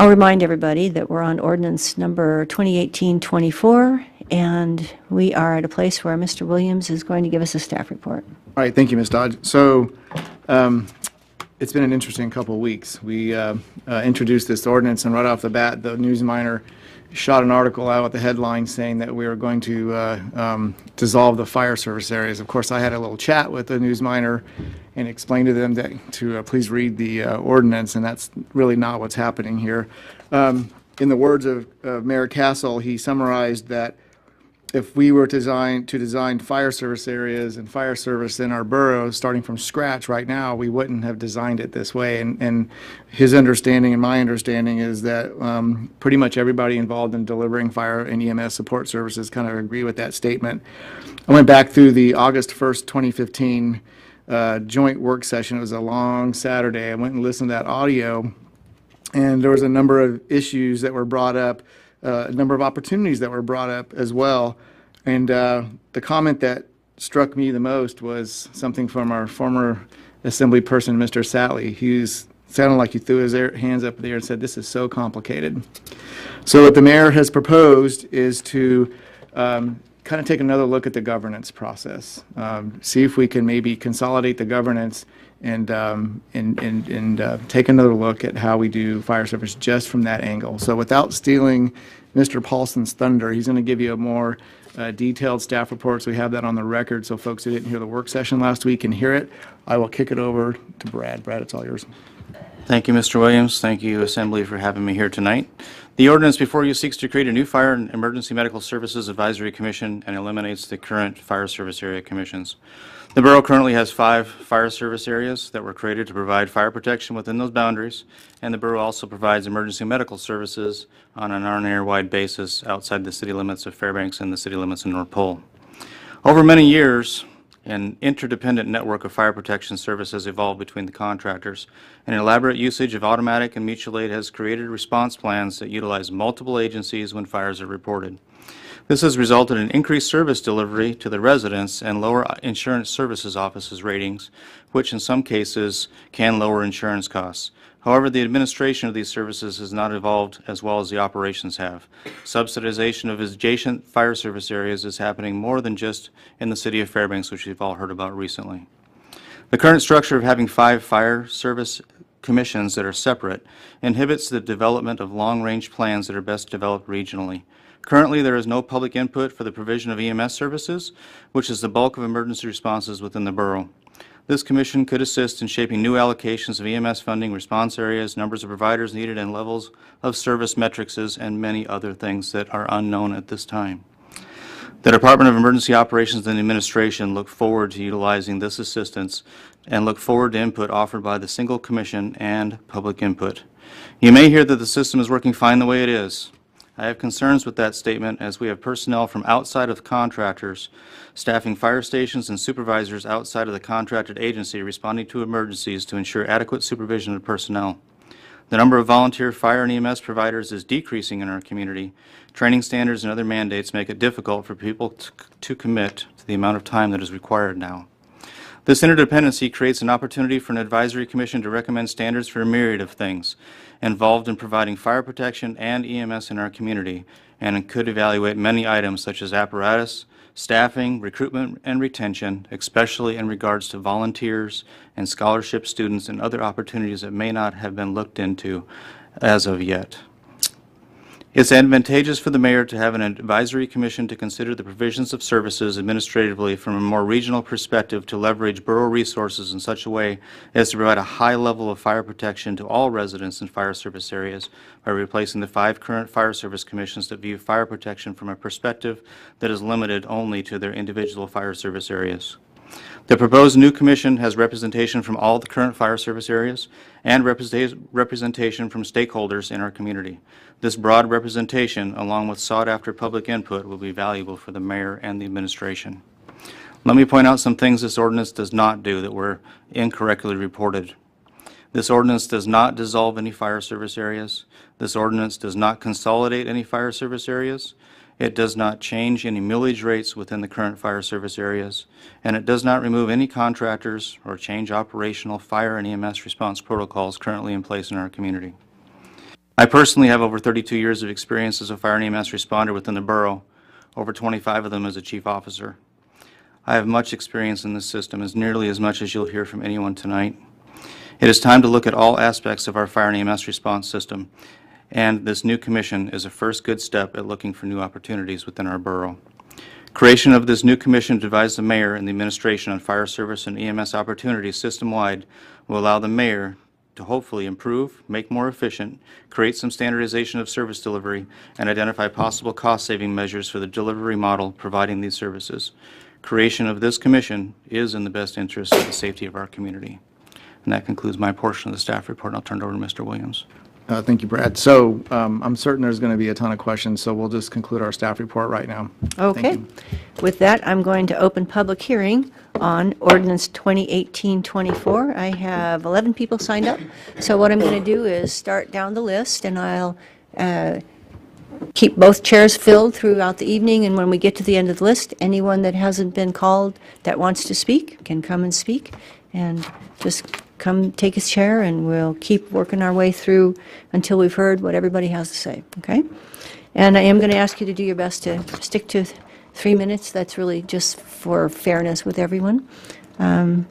I'll remind everybody that we're on ordinance number 2018-24, and we are at a place where Mr. Williams is going to give us a staff report. All right, thank you, Ms. Dodge. So it's been an interesting couple of weeks. We introduced this ordinance, and right off the bat, the News Miner shot an article out with the headline saying that we were going to dissolve the fire service areas. Of course, I had a little chat with the News Miner and explained to them to please read the ordinance, and that's really not what's happening here. In the words of Mayor Castle, he summarized that if we were to design fire service areas and fire service in our borough starting from scratch right now, we wouldn't have designed it this way. And his understanding and my understanding is that pretty much everybody involved in delivering fire and EMS support services kind of agree with that statement. I went back through the August 1st, 2015 joint work session. It was a long Saturday. I went and listened to that audio, and there was a number of issues that were brought up, a number of opportunities that were brought up as well. And the comment that struck me the most was something from our former assembly person, Mr. Sally. He sounded like he threw his hands up there and said, "This is so complicated." So what the mayor has proposed is to kind of take another look at the governance process, see if we can maybe consolidate the governance and take another look at how we do fire service just from that angle. So without stealing Mr. Paulson's thunder, he's going to give you a more detailed staff report, so we have that on the record so folks who didn't hear the work session last week can hear it. I will kick it over to Brad. Brad, it's all yours. Thank you, Mr. Williams. Thank you, Assembly, for having me here tonight. The ordinance before you seeks to create a new Fire and Emergency Medical Services Advisory Commission and eliminates the current Fire Service Area Commissions. The borough currently has 5 fire service areas that were created to provide fire protection within those boundaries, and the borough also provides emergency medical services on an area-wide basis outside the city limits of Fairbanks and the city limits of North Pole. Over many years, an interdependent network of fire protection services evolved between the contractors. An elaborate usage of automatic and mutual aid has created response plans that utilize multiple agencies when fires are reported. This has resulted in increased service delivery to the residents and lower insurance services offices ratings, which in some cases can lower insurance costs. However, the administration of these services has not evolved as well as the operations have. Subsidization of adjacent fire service areas is happening more than just in the city of Fairbanks, which we've all heard about recently. The current structure of having 5 fire service commissions that are separate inhibits the development of long-range plans that are best developed regionally. Currently, there is no public input for the provision of EMS services, which is the bulk of emergency responses within the borough. This commission could assist in shaping new allocations of EMS funding, response areas, numbers of providers needed, and levels of service metrics, and many other things that are unknown at this time. The Department of Emergency Operations and Administration look forward to utilizing this assistance and look forward to input offered by the single commission and public input. You may hear that the system is working fine the way it is. I have concerns with that statement, as we have personnel from outside of contractors staffing fire stations and supervisors outside of the contracted agency responding to emergencies to ensure adequate supervision of personnel. The number of volunteer fire and EMS providers is decreasing in our community. Training standards and other mandates make it difficult for people to commit to the amount of time that is required now. This interdependency creates an opportunity for an advisory commission to recommend standards for a myriad of things involved in providing fire protection and EMS in our community, and it could evaluate many items such as apparatus, staffing, recruitment, and retention, especially in regards to volunteers and scholarship students and other opportunities that may not have been looked into as of yet. It's advantageous for the mayor to have an advisory commission to consider the provisions of services administratively from a more regional perspective to leverage borough resources in such a way as to provide a high level of fire protection to all residents in fire service areas by replacing the 5 current fire service commissions that view fire protection from a perspective that is limited only to their individual fire service areas. The proposed new commission has representation from all the current fire service areas and representation from stakeholders in our community. This broad representation, along with sought-after public input, will be valuable for the mayor and the administration. Let me point out some things this ordinance does not do that were incorrectly reported. This ordinance does not dissolve any fire service areas. This ordinance does not consolidate any fire service areas. It does not change any millage rates within the current fire service areas, and it does not remove any contractors or change operational fire and EMS response protocols currently in place in our community. I personally have over 32 years of experience as a fire and EMS responder within the borough, over 25 of them as a chief officer. I have much experience in this system, as nearly as much as you'll hear from anyone tonight. It is time to look at all aspects of our fire and EMS response system, and this new commission is a first good step at looking for new opportunities within our borough. Creation of this new commission to advise the mayor and the administration on fire service and EMS opportunities system-wide will allow the mayor to hopefully improve, make more efficient, create some standardization of service delivery, and identify possible cost-saving measures for the delivery model providing these services. Creation of this commission is in the best interest of the safety of our community. And that concludes my portion of the staff report, and I'll turn it over to Mr. Williams. Thank you, Brad. So I'm certain there's going to be a ton of questions, so we'll just conclude our staff report right now. Thank Okay. you. With that, I'm going to open public hearing on ordinance 2018-24. I have 11 people signed up. So what I'm going to do is start down the list, and I'll keep both chairs filled throughout the evening, and when we get to the end of the list, anyone that hasn't been called that wants to speak can come and speak, and just come take his chair, and we'll keep working our way through until we've heard what everybody has to say, okay? And I am going to ask you to do your best to stick to 3 minutes. That's really just for fairness with everyone. If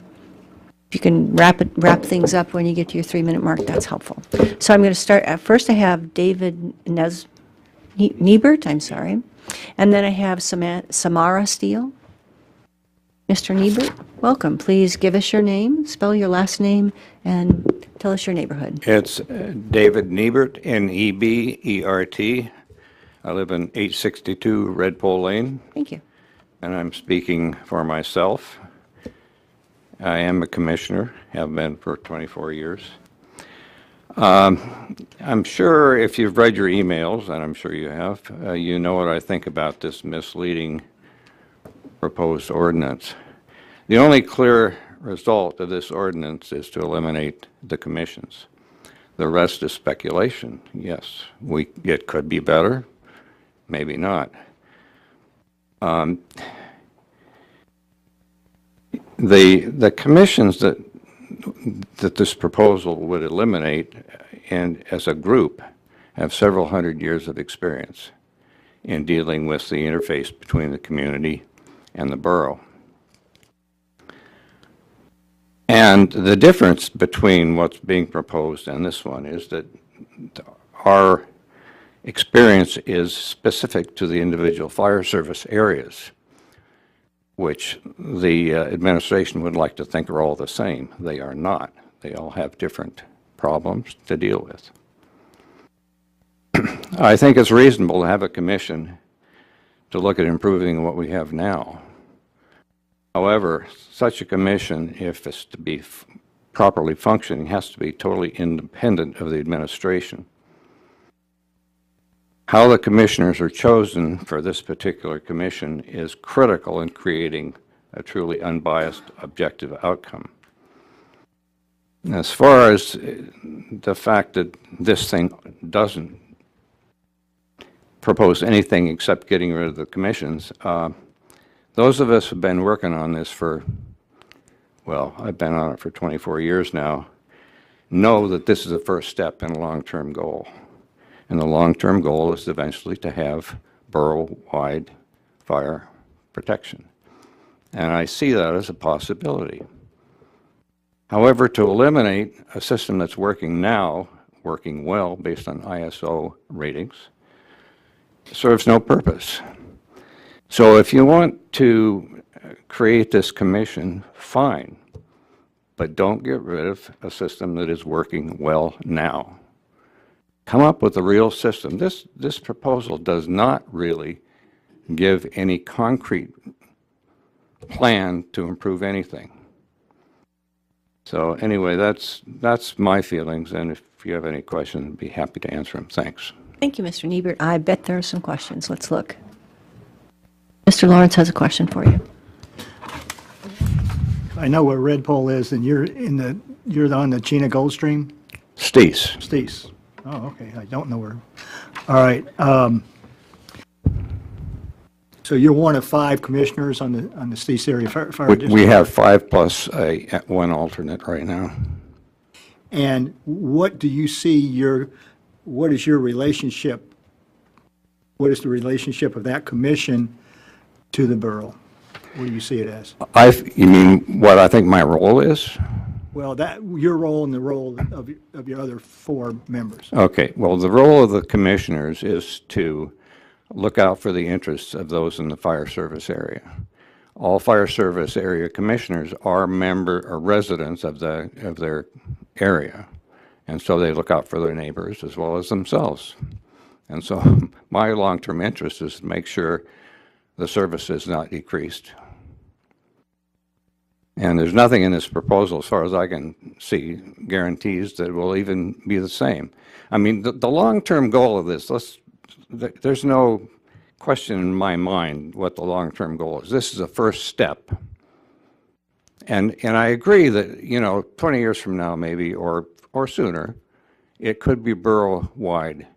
you can wrap things up when you get to your 3-minute mark, that's helpful. So I'm going to start. First, I have David Niebert, I'm sorry. And then I have Samara Steele. Mr. Niebert, welcome. Please give us your name, spell your last name, and tell us your neighborhood. It's David Niebert, N-E-B-E-R-T. I live in 862 Red Pole Lane, Thank you. and I'm speaking for myself. I am a commissioner, have been for 24 years. I'm sure if you've read your emails, and I'm sure you have, you know what I think about this misleading proposed ordinance. The only clear result of this ordinance is to eliminate the commissions. The rest is speculation. Yes, it could be better, maybe not. The commissions that this proposal would eliminate, and as a group, have several hundred years of experience in dealing with the interface between the community and the borough. And the difference between what's being proposed and this one is that our experience is specific to the individual fire service areas, which the administration would like to think are all the same. They are not. They all have different problems to deal with. I think it's reasonable to have a commission to look at improving what we have now. However, such a commission, if it's to be properly functioning, has to be totally independent of the administration. How the commissioners are chosen for this particular commission is critical in creating a truly unbiased, objective outcome. As far as the fact that this thing doesn't propose anything except getting rid of the commissions, those of us who have been working on this for, well, I've been on it for 24 years now, know that this is the first step in a long-term goal. And the long-term goal is eventually to have borough-wide fire protection. And I see that as a possibility. However, to eliminate a system that's working now, working well based on ISO ratings, serves no purpose. So if you want to create this commission, fine, but don't get rid of a system that is working well now. Come up with a real system. This proposal does not really give any concrete plan to improve anything. So anyway, that's my feelings, and if you have any questions, I'd be happy to answer them. Thanks. Thank you, Mr. Niebert. I bet there are some questions. Let's look. Mr. Lawrence has a question for you. I know where Red Pole is, and you're on the Chena Goldstream? Steese. Steese. Oh, okay. I don't know where. All right. So you're one of 5 commissioners on the Steese area fire district? We have 5 plus one alternate right now. And what do you see your what is your relationship, what is the relationship of that commission to the borough? What do you see it as? You mean what I think my role is? Well, your role and the role of your other 4 members. Okay, well, the role of the commissioners is to look out for the interests of those in the fire service area. All fire service area commissioners are residents of their area, and so they look out for their neighbors as well as themselves. And so my long-term interest is to make sure the service is not decreased. And there's nothing in this proposal, as far as I can see, guarantees that it will even be the same. I mean, the long-term goal of this, there's no question in my mind what the long-term goal is. This is a first step. And I agree that, 20 years from now maybe, or sooner, it could be borough-wide.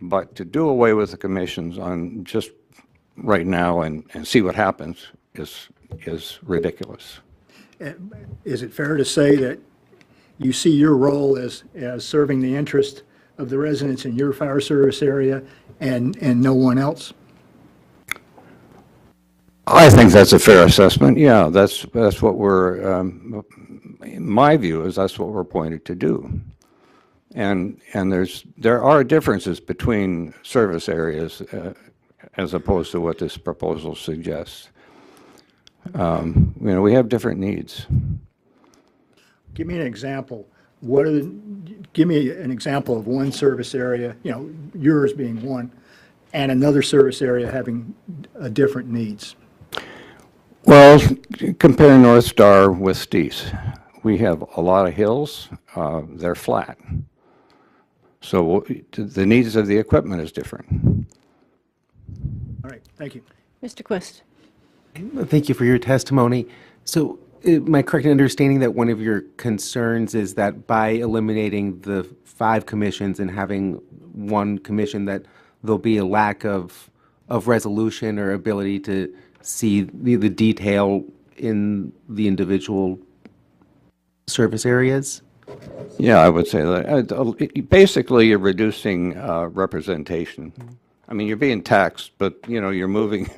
But to do away with the commissions on just right now and see what happens is ridiculous. Is it fair to say that you see your role as serving the interest of the residents in your fire service area and no one else? I think that's a fair assessment. Yeah, that's what we're, in my view, is that's what we're appointed to do. And there are differences between service areas as opposed to what this proposal suggests. We have different needs. Give me an example. Give me an example of one service area, yours being one, and another service area having different needs. Well, compare North Star with Steese. We have a lot of hills. They're flat. So the needs of the equipment is different. All right, thank you. Mr. Quist. Thank you for your testimony. So, am I correct in understanding that one of your concerns is that by eliminating the 5 commissions and having one commission, that there'll be a lack of resolution or ability to see the detail in the individual service areas? Yeah, I would say that. Basically, you're reducing representation. I mean, you're being taxed, but, you're moving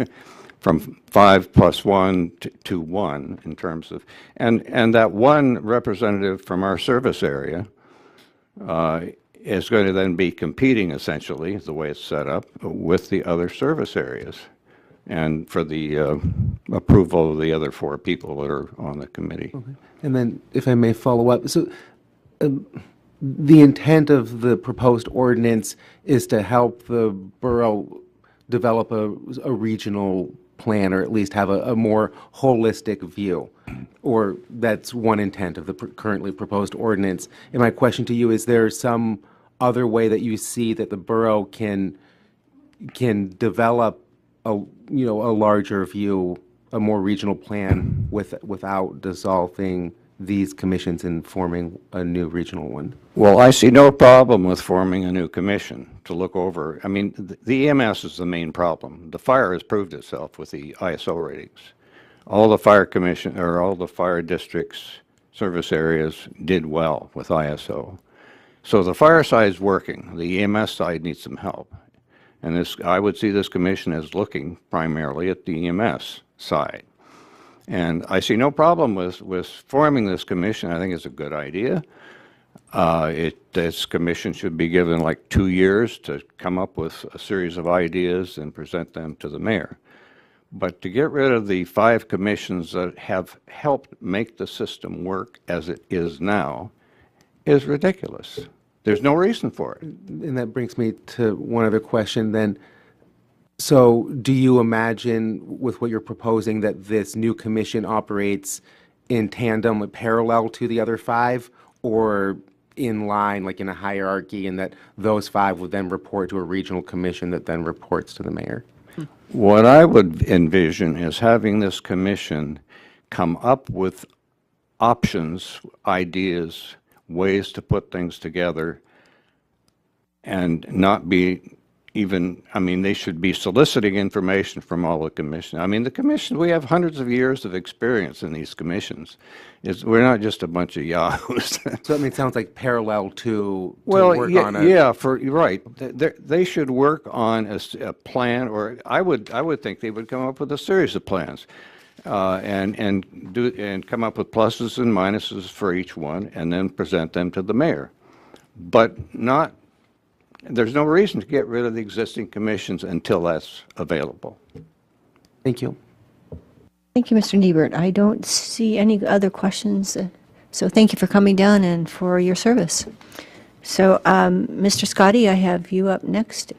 from 5 plus 1 to 1 in terms of, and that one representative from our service area is going to then be competing, essentially, the way it's set up, with the other service areas, and for the approval of the other 4 people that are on the committee. Okay. And then, if I may follow up, so the intent of the proposed ordinance is to help the borough develop a regional plan, or at least have a more holistic view, or that's one intent of the currently proposed ordinance. And my question to you, is there some other way that you see that the borough can develop a larger view, a more regional plan without dissolving these commissions and forming a new regional one? Well, I see no problem with forming a new commission to look over. I mean, the EMS is the main problem. The fire has proved itself with the ISO ratings. All the fire commission, or all the fire districts, service areas did well with ISO. So the fire side is working. The EMS side needs some help. And I would see this commission as looking primarily at the EMS side. And I see no problem with forming this commission. I think it's a good idea. This commission should be given like 2 years to come up with a series of ideas and present them to the mayor. But to get rid of the 5 commissions that have helped make the system work as it is now is ridiculous. There's no reason for it. And that brings me to one other question then. So do you imagine, with what you're proposing, that this new commission operates in tandem, parallel to the other 5, or in line, like in a hierarchy, and that those 5 would then report to a regional commission that then reports to the mayor? What I would envision is having this commission come up with options, ideas, ways to put things together, and not be even, I mean, they should be soliciting information from all the commissions. I mean, the commission, we have hundreds of years of experience in these commissions. We're not just a bunch of yahoos. So I mean, it sounds like parallel to Well, work yeah, on a. yeah, you're right. They should work on a plan, or I would think they would come up with a series of plans, and come up with pluses and minuses for each one, and then present them to the mayor. But not, there's no reason to get rid of the existing commissions until that's available. Thank you. Thank you, Mr. Niebert. I don't see any other questions, so thank you for coming down and for your service. So, Mr. Scotty, I have you up next.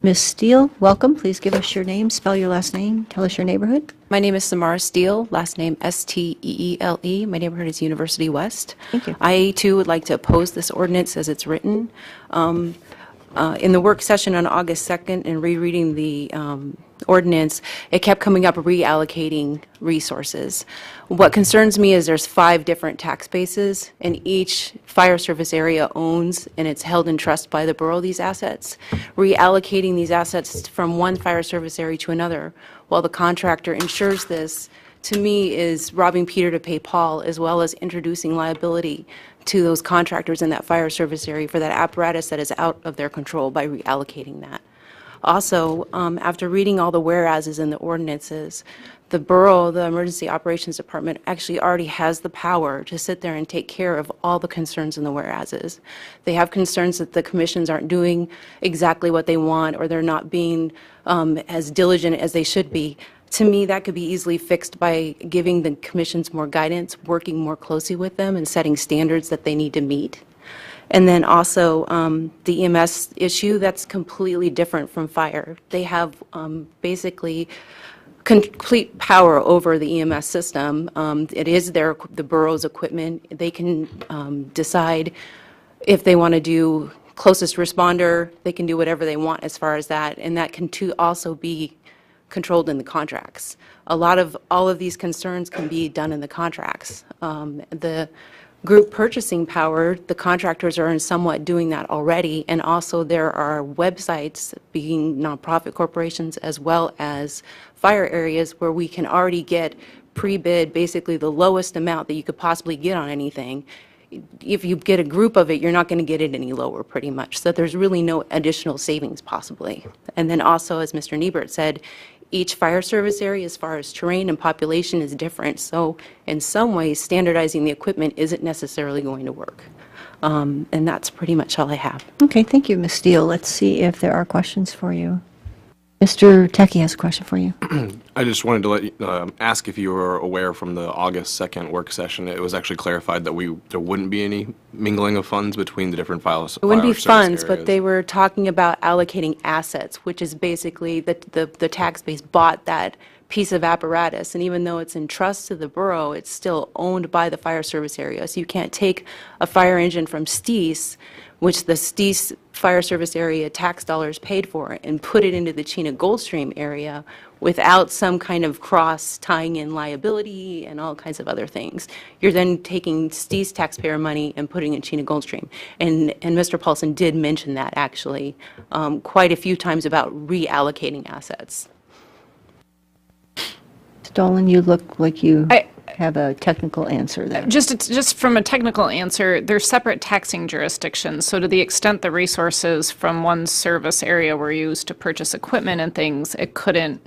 Ms. Steele, welcome. Please give us your name, spell your last name, tell us your neighborhood. My name is Samara Steele, last name Steele. My neighborhood is University West. Thank you. I, too, would like to oppose this ordinance as it's written. In the work session on August 2nd and rereading the ordinance, it kept coming up reallocating resources. What concerns me is there's 5 different tax bases, and each fire service area owns, and it's held in trust by the borough, these assets. Reallocating these assets from one fire service area to another while the contractor ensures this, to me, is robbing Peter to pay Paul, as well as introducing liability to those contractors in that fire service area for that apparatus that is out of their control by reallocating that. Also, after reading all the whereases in the ordinances, the borough, the Emergency Operations Department, actually already has the power to sit there and take care of all the concerns in the whereases. They have concerns that the commissions aren't doing exactly what they want, or they're not being as diligent as they should be. To me, that could be easily fixed by giving the commissions more guidance, working more closely with them, and setting standards that they need to meet. And then also the EMS issue, that's completely different from fire. They have basically complete power over the EMS system. It is the borough's equipment. They can decide if they want to do closest responder. They can do whatever they want as far as that, and that can also be controlled in the contracts. All of these concerns can be done in the contracts. The group purchasing power, the contractors are somewhat doing that already, and also there are websites, being nonprofit corporations as well as fire areas, where we can already get pre-bid basically the lowest amount that you could possibly get on anything. If you get a group of it, you're not going to get it any lower, pretty much. So there's really no additional savings possibly. And then also, as Mr. Niebert said, each fire service area, as far as terrain and population, is different. So in some ways, standardizing the equipment isn't necessarily going to work. And that's pretty much all I have. Okay, thank you, Ms. Steele. Let's see if there are questions for you. Mr. Techie has a question for you. I just wanted to let you, ask if you were aware from the August 2nd work session, it was actually clarified that there wouldn't be any mingling of funds between the different files. It wouldn't be funds, but they were talking about allocating assets, which is basically the tax base bought that piece of apparatus, and even though it's in trust to the borough, it's still owned by the fire service area. So you can't take a fire engine from Steese, which the Steese Fire Service Area tax dollars paid for, and put it into the Chena Goldstream area without some kind of cross tying in liability and all kinds of other things. You're then taking Steese taxpayer money and putting it in Chena Goldstream. And Mr. Paulson did mention that actually quite a few times about reallocating assets. Dolan, you look like you have a technical answer there. Just from a technical answer, they're separate taxing jurisdictions. So to the extent the resources from one service area were used to purchase equipment and things, it couldn't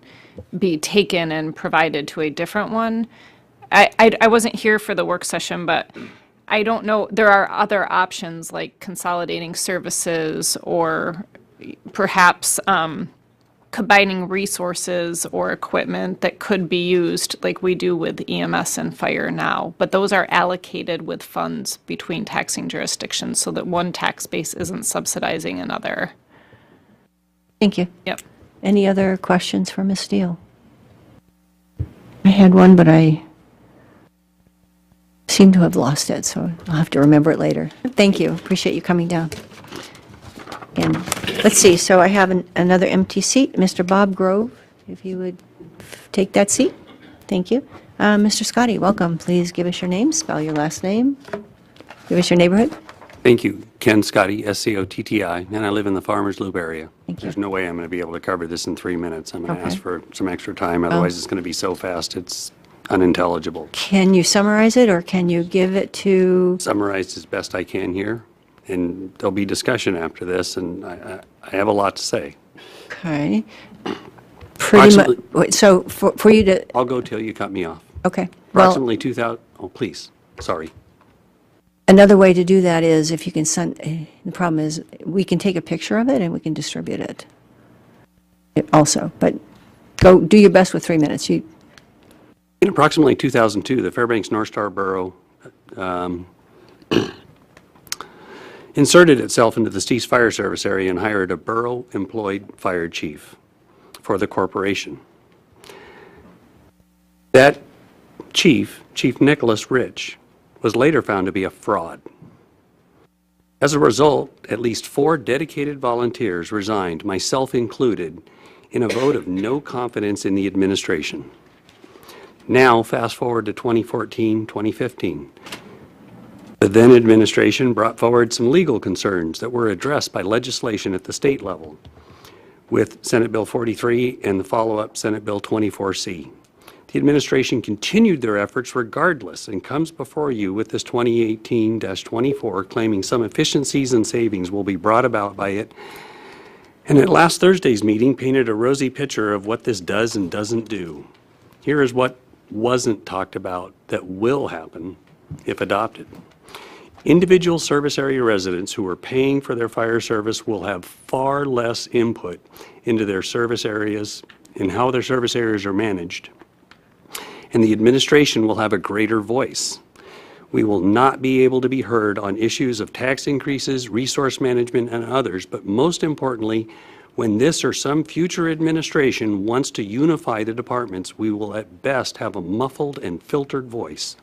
be taken and provided to a different one. I wasn't here for the work session, but I don't know. There are other options like consolidating services or perhaps combining resources or equipment that could be used like we do with EMS and fire now. But those are allocated with funds between taxing jurisdictions so that one tax base isn't subsidizing another. Thank you. Yep. Any other questions for Ms. Steele? I had one, but I seem to have lost it, so I'll have to remember it later. Thank you. Appreciate you coming down. And let's see, so I have another empty seat. Mr. Bob Grove, if you would take that seat. Thank you. Mr. Scotty, welcome. Please give us your name, spell your last name, give us your neighborhood. Thank you. Ken Scotty, SCOTTI, and I live in the Farmers Loop area. Thank you. There's no way I'm going to be able to cover this in 3 minutes. I'm going to Okay. ask for some extra time, otherwise it's going to be so fast it's unintelligible. Can you summarize it, or can you give it to, Summarized as best I can here, and there'll be discussion after this, and I have a lot to say. okay, pretty much, Approximately- so for you to, I'll go till you cut me off. okay. Well, Approximately 2,000, oh, please, sorry. another way to do that is if you can send, the problem is, we can take a picture of it and we can distribute it also, but go, do your best with 3 minutes. You, In approximately 2002, the Fairbanks North Star Borough inserted itself into the Steeves Fire Service area and hired a borough-employed fire chief for the corporation. That chief, Chief Nicholas Rich, was later found to be a fraud. As a result, at least 4 dedicated volunteers resigned, myself included, in a vote of no confidence in the administration. Now, fast forward to 2014, 2015. The then administration brought forward some legal concerns that were addressed by legislation at the state level with Senate Bill 43 and the follow-up Senate Bill 24C. The administration continued their efforts regardless and comes before you with this 2018-24 claiming some efficiencies and savings will be brought about by it, and at last Thursday's meeting painted a rosy picture of what this does and doesn't do. Here is what wasn't talked about that will happen if adopted. Individual service area residents who are paying for their fire service will have far less input into their service areas and how their service areas are managed. And the administration will have a greater voice. We will not be able to be heard on issues of tax increases, resource management, and others, but most importantly, when this or some future administration wants to unify the departments, we will at best have a muffled and filtered voice.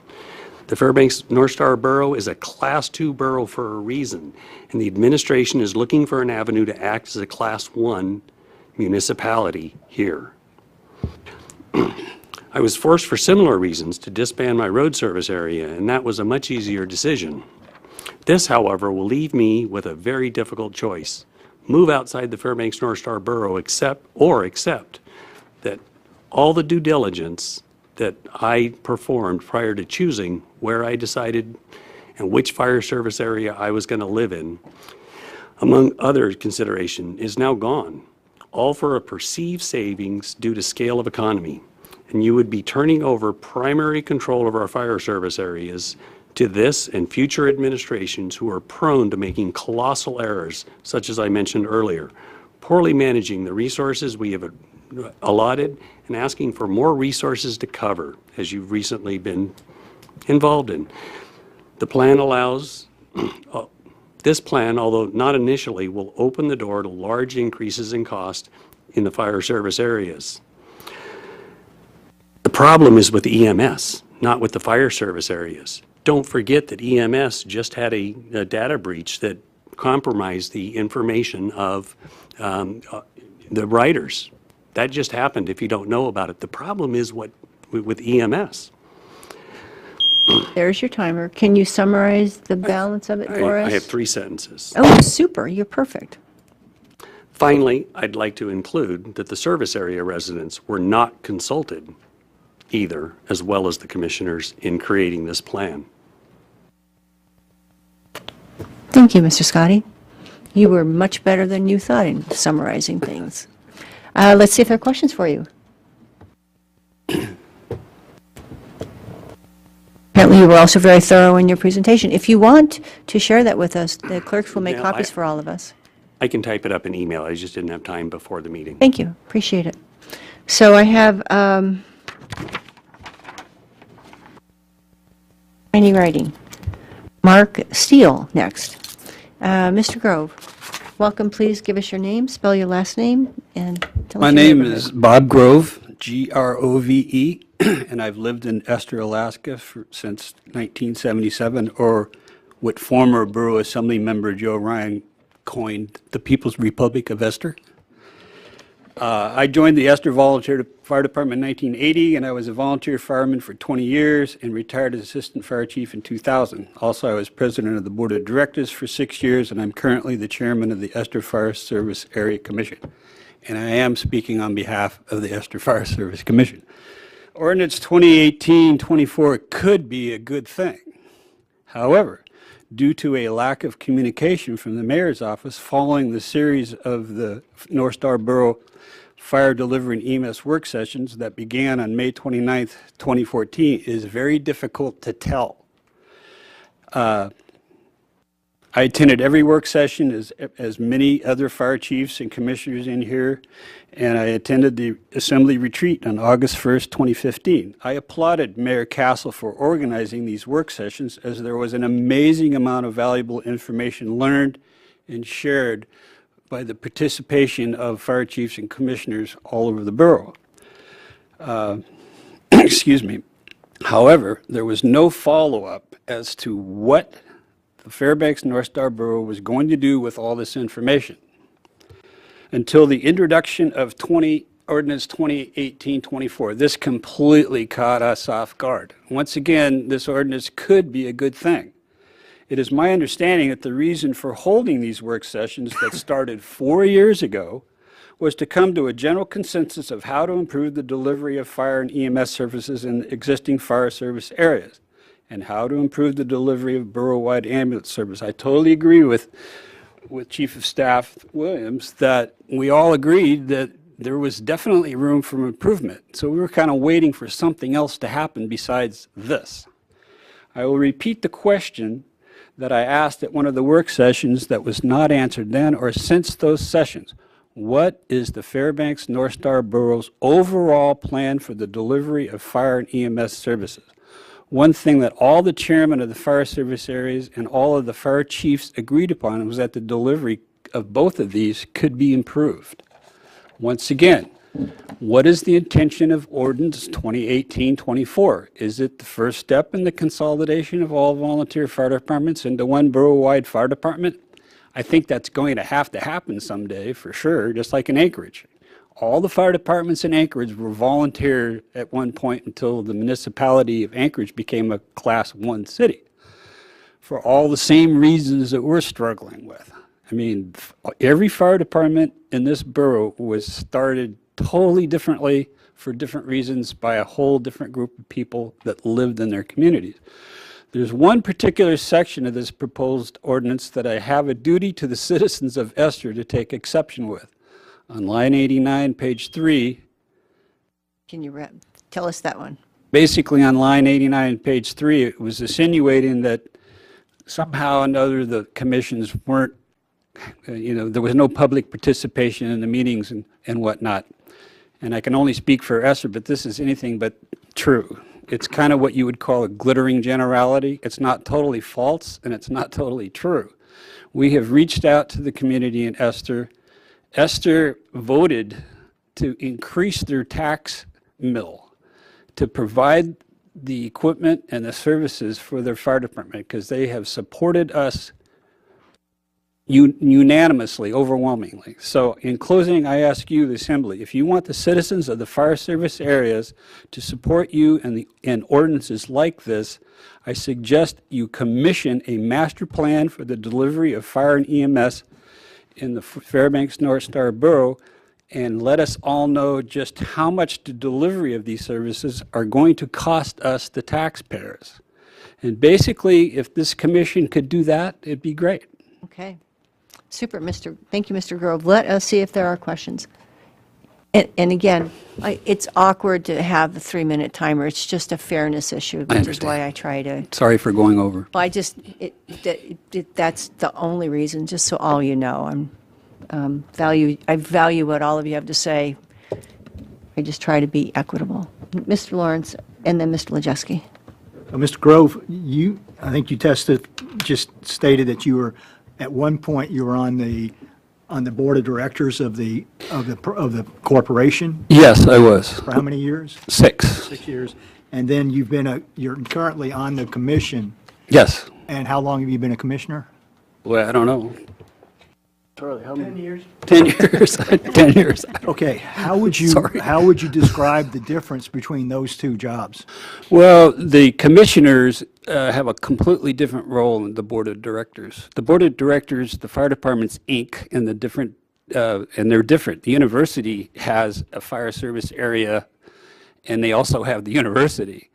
The Fairbanks North Star Borough is a Class 2 borough for a reason, and the administration is looking for an avenue to act as a Class 1 municipality here. I was forced for similar reasons to disband my road service area, and that was a much easier decision. This, however, will leave me with a very difficult choice. Move outside the Fairbanks North Star Borough accept that all the due diligence that I performed prior to choosing where I decided and which fire service area I was going to live in, among other consideration, is now gone, all for a perceived savings due to scale of economy. And you would be turning over primary control of our fire service areas to this and future administrations who are prone to making colossal errors, such as I mentioned earlier, poorly managing the resources we have allotted and asking for more resources to cover, as you've recently been involved in. The plan allows, this plan, although not initially, will open the door to large increases in cost in the fire service areas. The problem is with EMS, not with the fire service areas. Don't forget that EMS just had a data breach that compromised the information of the riders. That just happened if you don't know about it. The problem is with EMS. there's your timer. Can you summarize the balance of it for us? I have 3 sentences. Oh, super, you're perfect. Finally, I'd like to include that the service area residents were not consulted either, as well as the commissioners in creating this plan. Thank you, Mr. Scotty. You were much better than you thought in summarizing things. Let's see if there are questions for you. Apparently, you were also very thorough in your presentation. If you want to share that with us, the clerks will make Now, copies for all of us. I can type it up in email. I just didn't have time before the meeting. Thank you, appreciate it. So I have tiny writing. Mark Steele next. Mr. Grove, welcome. Please give us your name, spell your last name, and tell us My your name neighborhood. is Bob Grove, Grove, and I've lived in Esther, Alaska since 1977, or what former Borough Assembly member Joe Ryan coined the People's Republic of Esther. I joined the Esther Volunteer Fire Department in 1980, and I was a volunteer fireman for 20 years and retired as Assistant Fire Chief in 2000. Also, I was President of the Board of Directors for 6 years, and I'm currently the Chairman of the Esther Fire Service Area Commission. And I am speaking on behalf of the Esther Fire Service Commission. Ordinance 2018-24 could be a good thing. However, due to a lack of communication from the mayor's office following the series of the North Star Borough Fire Delivery and EMS work sessions that began on May 29th, 2014, is very difficult to tell. I attended every work session as many other fire chiefs and commissioners in here, and I attended the Assembly retreat on August 1st, 2015. I applauded Mayor Castle for organizing these work sessions, as there was an amazing amount of valuable information learned and shared by the participation of fire chiefs and commissioners all over the borough. Excuse me. However, there was no follow-up as to what the Fairbanks North Star Borough was going to do with all this information until the introduction of Ordinance 2018-24. This completely caught us off guard. Once again, this ordinance could be a good thing. It is my understanding that the reason for holding these work sessions that started 4 years ago was to come to a general consensus of how to improve the delivery of fire and EMS services in existing fire service areas and how to improve the delivery of borough-wide ambulance service. I totally agree with Chief of Staff Williams that we all agreed that there was definitely room for improvement. So we were kind of waiting for something else to happen besides this. I will repeat the question that I asked at one of the work sessions that was not answered then or since those sessions. What is the Fairbanks North Star Borough's overall plan for the delivery of fire and EMS services? One thing that all the chairmen of the fire service areas and all of the fire chiefs agreed upon was that the delivery of both of these could be improved. Once again, what is the intention of Ordinance 2018-24? Is it the first step in the consolidation of all volunteer fire departments into one borough-wide fire department? I think that's going to happen someday for sure, just like in Anchorage. All the fire departments in Anchorage were volunteer at one point until the municipality of Anchorage became a Class 1 city for all the same reasons that we're struggling with. I mean, every fire department in this borough was started totally differently for different reasons by a whole different group of people that lived in their communities. There's one particular section of this proposed ordinance that I have a duty to the citizens of Esther to take exception with. On line 89, page 3. Can you tell us that one? Basically, on line 89, page 3, it was insinuating that somehow or another the commissions weren't, there was no public participation in the meetings and whatnot. And I can only speak for Esther, but this is anything but true. It's kind of what you would call a glittering generality. It's not totally false, and it's not totally true. We have reached out to the community in Esther. Esther voted to increase their tax mill to provide the equipment and the services for their fire department because they have supported us unanimously, overwhelmingly. So in closing, I ask you, the Assembly, if you want the citizens of the fire service areas to support you in ordinances like this, I suggest you commission a master plan for the delivery of fire and EMS in the Fairbanks North Star Borough, and let us all know just how much the delivery of these services are going to cost us, the taxpayers. And basically, if this commission could do that, it'd be great. Okay. Super, thank you, Mr. Grove. Let us see if there are questions. And again, it's awkward to have the 3-minute timer. It's just a fairness issue, which is why I try to. Sorry for going over. That's the only reason, just so all you know. I value what all of you have to say. I just try to be equitable. Mr. Lawrence, and then Mr. Lejeski. Mr. Grove, I think you just stated that you were, at one point, you were on the board of directors of the corporation. Yes, I was. For how many years? 6. 6 years. And then you're currently on the commission. Yes. And how long have you been a commissioner? Well, I don't know. Charlie, how many? 10 years. 10 years. 10 years. Okay, how would you, Sorry. how would you describe the difference between those two jobs? Well, the commissioners have a completely different role in the board of directors. The board of directors, the fire department's Inc., and they're different. The university has a fire service area, and they also have the university.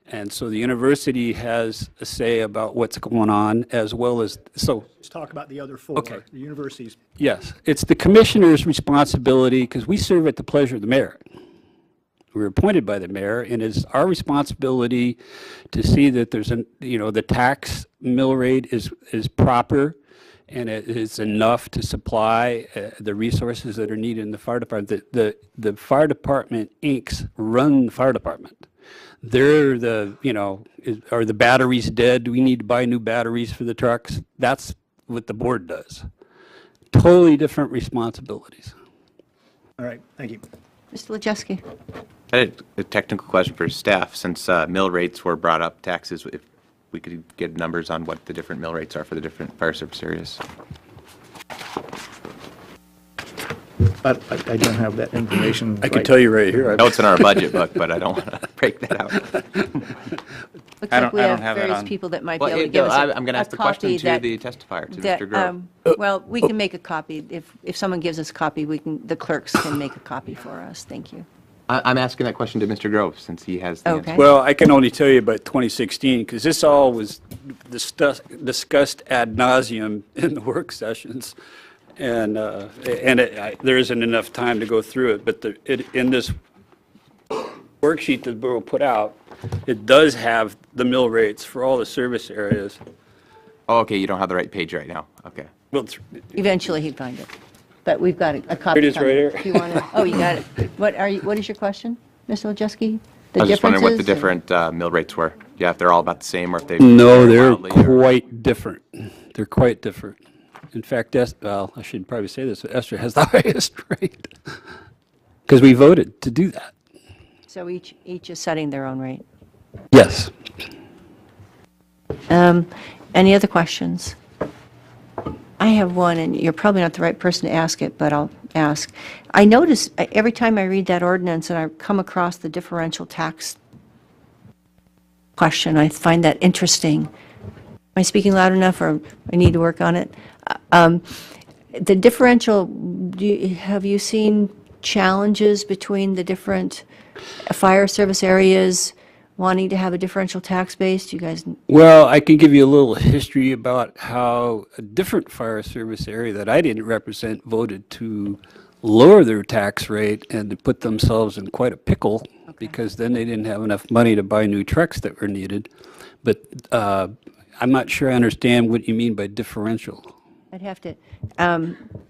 And so the university has a say about what's going on, as well as, so, Let's talk about the other four. Okay. The universities. yes, it's the commissioner's responsibility, because we serve at the pleasure of the mayor. We're appointed by the mayor, and it's our responsibility to see that there's the tax mill rate is proper, and it is enough to supply the resources that are needed in the fire department. The fire department Incs. run the fire department. They're are the batteries dead? Do we need to buy new batteries for the trucks? That's what the board does. Totally different responsibilities. All right, thank you. Mr. Wojcicki? I had a technical question for staff. Since mill rates were brought up, taxes, if we could get numbers on what the different mill rates are for the different fire service areas. But I don't have that information. I can tell you right here. I know it's in our budget book, but I don't want to break that out. Looks I like we don't have have that various on. people that might be Well, able to give us I'm going to ask the question copy to that- the testifier, to that, Mr. Grove. Well, we can make a copy. If someone gives us a copy, the clerks can make a copy for us. Thank you. I'm asking that question to Mr. Grove, since he has the Okay. answer. Well, I can only tell you about 2016, because this all was discussed ad nauseum in the work sessions, and there isn't enough time to go through it, but in this worksheet that the borough put out, it does have the mill rates for all the service areas. Oh, okay, you don't have the right page right now. Okay. Well, Eventually, he'd find it. But we've got a copy. Here it is right coming. here. If you want to, oh, you got it. What is your question, Mr. Wojcicki? I was just wondering what the differences, or- different mill rates were. Yeah, if they're all about the same, or if they No, vary they're wildly, or- quite different. They're quite different. In fact, I should probably say this, but Esther has the highest rate, because we voted to do that. So each is setting their own rate. Yes. Any other questions? I have one, and you're probably not the right person to ask it, but I'll ask. I notice every time I read that ordinance and I come across the differential tax question, I find that interesting. Am I speaking loud enough, or I need to work on it? The differential, have you seen challenges between the different fire service areas wanting to have a differential tax base? Do you guys? Well, I can give you a little history about how a different fire service area that I didn't represent voted to lower their tax rate and to put themselves in quite a pickle, because then they didn't have enough money to buy new trucks that were needed. But I'm not sure I understand what you mean by differential. I'd have to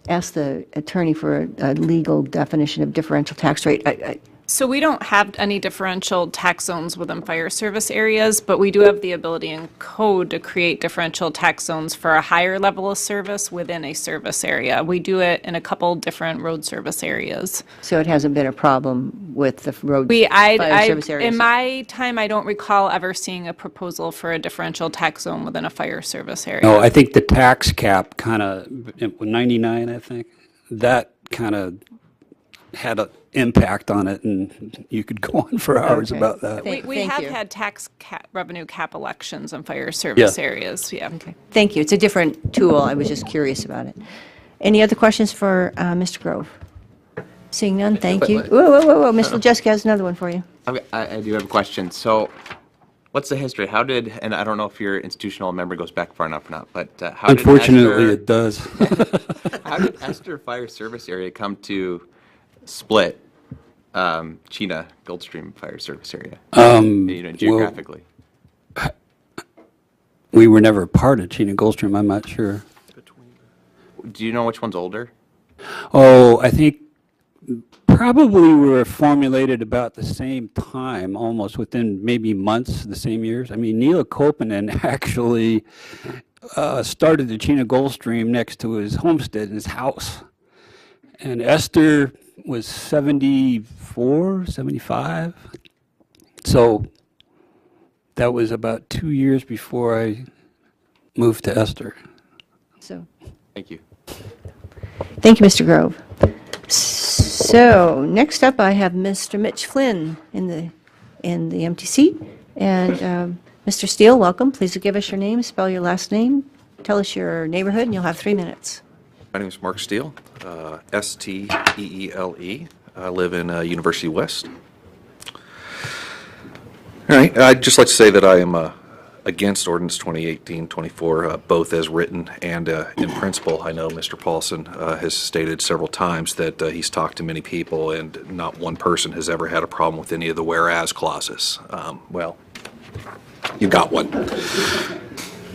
ask the attorney for a legal definition of differential tax rate. So we don't have any differential tax zones within fire service areas, but we do have the ability in code to create differential tax zones for a higher level of service within a service area. We do it in a couple different road service areas. So it hasn't been a problem with the road fire fire service areas? In my time, I don't recall ever seeing a proposal for a differential tax zone within a fire service area. No, I think the tax cap kind of, 99, I think, that kind of had an impact on it, and you could go on for hours Okay. about that. We Thank have you. had revenue cap elections in fire service Yeah. areas, yeah. Okay. Thank you. It's a different tool. I was just curious about it. Any other questions for Mr. Grove? Seeing none, thank you. wait. Whoa. Mr. Jessica has another one for you. I do have a question. So, what's the history? How did, and I don't know if your institutional memory goes back far enough or not, but how did Unfortunately, Esther- it does. How did Esther Fire Service Area come to split Chena Goldstream Fire Service Area? Geographically. We were never part of Chena Goldstream, I'm not sure. Do you know which one's older? Oh, I think probably we were formulated about the same time, almost within maybe months, the same years. I mean, Neil Kopenen actually started the Chena Goldstream next to his homestead in his house. And Esther was 74, 75. So that was about 2 years before I moved to Esther. So, Thank you. Thank you, Mr. Grove. So next up, I have Mr. Mitch Flynn in the empty seat. And Mr. Steele, welcome. Please give us your name, spell your last name, tell us your neighborhood, and you'll have 3 minutes. My name is Mark Steele, S-T-E-E-L-E. I live in University West. All right, I'd just like to say that I am against Ordinance 2018-24, both as written and in principle. I know Mr. Paulson has stated several times that he's talked to many people, and not one person has ever had a problem with any of the whereas clauses. Well, you got one.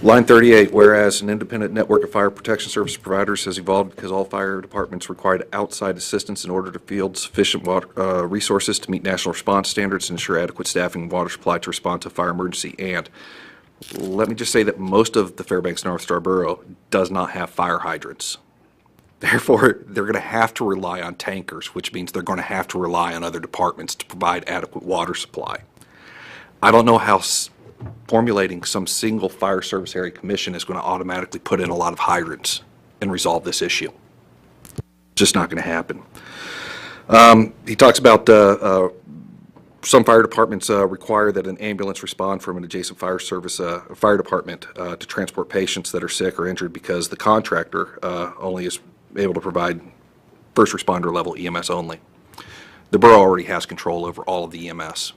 Line 38, whereas an independent network of fire protection service providers has evolved because all fire departments required outside assistance in order to field sufficient water, resources to meet national response standards and ensure adequate staffing and water supply to respond to a fire emergency. And let me just say that most of the Fairbanks North Star Borough does not have fire hydrants. Therefore, they're going to have to rely on tankers, which means they're going to have to rely on other departments to provide adequate water supply. I don't know how formulating some single fire service area commission is going to automatically put in a lot of hydrants and resolve this issue. It's just not going to happen. He talks about some fire departments require that an ambulance respond from an adjacent fire service fire department to transport patients that are sick or injured because the contractor only is able to provide first responder level EMS only. The borough already has control over all of the EMS.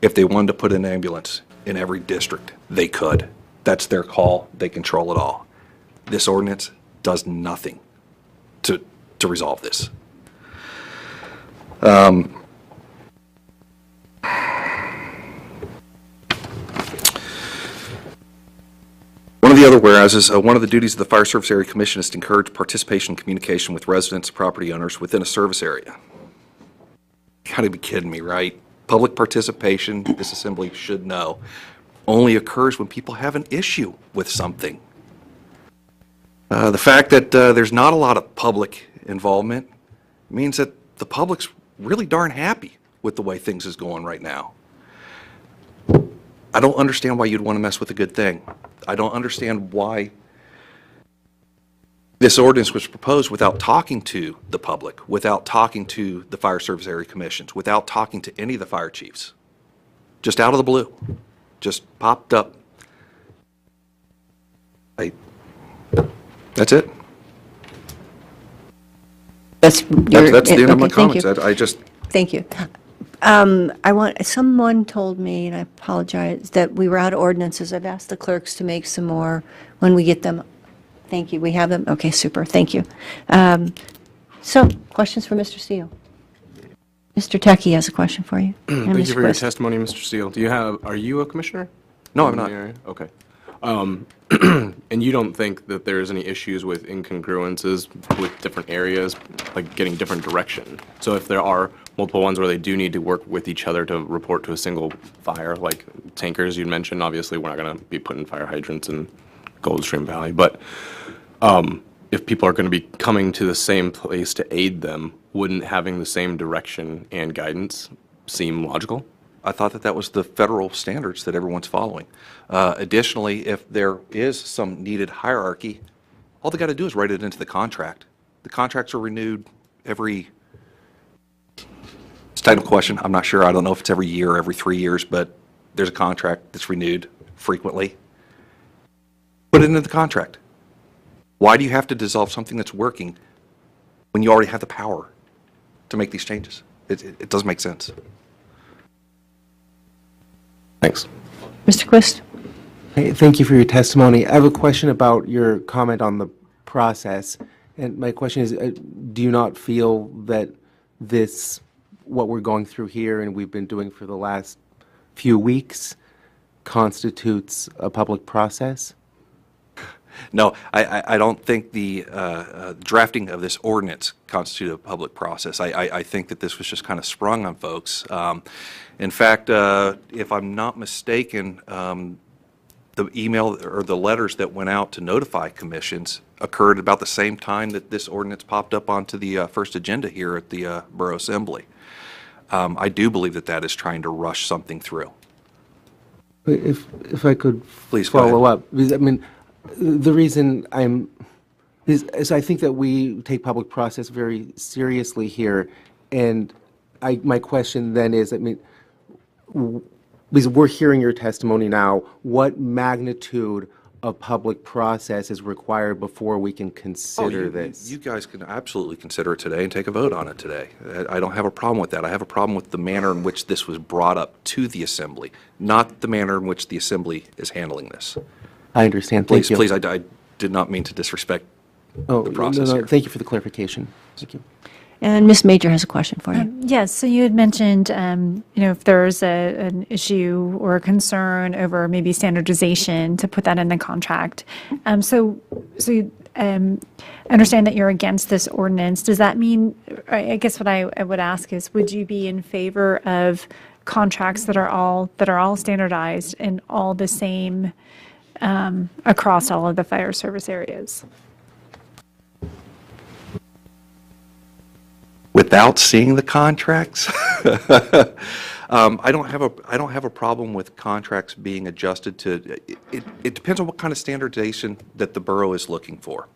If they wanted to put an ambulance in every district, they could. That's their call. They control it all. This ordinance does nothing to resolve this. One of the other whereas one of the duties of the Fire Service Area Commission is to encourage participation and communication with residents and property owners within a service area. You gotta be kidding me, right? Public participation, this assembly should know, only occurs when people have an issue with something. The fact that there's not a lot of public involvement means that the public's really darn happy with the way things is going right now. I don't understand why you'd want to mess with a good thing. I don't understand why this ordinance was proposed without talking to the public, without talking to the fire service area commissions, without talking to any of the fire chiefs. Just out of the blue. Just popped up. That's it. That's the end of my okay, thank you. comments. Thank you. Someone told me, and I apologize, that we were out of ordinances. I've asked the clerks to make some more when we get them. Thank you. We have them? Okay, super. Thank you. So, questions for Mr. Steele? Mr. Techie has a question for you. Thank you for your testimony, Mr. Steele. Are you a commissioner? No, I'm not. Okay. And you don't think that there's any issues with incongruences with different areas, like getting different direction? So if there are multiple ones where they do need to work with each other to report to a single fire, like tankers you'd mentioned, obviously we're not going to be putting fire hydrants in Goldstream Valley, but if people are going to be coming to the same place to aid them, wouldn't having the same direction and guidance seem logical? I thought that was the federal standards that everyone's following. Additionally, if there is some needed hierarchy, all they got to do is write it into the contract. The contracts are renewed every, it's a technical question, I'm not sure, I don't know if it's every year or every 3 years, but there's a contract that's renewed frequently. Put it into the contract. Why do you have to dissolve something that's working when you already have the power to make these changes? It doesn't make sense. Thanks. Mr. Quist? Hey, thank you for your testimony. I have a question about your comment on the process. And my question is, do you not feel that what we're going through here and we've been doing for the last few weeks, constitutes a public process? No, I don't think the drafting of this ordinance constituted a public process. I think that this was just kind of sprung on folks. In fact, if I'm not mistaken, the email or the letters that went out to notify commissions occurred about the same time that this ordinance popped up onto the first agenda here at the Borough Assembly. I do believe that that is trying to rush something through. If I could Please go follow ahead. up, because I mean, the reason I'm So I think that we take public process very seriously here, and my question then is, I mean, because we're hearing your testimony now, what magnitude of public process is required before we can consider this? You guys can absolutely consider it today and take a vote on it today. I don't have a problem with that. I have a problem with the manner in which this was brought up to the Assembly, not the manner in which the Assembly is handling this. I understand. Thank Please, you. please, I did not mean to disrespect the process no, here. thank you for the clarification. Thank you. And Ms. Major has a question for you. Yes, so you had mentioned, if there's an issue or a concern over maybe standardization, to put that in the contract. So you understand that you're against this ordinance. Does that mean, I guess what I would ask is, would you be in favor of contracts that are all standardized and all the same across all of the fire service areas? Without seeing the contracts, I don't have a problem with contracts being adjusted to. It depends on what kind of standardization that the borough is looking for.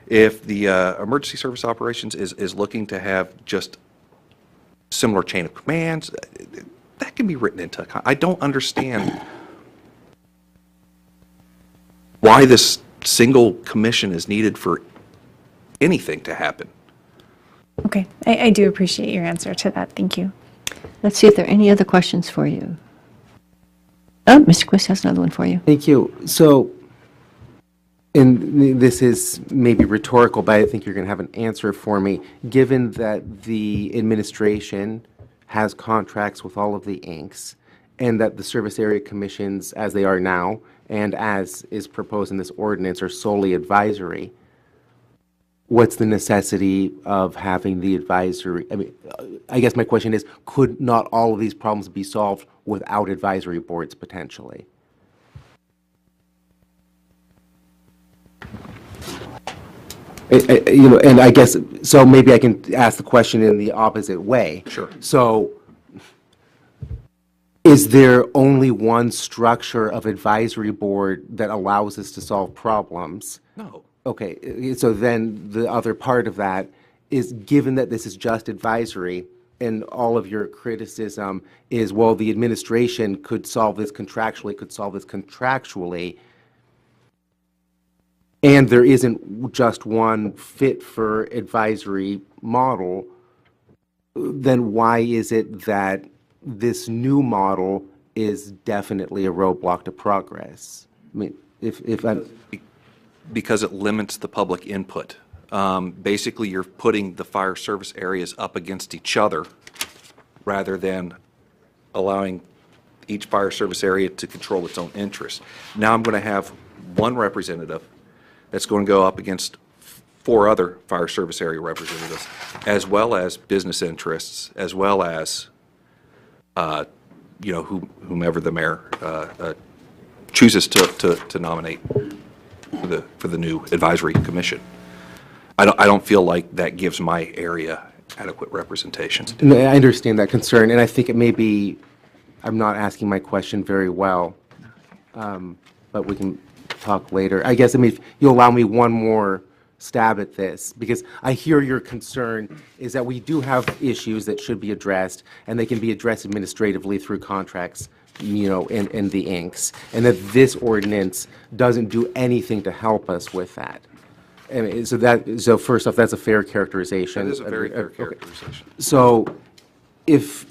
If the emergency service operations is looking to have just similar chain of commands, that can be written into. I don't understand why this single commission is needed for anything to happen. Okay, I do appreciate your answer to that. Thank you. Let's see if there are any other questions for you. Oh, Mr. Quist has another one for you. Thank you. So, and this is maybe rhetorical, but I think you're going to have an answer for me. Given that the administration has contracts with all of the inks, and that the service area commissions, as they are now, and as is proposed in this ordinance, are solely advisory, what's the necessity of having the advisory? I mean, I guess my question is, could not all of these problems be solved without advisory boards potentially? And I guess, so maybe I can ask the question in the opposite way. Sure. So, is there only one structure of advisory board that allows us to solve problems? No. Okay, so then the other part of that is, given that this is just advisory, and all of your criticism is, well, the administration could solve this contractually, and there isn't just one fit for advisory model, then why is it that this new model is definitely a roadblock to progress? I mean, if I'm... Because it limits the public input. Basically, you're putting the fire service areas up against each other rather than allowing each fire service area to control its own interests. Now I'm going to have one representative that's going to go up against 4 other fire service area representatives, as well as business interests, as well as, whomever the mayor chooses to nominate for the new advisory commission. I don't feel like that gives my area adequate representation. No, I understand that concern, and I think it may be, I'm not asking my question very well, but we can talk later. I guess, if you'll allow me one more stab at this, because I hear your concern is that we do have issues that should be addressed, and they can be addressed administratively through contracts, in the inks, and that this ordinance doesn't do anything to help us with that. And so first off, that's a fair characterization. That is a very fair characterization. So if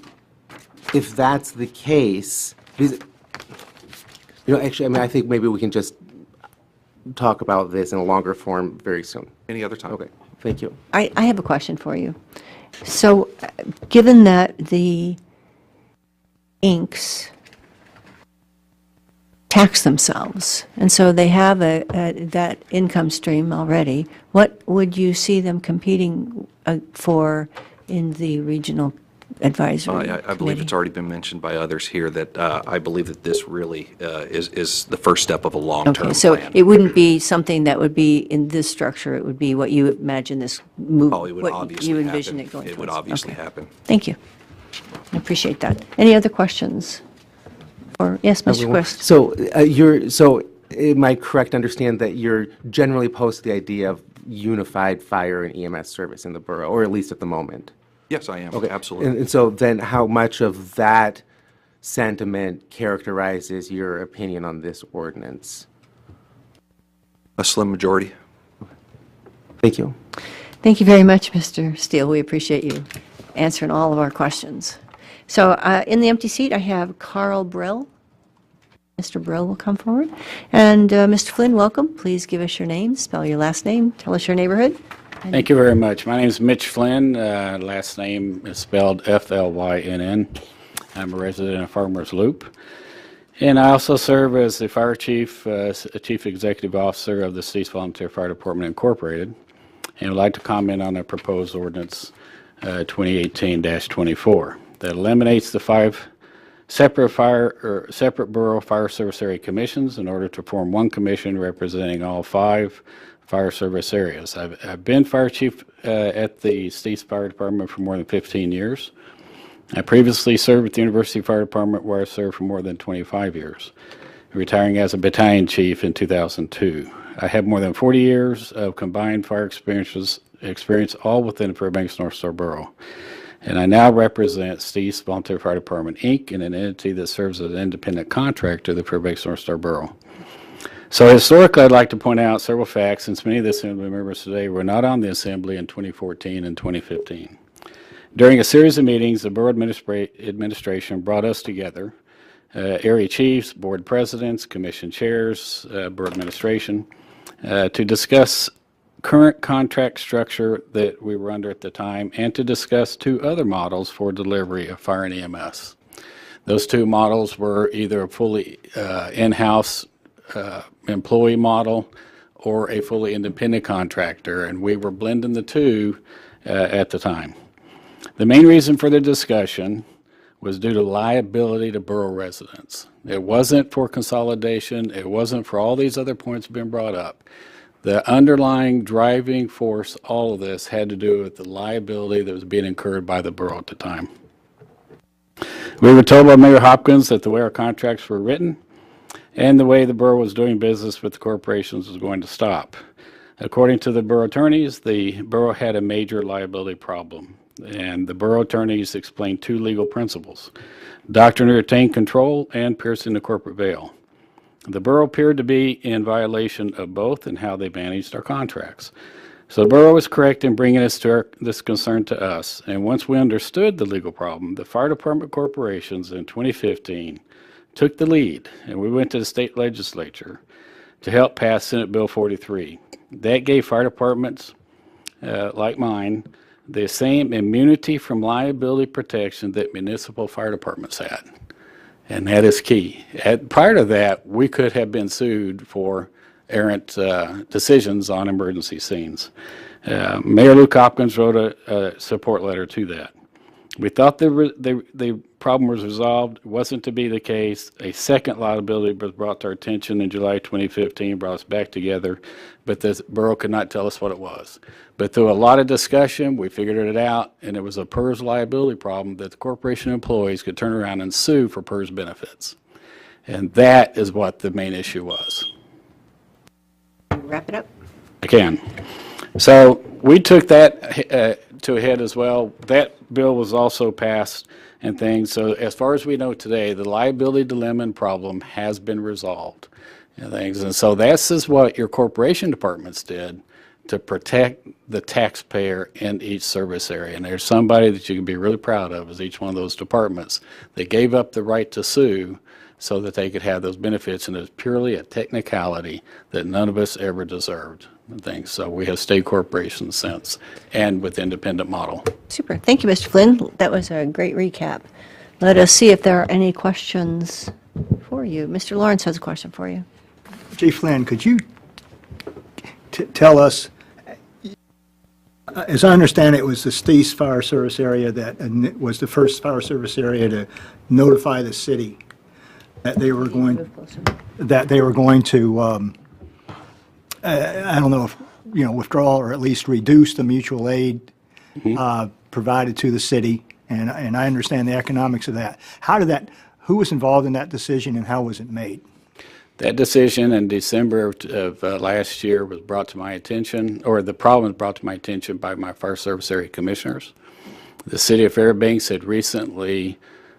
that's the case, actually, I think maybe we can just talk about this in a longer form very soon. Any other time. Okay, thank you. I have a question for you. So, given that the inks tax themselves, and so they have that income stream already, what would you see them competing for in the regional advisory I believe committee? it's already been mentioned by others here that I believe that this really is the first step of a long-term plan. Okay, so it wouldn't be something that would be in this structure, it would be what you imagine this move, Oh, it would what obviously you happen. envision it going It would towards. obviously Okay. happen. Thank you. I appreciate that. Any other questions? Or, yes, Mr. Quist? So am I correct to understand that you're generally opposed to the idea of unified fire and EMS service in the borough, or at least at the moment? Yes, I am, Okay. absolutely. And so then how much of that sentiment characterizes your opinion on this ordinance? A slim majority. Thank you. Thank you very much, Mr. Steele. We appreciate you answering all of our questions. So in the empty seat, I have Carl Brill. Mr. Brill will come forward. And Mr. Flynn, welcome. Please give us your name, spell your last name, tell us your neighborhood. Thank you very much. My name is Mitch Flynn. Last name is spelled Flynn. I'm a resident of Farmers Loop. And I also serve as the fire chief, chief executive officer of the East Volunteer Fire Department Incorporated. And I'd like to comment on the proposed ordinance 2018-24 that eliminates the 5 separate borough fire service area commissions in order to form one commission representing all 5 fire service areas. I've been fire chief at the East Fire Department for more than 15 years. I previously served at the University Fire Department, where I served for more than 25 years, retiring as a battalion chief in 2002. I have more than 40 years of combined fire experience all within the Fairbanks North Star Borough. And I now represent East Volunteer Fire Department, Inc., and an entity that serves as an independent contractor to the Fairbanks North Star Borough. So historically, I'd like to point out several facts, since many of the Assembly members today were not on the Assembly in 2014 and 2015. During a series of meetings, the Borough Administration brought us together, area chiefs, board presidents, commission chairs, Borough Administration, to discuss current contract structure that we were under at the time, and to discuss 2 other models for delivery of fire and EMS. Those 2 models were either a fully in-house employee model or a fully independent contractor, and we were blending the 2 at the time. The main reason for the discussion was due to liability to borough residents. It wasn't for consolidation. It wasn't for all these other points being brought up. The underlying driving force, all of this, had to do with the liability that was being incurred by the borough at the time. We were told by Mayor Hopkins that the way our contracts were written and the way the borough was doing business with the corporations was going to stop. According to the borough attorneys, the borough had a major liability problem, and the borough attorneys explained 2 legal principles: doctrine to retain control and piercing the corporate veil. The borough appeared to be in violation of both in how they managed our contracts. So the borough was correct in bringing this concern to us, and once we understood the legal problem, the fire department corporations in 2015 took the lead, and we went to the state legislature to help pass Senate Bill 43. That gave fire departments like mine the same immunity from liability protection that municipal fire departments had. And that is key. Prior to that, we could have been sued for errant decisions on emergency scenes. Mayor Luke Hopkins wrote a support letter to that. We thought the problem was resolved. It wasn't to be the case. A second liability was brought to our attention in July 2015, brought us back together, but the borough could not tell us what it was. But through a lot of discussion, we figured it out, and it was a PERS liability problem that the corporation employees could turn around and sue for PERS benefits. And that is what the main issue was. Wrap it up. I can. So we took that to a head as well. That bill was also passed and things. So as far as we know today, the liability dilemma and problem has been resolved and things. And so this is what your corporation departments did to protect the taxpayer in each service area. And there's somebody that you can be really proud of is each one of those departments. They gave up the right to sue so that they could have those benefits, and it's purely a technicality that none of us ever deserved. And things. So we have state corporations since, and with independent model. Super. Thank you, Mr. Flynn. That was a great recap. Let us see if there are any questions for you. Mr. Lawrence has a question for you. Chief Flynn, could you tell us, as I understand it, was the Steese Fire Service area that was the first fire service area to notify the city that they were going to I don't know if, withdraw or at least reduce the mutual aid provided to the city, and I understand the economics of that. Who was involved in that decision, and how was it made? That decision in December of last year was brought to my attention, or the problem was brought to my attention by my fire service area commissioners. The city of Fairbanks had recently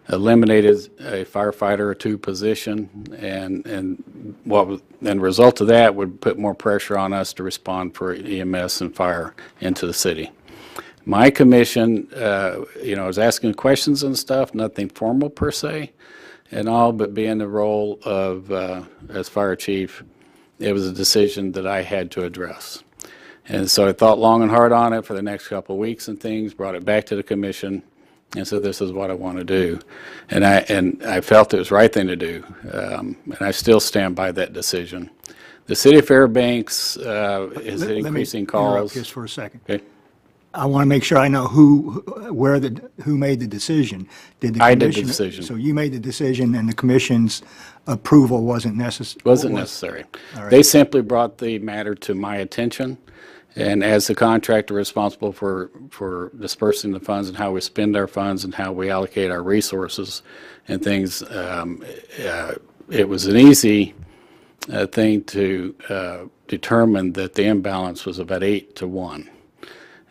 eliminated a firefighter or two position, and what was, and the result of that would put more pressure on us to respond for EMS and fire into the city. My commission, was asking questions and stuff, nothing formal per se, and all, but being the role of, as fire chief, it was a decision that I had to address. And so I thought long and hard on it for the next couple of weeks and things, brought it back to the commission, and so this is what I want to do. And I felt it was the right thing to do, and I still stand by that decision. The city of Fairbanks is increasing calls. Let me interrupt just for a second. Okay. I want to make sure I know who made the decision. I did the decision. So you made the decision, and the commission's approval wasn't necessary? Wasn't necessary. All right. They simply brought the matter to my attention, and as the contractor responsible for dispersing the funds and how we spend our funds and how we allocate our resources and things, it was an easy thing to determine that the imbalance was about 8-1.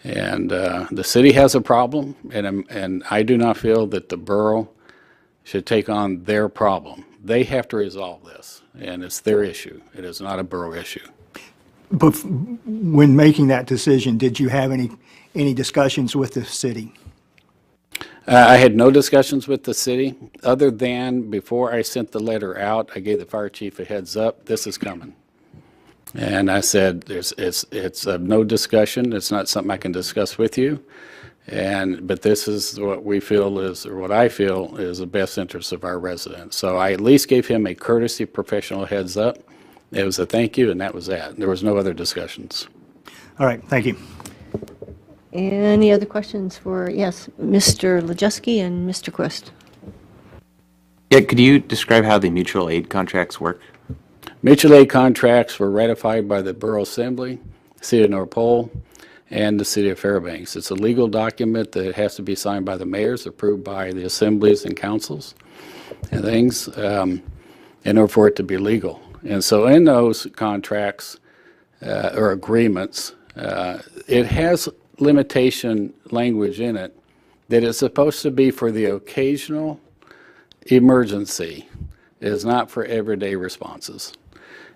And the city has a problem, and I do not feel that the borough should take on their problem. They have to resolve this, and it's their issue. It is not a borough issue. But when making that decision, did you have any discussions with the city? I had no discussions with the city, other than before I sent the letter out, I gave the fire chief a heads up, this is coming. And I said, it's no discussion, it's not something I can discuss with you, but this is what we feel is, or what I feel is the best interest of our residents. So I at least gave him a courtesy professional heads up. It was a thank you, and that was that. There was no other discussions. All right, thank you. Any other questions for, yes, Mr. Lajewski and Mr. Quist? Yeah, could you describe how the mutual aid contracts work? Mutual aid contracts were ratified by the Borough Assembly, the City of North Pole, and the City of Fairbanks. It's a legal document that has to be signed by the mayors, approved by the assemblies and councils and things, in order for it to be legal. And so in those contracts or agreements, it has limitation language in it that it's supposed to be for the occasional emergency. It is not for everyday responses.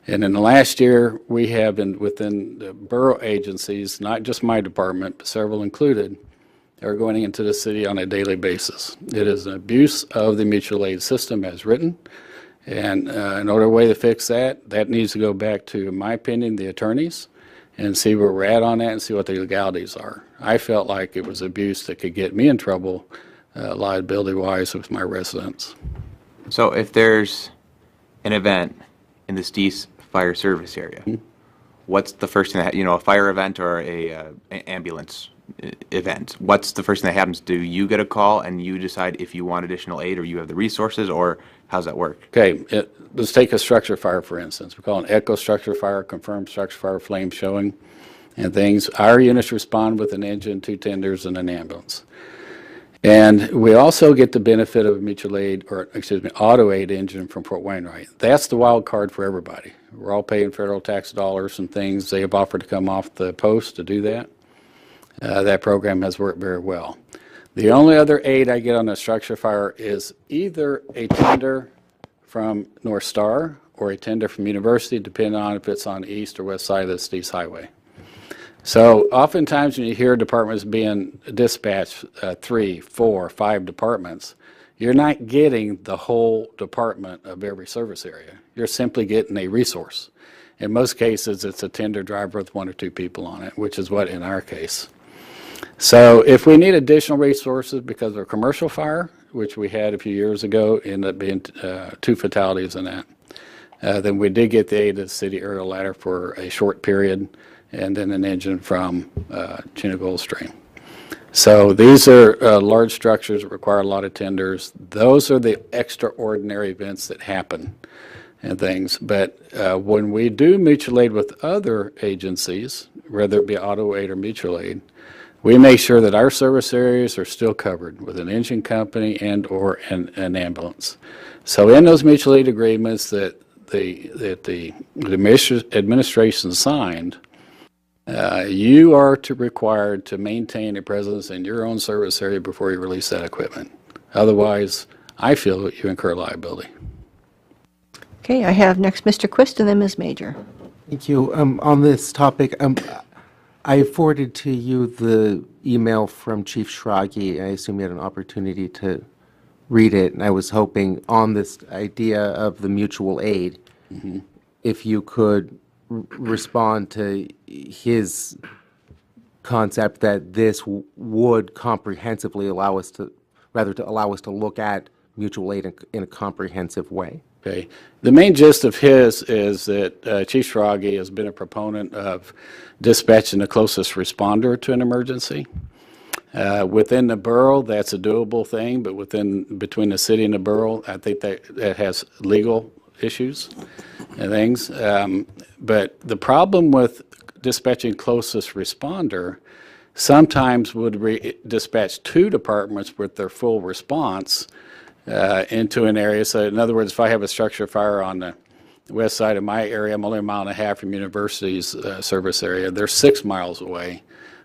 And in the last year, we have been within the borough agencies, not just my department, but several included, are going into the city on a daily basis. It is an abuse of the mutual aid system as written. And in order way to fix that, that needs to go back to, in my opinion, the attorneys and see where we're at on that and see what the legalities are. I felt like it was abuse that could get me in trouble liability-wise with my residents. So if there's an event in the Steese Fire Service area, what's the first thing that, a fire event or an ambulance event, what's the first thing that happens? Do you get a call and you decide if you want additional aid or you have the resources, or how's that work? Okay, let's take a structure fire, for instance. We call it an echo structure fire, confirmed structure fire, flame showing and things. Our units respond with an engine, 2 tenders, and an ambulance. And we also get the benefit of mutual aid, or excuse me, auto aid engine from Fort Wainwright. That's the wild card for everybody. We're all paying federal tax dollars and things. They have offered to come off the post to do that. That program has worked very well. The only other aid I get on a structure fire is either a tender from North Star or a tender from University, depending on if it's on the east or west side of the Steese Highway. So oftentimes when you hear departments being dispatched, 3, 4, 5 departments, you're not getting the whole department of every service area. You're simply getting a resource. In most cases, it's a tender driver with 1 or 2 people on it, which is what in our case. So if we need additional resources because of a commercial fire, which we had a few years ago, ended up being 2 fatalities in that, then we did get the aid of the city aerial ladder for a short period, and then an engine from Chena Goldstream. So these are large structures that require a lot of tenders. Those are the extraordinary events that happen and things. But when we do mutual aid with other agencies, whether it be auto aid or mutual aid, we make sure that our service areas are still covered with an engine company and or an ambulance. So in those mutual aid agreements, that the administration signed, you are required to maintain a presence in your own service area before you release that equipment. Otherwise, I feel that you incur liability. Okay, I have next Mr. Quist and then Ms. Major. Thank you. On this topic, I forwarded to you the email from Chief Schrage. I assume you had an opportunity to read it, and I was hoping on this idea of the mutual aid, if you could respond to his concept that this would comprehensively allow us to, allow us to look at mutual aid in a comprehensive way. Okay. The main gist of his is that Chief Schrage has been a proponent of dispatching the closest responder to an emergency. Within the borough, that's a doable thing, but between the city and the borough, I think that has legal issues and things. But the problem with dispatching closest responder, sometimes would dispatch two departments with their full response into an area. So in other words, if I have a structure fire on the west side of my area, I'm only a mile and a half from University's service area. They're 6 miles away.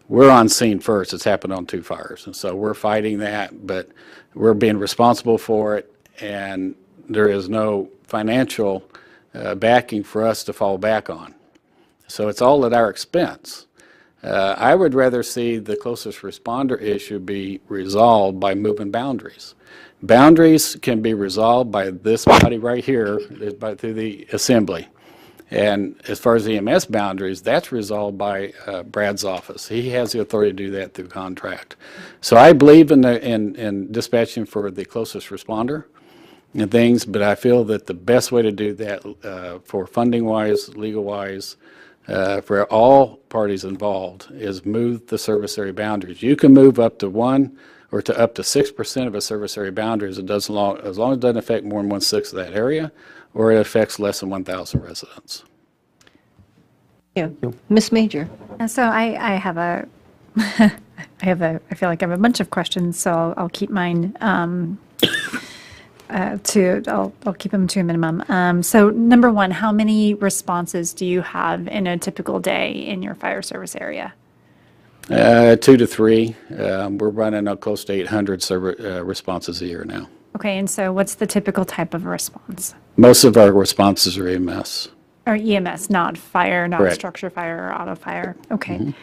We're on scene first. It's happened on 2 fires. And so we're fighting that, but we're being responsible for it, and there is no financial backing for us to fall back on. So it's all at our expense. I would rather see the closest responder issue be resolved by moving boundaries. Boundaries can be resolved by this body right here, through the assembly. And as far as EMS boundaries, that's resolved by Brad's office. He has the authority to do that through contract. So I believe in dispatching for the closest responder and things, but I feel that the best way to do that for funding-wise, legal-wise, for all parties involved is move the service area boundaries. You can move up to 1 or to up to 6% of a service area boundaries. It doesn't as long as it doesn't affect more than 1/6 of that area, or it affects less than 1,000 residents. Yeah, Ms. Major. And so I have a, I feel like I have a bunch of questions, so I'll keep mine I'll keep them to a minimum. So number one, how many responses do you have in a typical day in your fire service area? 2 to 3. We're running close to 800 responses a year now. Okay, and so what's the typical type of response? Most of our responses are EMS. Or EMS, not fire, not Correct. structure fire or auto fire. Okay.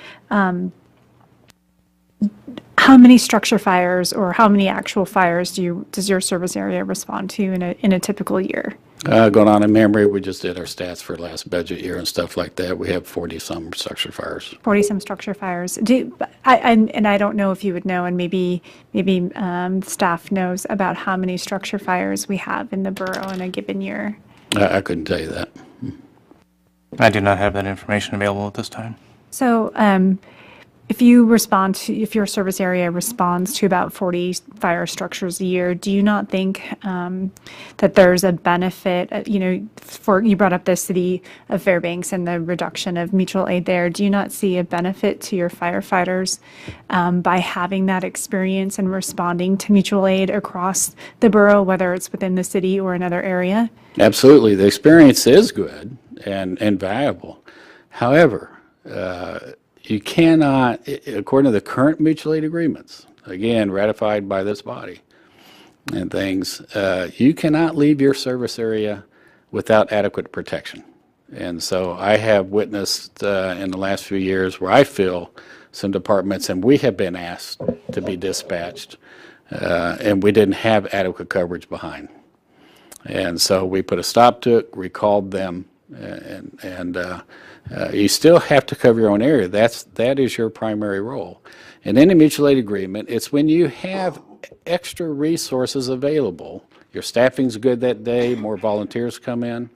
How many structure fires or how many actual fires does your service area respond to in a typical year? Going on in memory, we just did our stats for last budget year and stuff like that. We have 40-some structure fires. 40-some structure fires. I don't know if you would know, and maybe staff knows about how many structure fires we have in the borough in a given year. I couldn't tell you that. I do not have that information available at this time. So if your service area responds to about 40 fire structures a year, do you not think that there's a benefit, you brought up the city of Fairbanks and the reduction of mutual aid there. Do you not see a benefit to your firefighters by having that experience and responding to mutual aid across the borough, whether it's within the city or another area? Absolutely. The experience is good and valuable. However, you cannot, according to the current mutual aid agreements, again, ratified by this body and things, you cannot leave your service area without adequate protection. And so I have witnessed in the last few years where I feel some departments, and we have been asked to be dispatched, and we didn't have adequate coverage behind. And so we put a stop to it, recalled them, and you still have to cover your own area. That is your primary role. And in a mutual aid agreement, it's when you have extra resources available, your staffing's good that day, more volunteers come in,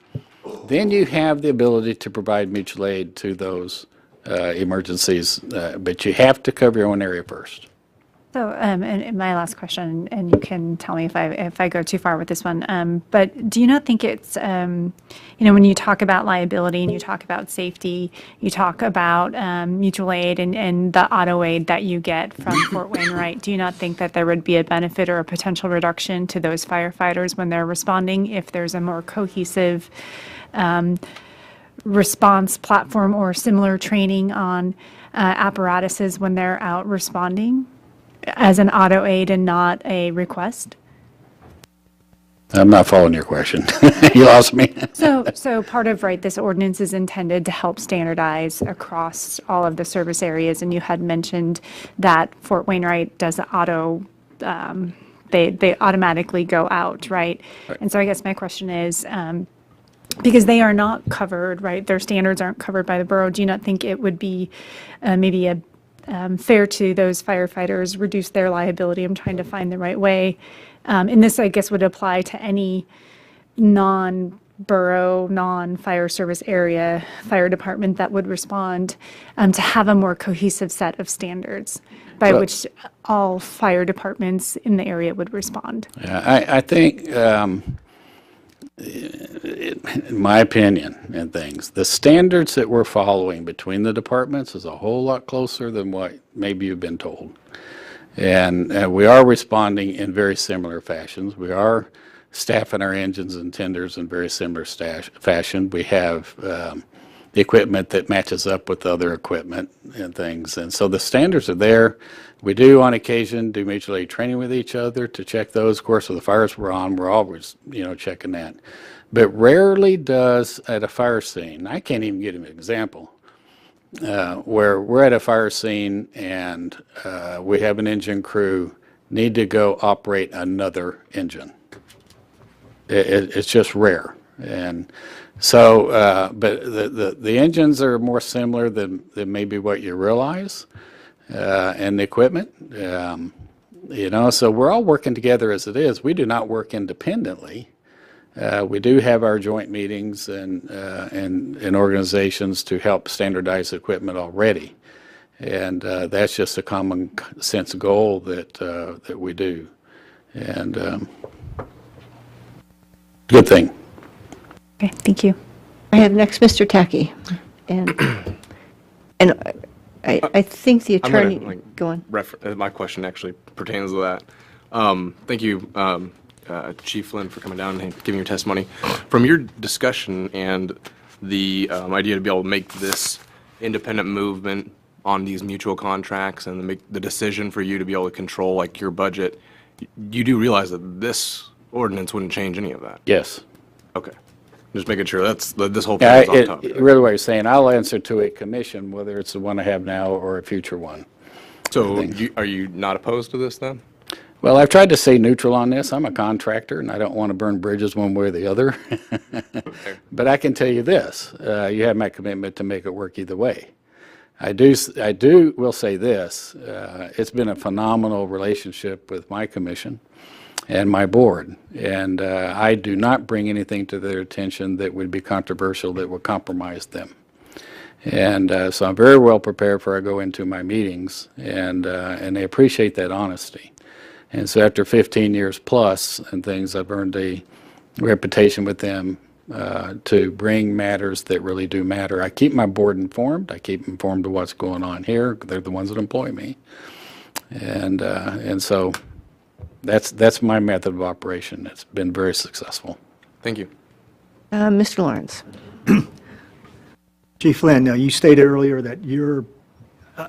then you have the ability to provide mutual aid to those emergencies, but you have to cover your own area first. So, and my last question, and you can tell me if I go too far with this one, but do you not think it's, when you talk about liability and you talk about safety, you talk about mutual aid and the auto aid that you get from Fort Wainwright, do you not think that there would be a benefit or a potential reduction to those firefighters when they're responding if there's a more cohesive response platform or similar training on apparatuses when they're out responding as an auto aid and not a request? I'm not following your question. You lost me. So part of, right, this ordinance is intended to help standardize across all of the service areas, and you had mentioned that Fort Wainwright does auto, they automatically go out, right? And so I guess my question is, because they are not covered, right, their standards aren't covered by the borough, do you not think it would be maybe a fair to those firefighters, reduce their liability? I'm trying to find the right way. And this, I guess, would apply to any non-borough, non-fire service area fire department that would respond, to have a more cohesive set of standards by which all fire departments in the area would respond. Yeah, I think, in my opinion and things, the standards that we're following between the departments is a whole lot closer than what maybe you've been told. And we are responding in very similar fashions. We are staffing our engines and tenders in very similar fashion. We have the equipment that matches up with other equipment and things. And so the standards are there. We do on occasion do mutual aid training with each other to check those. Of course, with the fires we're on, we're always, checking that. But rarely does at a fire scene, I can't even give you an example, where we're at a fire scene and we have an engine crew need to go operate another engine. It's just rare. And so, but the engines are more similar than maybe what you realize, and the equipment, so we're all working together as it is. We do not work independently. We do have our joint meetings and organizations to help standardize equipment already. And that's just a common sense goal that we do. And good thing. Okay, thank you. I have next Mr. Tacky. And I think the attorney, go on. My question actually pertains to that. Thank you, Chief Flynn, for coming down and giving your testimony. From your discussion and the idea to be able to make this independent movement on these mutual contracts and make the decision for you to be able to control like your budget, you do realize that this ordinance wouldn't change any of that? Yes. Okay. Just making sure this whole thing is on top of it. Really what you're saying, I'll answer to a commission, whether it's the one I have now or a future one. So are you not opposed to this then? Well, I've tried to stay neutral on this. I'm a contractor, and I don't want to burn bridges one way or the other. Okay. But I can tell you this, you have my commitment to make it work either way. I will say this, it's been a phenomenal relationship with my commission and my board, and I do not bring anything to their attention that would be controversial, that would compromise them. And so I'm very well prepared before I go into my meetings, and they appreciate that honesty. And so after 15 years plus and things, I've earned a reputation with them to bring matters that really do matter. I keep my board informed. I keep informed of what's going on here. They're the ones that employ me. And so that's my method of operation. It's been very successful. Thank you. Mr. Lawrence. Chief Flynn, you stated earlier that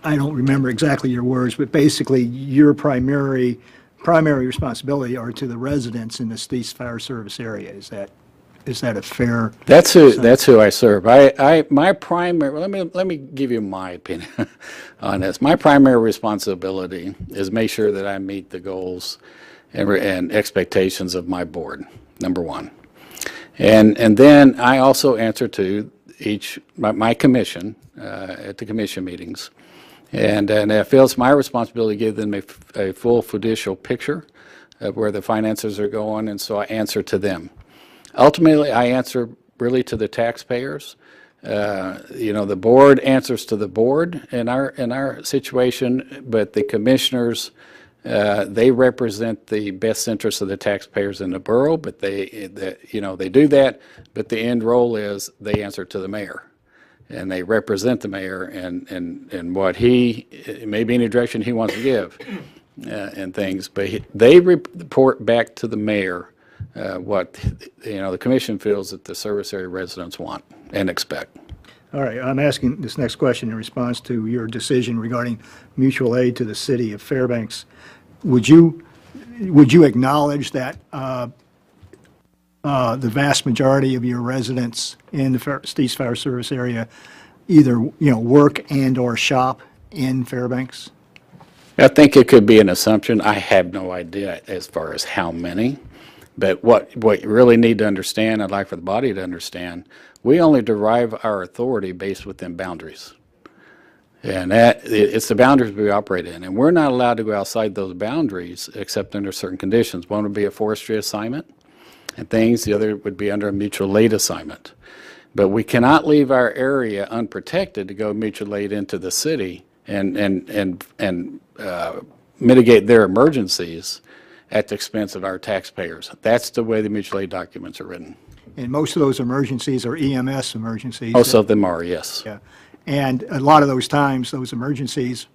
I don't remember exactly your words, but basically your primary responsibility are to the residents in the East Fire Service area. Is that a fair? That's who I serve. My primary, let me give you my opinion on this. My primary responsibility is make sure that I meet the goals and expectations of my board, number one. And then I also answer to my commission at the commission meetings. And I feel it's my responsibility to give them a full fiducial picture of where the finances are going, and so I answer to them. Ultimately, I answer really to the taxpayers. The board answers to the board in our situation, but the commissioners They represent the best interests of the taxpayers in the borough, but they do that, but the end role is they answer to the mayor. And they represent the mayor and what it may be any direction he wants to give and things. But they report back to the mayor what, the commission feels that the service area residents want and expect. All right, I'm asking this next question in response to your decision regarding mutual aid to the city of Fairbanks. Would you acknowledge that the vast majority of your residents in the Stees Fire Service area either, work and/or shop in Fairbanks? I think it could be an assumption. I have no idea as far as how many. But what you really need to understand, I'd like for the body to understand, we only derive our authority based within boundaries. And it's the boundaries we operate in. And we're not allowed to go outside those boundaries except under certain conditions. One would be a forestry assignment and things. The other would be under a mutual aid assignment. But we cannot leave our area unprotected to go mutual aid into the city and mitigate their emergencies at the expense of our taxpayers. That's the way the mutual aid documents are written. And most of those emergencies are EMS emergencies. Most of them are, yes. Yeah. And a lot of those times, those emergencies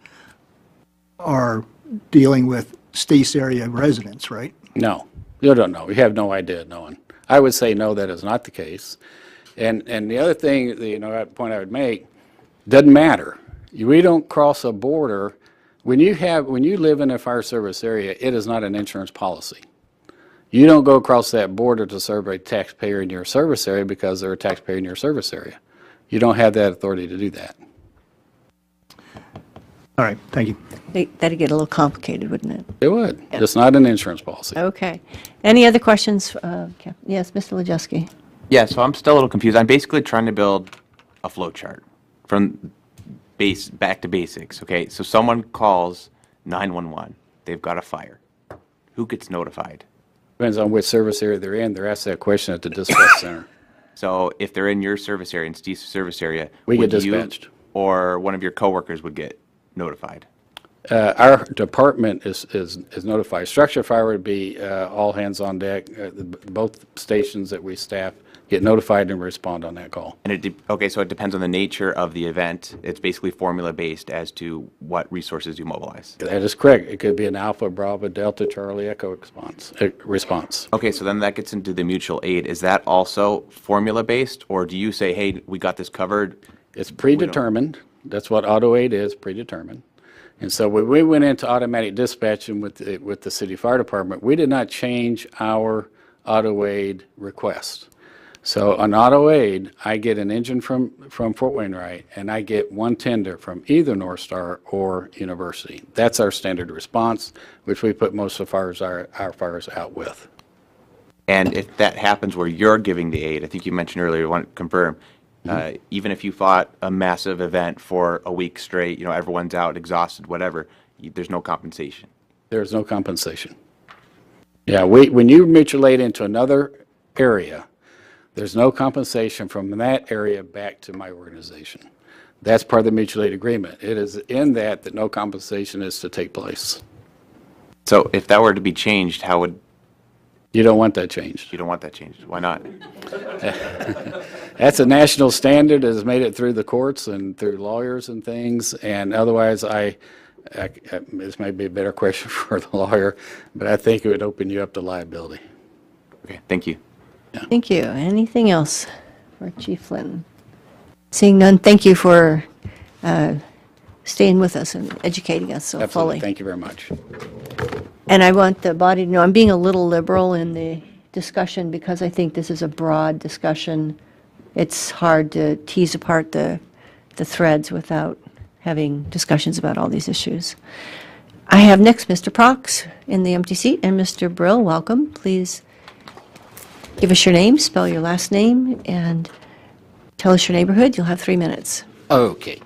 are dealing with Stees area residents, right? No, you don't know. You have no idea knowing. I would say no, that is not the case. And the other thing, point I would make, doesn't matter. We don't cross a border. When you live in a fire service area, it is not an insurance policy. You don't go across that border to serve a taxpayer in your service area because they're a taxpayer in your service area. You don't have that authority to do that. All right, thank you. That'd get a little complicated, wouldn't it? It would. Yeah. It's not an insurance policy. Okay. Any other questions? Yes, Mr. Lajewski. Yeah, so I'm still a little confused. I'm basically trying to build a flow chart from back to basics, okay? So someone calls 911. They've got a fire. Who gets notified? Depends on which service area they're in. They're asked that question at the dispatch center. So if they're in your service area, in Steve's service area, we get would dispatched. You or one of your coworkers would get notified? Our department is notified. Structure fire would be all hands on deck. Both stations that we staff get notified and respond on that call. And okay, so it depends on the nature of the event. It's basically formula based as to what resources you mobilize. That is correct. It could be an Alpha, Bravo, Delta, Charlie, Echo response. Okay, so then that gets into the mutual aid. Is that also formula based, or do you say, hey, we got this covered? It's predetermined. That's what auto aid is, predetermined. And so when we went into automatic dispatching with the city fire department, we did not change our auto aid request. So on auto aid, I get an engine from Fort Wainwright, and I get one tender from either North Star or University. That's our standard response, which we put most of our fires out with. And if that happens where you're giving the aid, I think you mentioned earlier, you want to confirm, even if you fought a massive event for a week straight, everyone's out, exhausted, whatever, there's no compensation. There's no compensation. Yeah, when you mutual aid into another area, there's no compensation from that area back to my organization. That's part of the mutual aid agreement. It is in that no compensation is to take place. So if that were to be changed, how would... You don't want that changed. You don't want that changed. Why not? That's a national standard that has made it through the courts and through lawyers and things, and otherwise this may be a better question for the lawyer, but I think it would open you up to liability. Okay, thank you. Yeah. Thank you. Anything else for Chief Flynn? Seeing none, thank you for staying with us and educating us so Absolutely. fully. Thank you very much. And I want the body to know I'm being a little liberal in the discussion because I think this is a broad discussion. It's hard to tease apart the threads without having discussions about all these issues. I have next Mr. Prox in the empty seat, and Mr. Brill, welcome. Please give us your name, spell your last name, and tell us your neighborhood. You'll have 3 minutes. Okay.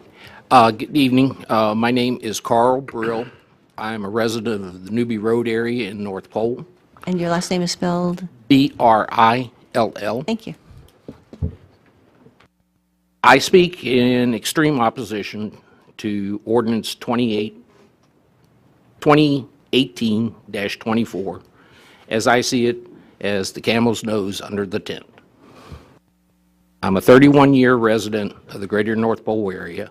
Good evening. My name is Carl Brill. I'm a resident of the Newby Road area in North Pole. And your last name is spelled? B-R-I-L-L. Thank you. I speak in extreme opposition to Ordinance 2018-24 2018-24, as I see it, as the camel's nose under the tent. I'm a 31-year resident of the greater North Pole area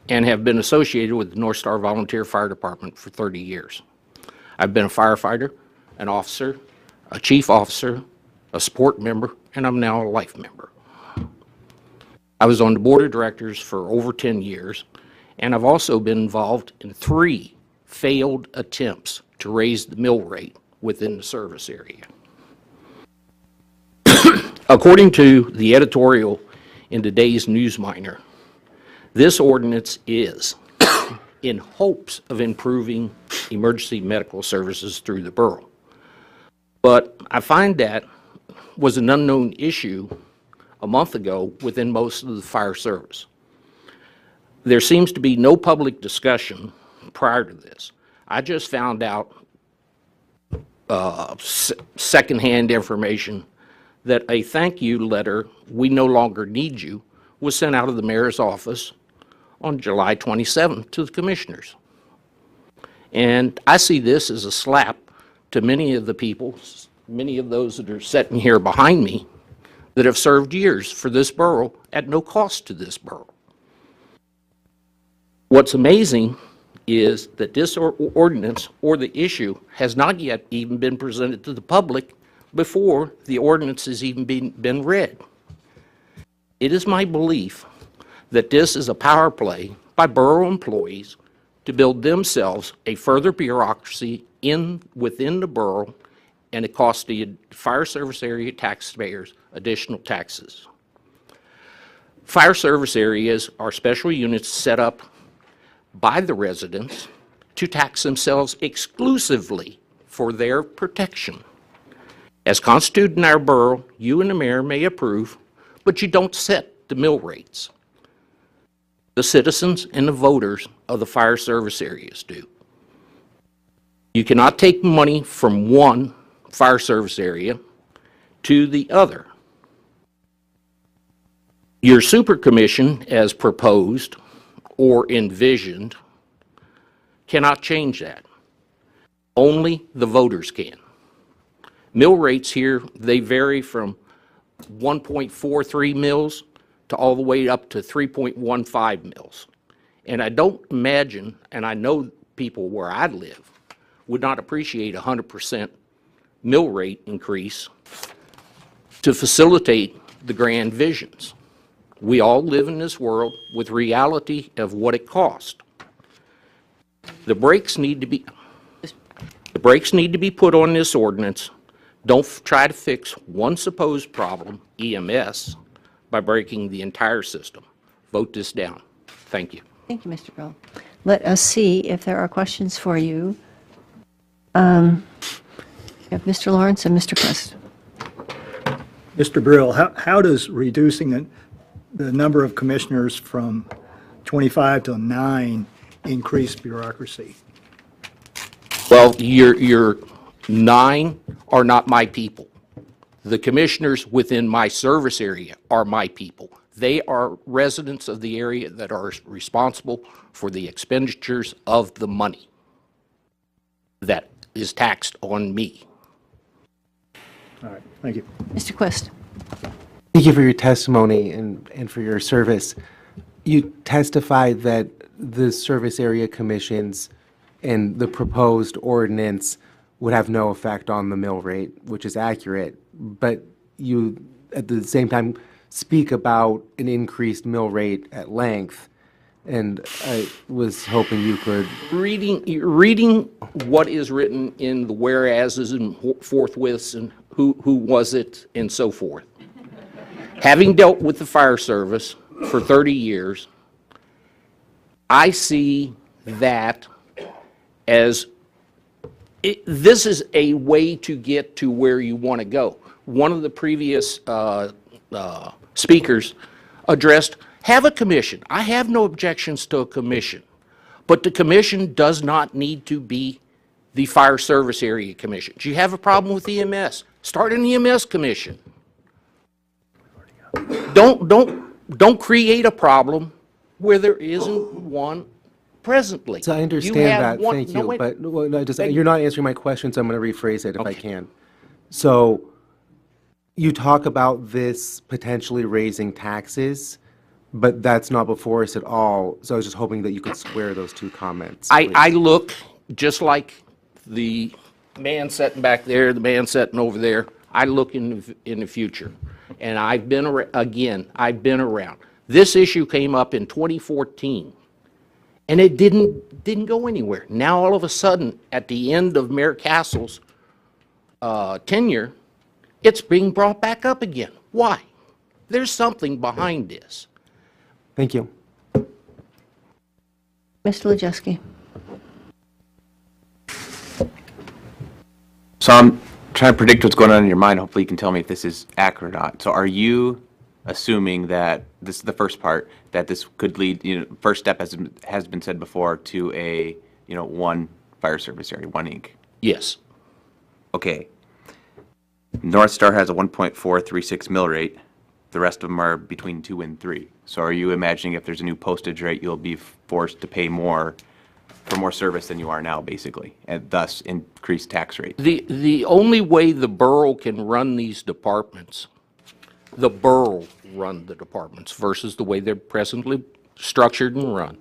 and have been associated with the North Star Volunteer Fire Department for 30 years. I've been a firefighter, an officer, a chief officer, a support member, and I'm now a life member. I was on the board of directors for over 10 years, and I've also been involved in 3 failed attempts to raise the mill rate within the service area. According to the editorial in today's Newsminer, this ordinance is in hopes of improving emergency medical services through the borough. But I find that was an unknown issue a month ago within most of the fire service. There seems to be no public discussion prior to this. I just found out secondhand information that a thank you letter, "We no longer need you," was sent out of the mayor's office on July 27th to the commissioners. And I see this as a slap to many of the people, many of those that are sitting here behind me, that have served years for this borough at no cost to this borough. What's amazing is that this ordinance or the issue has not yet even been presented to the public before the ordinance has even been read. It is my belief that this is a power play by borough employees to build themselves a further bureaucracy within the borough, and it costs the fire service area taxpayers additional taxes. Fire service areas are special units set up by the residents to tax themselves exclusively for their protection. As constituted in our borough, you and the mayor may approve, but you don't set the mill rates. The citizens and the voters of the fire service areas do. You cannot take money from one fire service area to the other. Your super commission, as proposed or envisioned, cannot change that. Only the voters can. Mill rates here, they vary from 1.43 mils to all the way up to 3.15 mils. And I don't imagine, and I know people where I live would not appreciate 100% mill rate increase to facilitate the grand visions. We all live in this world with reality of what it costs. The brakes need to be put on this ordinance. Don't try to fix one supposed problem, EMS, by breaking the entire system. Vote this down. Thank you. Thank you, Mr. Brill. Let us see if there are questions for you. We have Mr. Lawrence and Mr. Quest. Mr. Brill, how does reducing the number of commissioners from 25 to 9 increase bureaucracy? Well, your 9 are not my people. The commissioners within my service area are my people. They are residents of the area that are responsible for the expenditures of the money that is taxed on me. All right, thank you. Mr. Quest. Thank you for your testimony and for your service. You testified that the service area commissions and the proposed ordinance would have no effect on the mill rate, which is accurate, but you, at the same time, speak about an increased mill rate at length, and I was hoping you could... Reading what is written in the whereases and forthwiths and who was it and so forth. Having dealt with the fire service for 30 years, I see that as this is a way to get to where you want to go. One of the previous speakers addressed, have a commission. I have no objections to a commission, but the commission does not need to be the fire service area commission. Do you have a problem with EMS? Start an EMS commission. Don't create a problem where there isn't one presently. So I You understand have that, one- thank no, you, wait. but well, no, just, Beg- you're not answering my question, so I'm going to rephrase it if I Okay. can. So you talk about this potentially raising taxes, but that's not before us at all. So I was just hoping that you could square those two comments. I please. look just like the man sitting back there, the man sitting over there. I look in the future. And I've been, I've been around. This issue came up in 2014, and it didn't go anywhere. Now, all of a sudden, at the end of Mayor Castle's tenure, it's being brought back up again. Why? There's something behind this. Thank you. Mr. Lajewski. So I'm trying to predict what's going on in your mind. Hopefully you can tell me if this is accurate or not. So are you assuming that, this is the first part, that this could lead, first step has been said before, to a, one fire service area, one Inc.? Yes. Okay. North Star has a 1.436 mill rate. The rest of them are between 2 and 3. So are you imagining if there's a new postage rate, you'll be forced to pay more for more service than you are now, basically, and thus increase tax rate? The only way the borough can run these departments, the borough run the departments versus the way they're presently structured and run,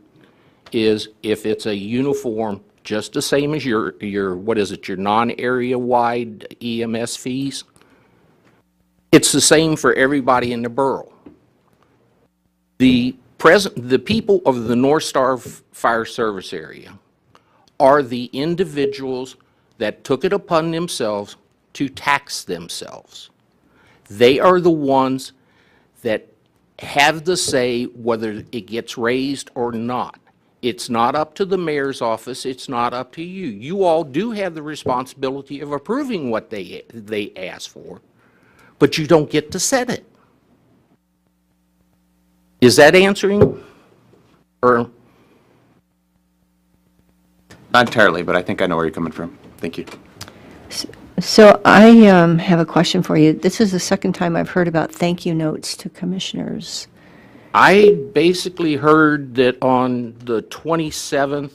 is if it's a uniform, just the same as your what is it, your non-area wide EMS fees. It's the same for everybody in the borough. The people of the North Star Fire Service area are the individuals that took it upon themselves to tax themselves. They are the ones that have the say whether it gets raised or not. It's not up to the mayor's office. It's not up to you. You all do have the responsibility of approving what they ask for, but you don't get to set it. Is that answering? Or Not entirely, but I think I know where you're coming from. Thank you. So I have a question for you. This is the second time I've heard about thank you notes to commissioners. I basically heard that on the 27th,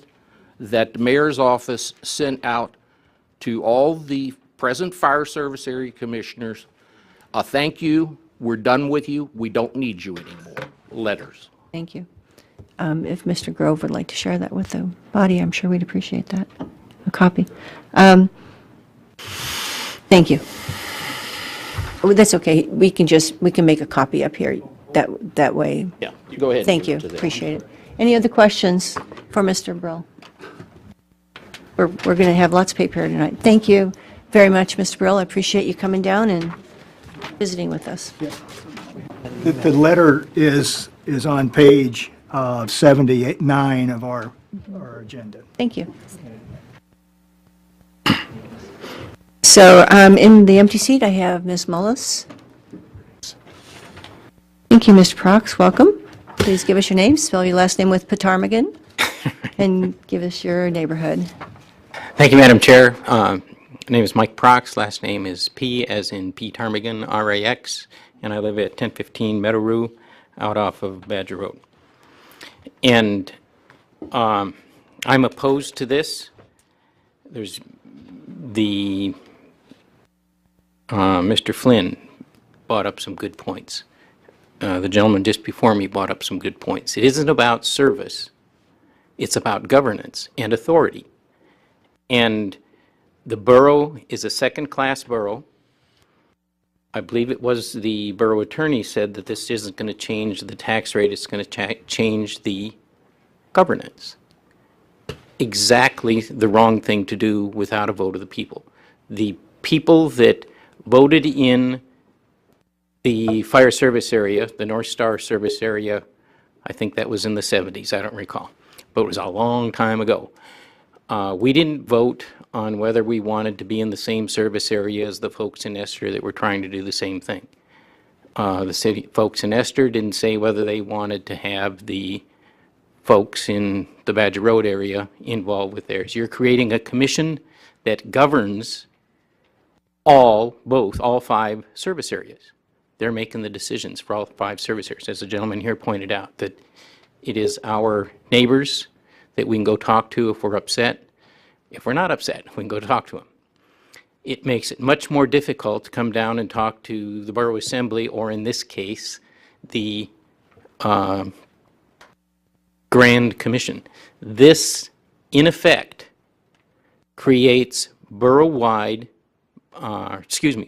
that the mayor's office sent out to all the present fire service area commissioners a thank you, we're done with you, we don't need you anymore, letters. Thank you. If Mr. Grove would like to share that with the body, I'm sure we'd appreciate that, a copy. Thank you. Oh, that's okay. We can make a copy up here that way. Yeah, you go ahead. and Thank give you. it to them. Appreciate it. Any other questions for Mr. Brill? We're going to have lots of paper here tonight. Thank you very much, Mr. Brill. I appreciate you coming down and visiting with us. The letter is on page 79 of our agenda. Thank you. So in the empty seat, I have Ms. Mullis. Thank you, Mr. Prox. Welcome. Please give us your name, spell your last name with Ptarmigan, and give us your neighborhood. Thank you, Madam Chair. My name is Mike Prox. Last name is P as in P Ptarmigan, R-A-X, and I live at 1015 Meadow Rue out off of Badger Road. And I'm opposed to this. There's the Mr. Flynn brought up some good points. The gentleman just before me brought up some good points. It isn't about service. It's about governance and authority. And the borough is a second-class borough. I believe it was the borough attorney said that this isn't going to change the tax rate. It's going to change the governance. Exactly the wrong thing to do without a vote of the people. The people that voted in the fire service area, the North Star service area, I think that was in the 70s, I don't recall, but it was a long time ago. We didn't vote on whether we wanted to be in the same service area as the folks in Esther that were trying to do the same thing. The city folks in Esther didn't say whether they wanted to have the folks in the Badger Road area involved with theirs. You're creating a commission that governs all five service areas. They're making the decisions for all five service areas. As the gentleman here pointed out, that it is our neighbors, that we can go talk to if we're upset. If we're not upset, we can go talk to them. It makes it much more difficult to come down and talk to the Borough Assembly, or in this case, the Grand Commission. This, in effect, creates borough-wide,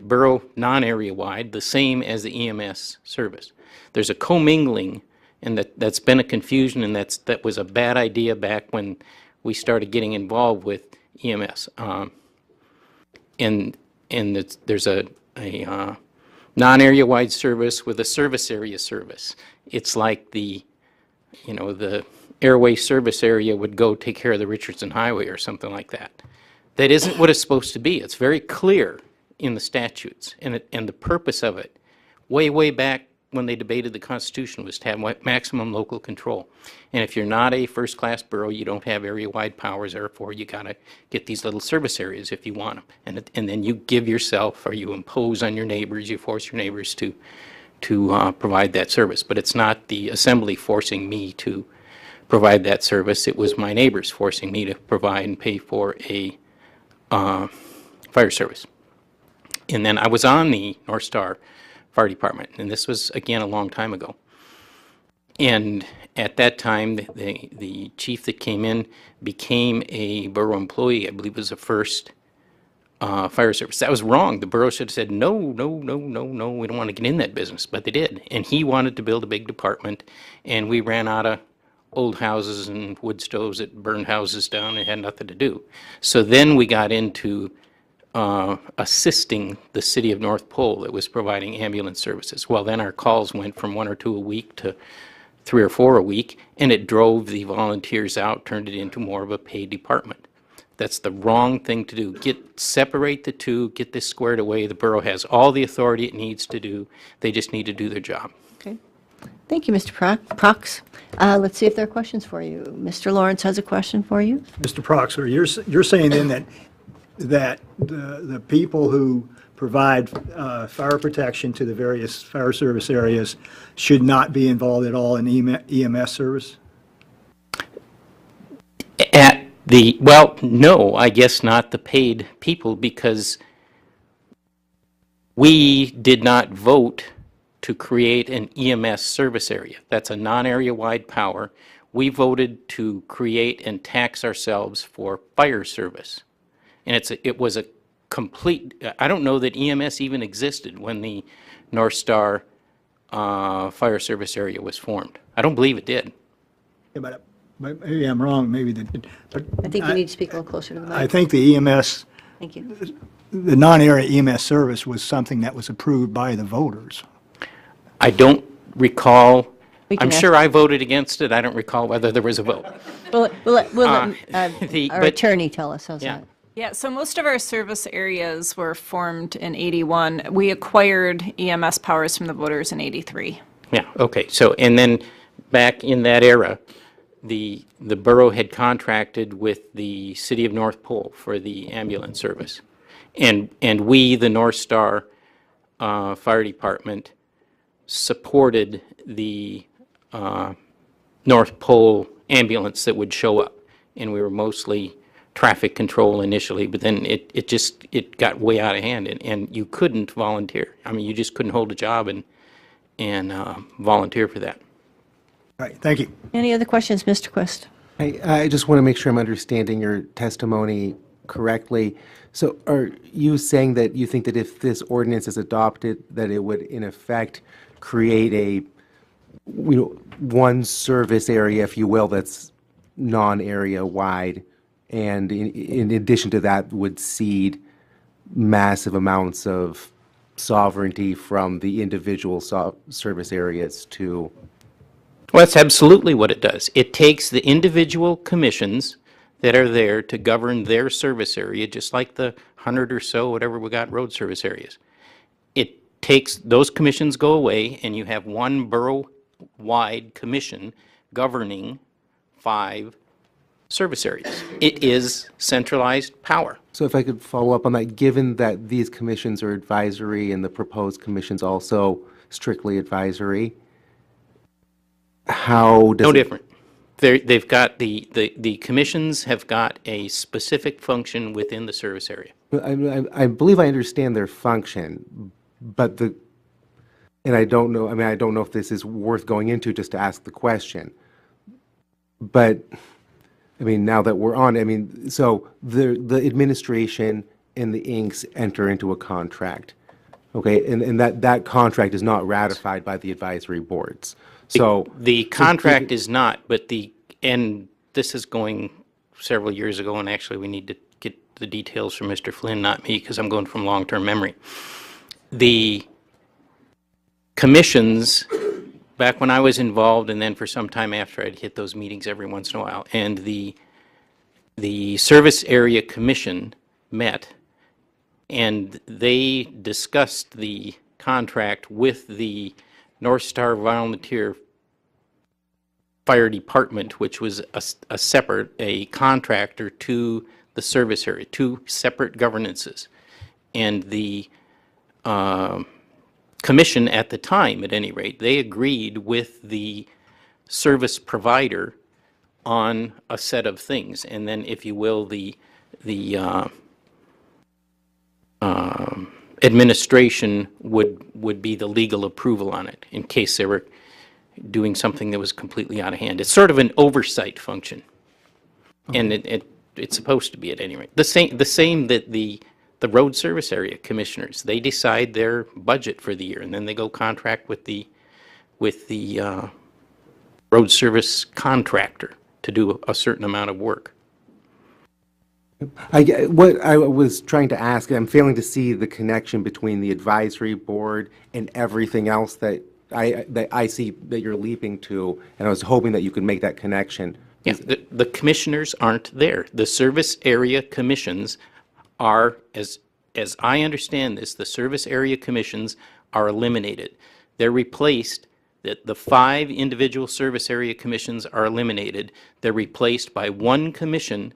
borough non-area-wide, the same as the EMS service. There's a commingling, and that's been a confusion, and that was a bad idea back when we started getting involved with EMS. And there's a non-area-wide service with a service area service. It's like the airway service area would go take care of the Richardson Highway or something like that. That isn't what it's supposed to be. It's very clear in the statutes, and the purpose of it, way back when they debated the Constitution, was to have maximum local control. And if you're not a first-class borough, you don't have area-wide powers. Therefore, you got to get these little service areas if you want them, and then you give yourself, or you impose on your neighbors, you force your neighbors to provide that service. But it's not the Assembly forcing me to provide that service. It was my neighbors forcing me to provide and pay for a fire service. And then I was on the North Star Fire Department, and this was, again, a long time ago. And at that time, the chief that came in became a borough employee. I believe it was the first fire service. That was wrong. The borough should have said, no, we don't want to get in that business, but they did. And he wanted to build a big department, and we ran out of old houses and wood stoves that burned houses down and had nothing to do. So then we got into assisting the city of North Pole that was providing ambulance services. Well, then our calls went from 1 or 2 a week to 3 or 4 a week, and it drove the volunteers out, turned it into more of a paid department. That's the wrong thing to do. Separate the two, get this squared away. The borough has all the authority it needs to do. They just need to do their job. Okay. Thank you, Mr. Prox. Let's see if there are questions for you. Mr. Lawrence has a question for you. Mr. Proxer, you're saying then that the people who provide fire protection to the various fire service areas should not be involved at all in EMS service? Well, no, I guess not the paid people, because we did not vote to create an EMS service area. That's a non-area-wide power. We voted to create and tax ourselves for fire service. And it was a complete, I don't know that EMS even existed when the North Star fire service area was formed. I don't believe it did. Yeah, but maybe I'm wrong, maybe but I think you need to speak a little closer to the mic. I think the EMS, Thank you. the non-area EMS service was something that was approved by the voters. I don't recall. I'm ask- sure I voted against it. I don't recall whether there was a vote. We'll let our attorney tell us. How's that? Yeah, so most of our service areas were formed in 81. We acquired EMS powers from the voters in 83. Yeah, okay. So, and then back in that era, the borough had contracted with the city of North Pole for the ambulance service. And we, the North Star Fire Department, supported the North Pole ambulance that would show up. And we were mostly traffic control initially, but then it got way out of hand, and you couldn't volunteer. I mean, you just couldn't hold a job and volunteer for that. All right, thank you. Any other questions, Mr. Quist? I just want to make sure I'm understanding your testimony correctly. So are you saying that you think that if this ordinance is adopted, that it would in effect create a, one service area, if you will, that's non-area wide, and in addition to that would cede massive amounts of sovereignty from the individual service areas to? Well, that's absolutely what it does. It takes the individual commissions that are there to govern their service area, just like the 100 or so, whatever we got, road service areas. It takes, those commissions go away, and you have one borough-wide commission governing 5 service areas. It is centralized power. So if I could follow up on that, given that these commissions are advisory and the proposed commissions also strictly advisory, how does No different. they've got, the commissions have got a specific function within the service area. I believe I understand their function, but and I don't know, I don't know if this is worth going into just to ask the question. But, now that we're on, so the administration and the Inks enter into a contract, okay? And that contract is not ratified by the advisory boards. So The contract is not, but and this is going several years ago, and actually we need to get the details from Mr. Flynn, not me, because I'm going from long-term memory. The commissions, back when I was involved, and then for some time after, I'd hit those meetings every once in a while, and the Service Area Commission met, and they discussed the contract with the North Star Volunteer Fire Department, which was a separate contractor to the service area, two separate governances. And the commission at the time, at any rate, they agreed with the service provider on a set of things. And then, if you will, the administration would be the legal approval on it in case they were doing something that was completely out of hand. It's sort of an oversight function, and it's supposed to be at any rate. The same that the road service area commissioners, they decide their budget for the year, and then they go contract with the road service contractor to do a certain amount of work. What I was trying to ask, I'm failing to see the connection between the advisory board and everything else that I see that you're leaping to, and I was hoping that you could make that connection. Yeah, the commissioners aren't there. The service area commissions are, as I understand this, the service area commissions are eliminated. They're replaced, the 5 individual service area commissions are eliminated. They're replaced by one commission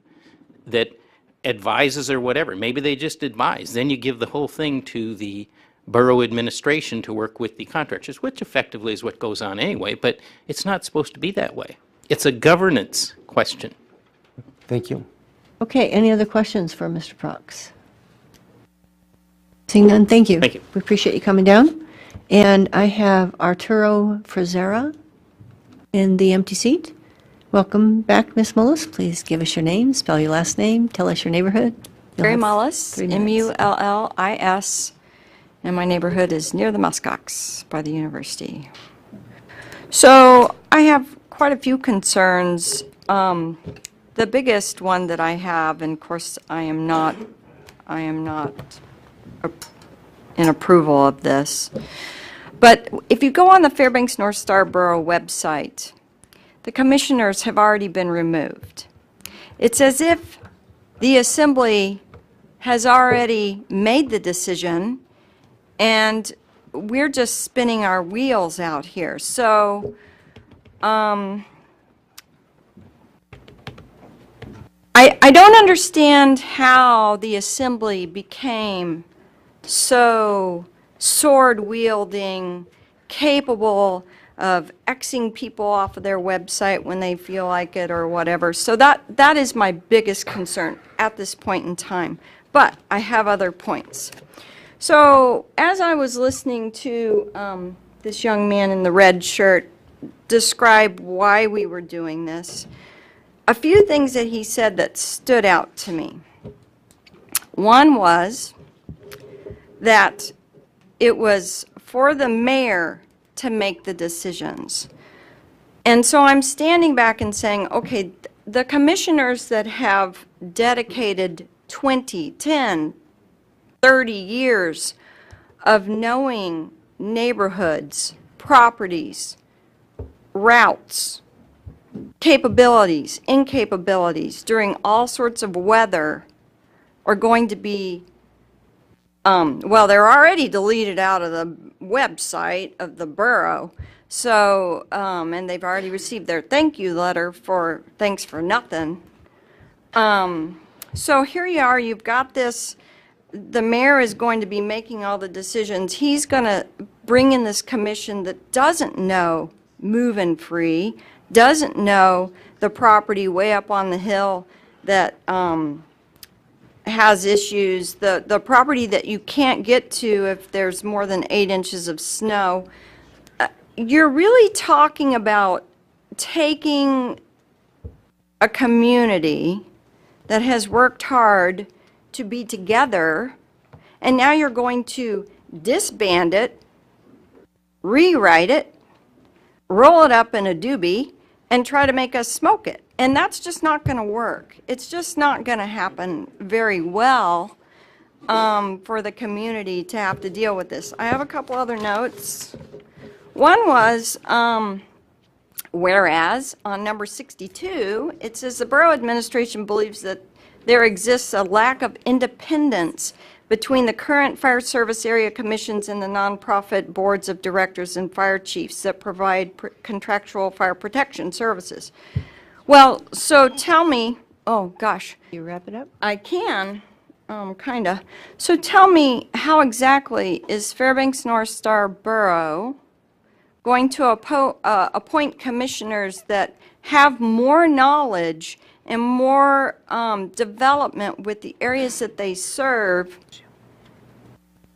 that advises or whatever. Maybe they just advise. Then you give the whole thing to the borough administration to work with the contractors, which effectively is what goes on anyway, but it's not supposed to be that way. It's a governance question. Thank you. Okay, any other questions for Mr. Prox? Seeing none, thank you. Thank you. We appreciate you coming down. And I have Arturo Frazera in the empty seat. Welcome back, Ms. Mullis. Please give us your name, spell your last name, tell us your neighborhood. You'll Mary have Mullis, 3 minutes. Mullis, and my neighborhood is near the Muskox by the university. So I have quite a few concerns. The biggest one that I have, and of course I am not in approval of this, but if you go on the Fairbanks North Star Borough website, the commissioners have already been removed. It's as if the assembly has already made the decision and we're just spinning our wheels out here. So I don't understand how the assembly became so sword-wielding, capable of Xing people off of their website when they feel like it or whatever. So that is my biggest concern at this point in time. But I have other points. So as I was listening to this young man in the red shirt describe why we were doing this, a few things that he said that stood out to me. One was that it was for the mayor to make the decisions. And so I'm standing back and saying, okay, the commissioners that have dedicated 20, 10, 30 years of knowing neighborhoods, properties, routes, capabilities, incapabilities during all sorts of weather are going to be, well, they're already deleted out of the website of the borough. So, and they've already received their thank you letter for thanks for nothing. So here you are, you've got this, the mayor is going to be making all the decisions. He's going to bring in this commission that doesn't know move-in free, doesn't know the property way up on the hill that has issues, the property that you can't get to if there's more than 8 inches of snow, you're really talking about taking a community that has worked hard to be together, and now you're going to disband it, rewrite it, roll it up in a doobie, and try to make us smoke it. And that's just not going to work. It's just not going to happen very well for the community to have to deal with this. I have a couple other notes. One was, whereas on number 62, it says the borough administration believes that there exists a lack of independence between the current fire service area commissions and the nonprofit boards of directors and fire chiefs that provide contractual fire protection services. Well, so tell me, oh gosh. You wrap it up? I can, kind of. So tell me, how exactly is Fairbanks North Star Borough going to appoint commissioners that have more knowledge and more development with the areas that they serve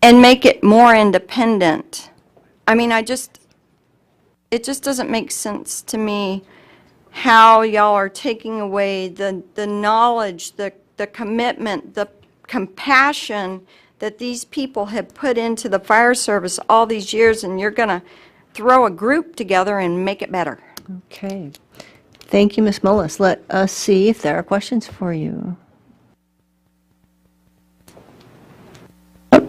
and make it more independent? I mean, it just doesn't make sense to me how y'all are taking away the knowledge, the commitment, the compassion that these people have put into the fire service all these years, and you're going to throw a group together and make it better. Okay. Thank you, Ms. Mullis. Let us see if there are questions for you. I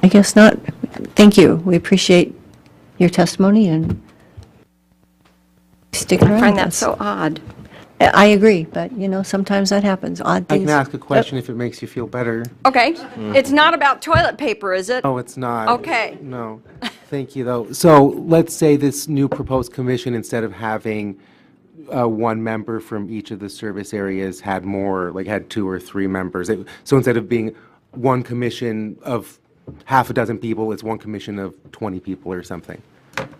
guess not. Thank you. We appreciate your testimony and sticking around. I find that with us. so odd. I agree, but you know, sometimes that happens. Odd I things. can ask a question if it makes you feel better. Okay. It's not about toilet paper, is it? Oh, it's not. Okay. No. Thank you, though. So let's say this new proposed commission, instead of having one member from each of the service areas, had more, like had 2 or 3 members. So instead of being one commission of half a dozen people, it's one commission of 20 people or something.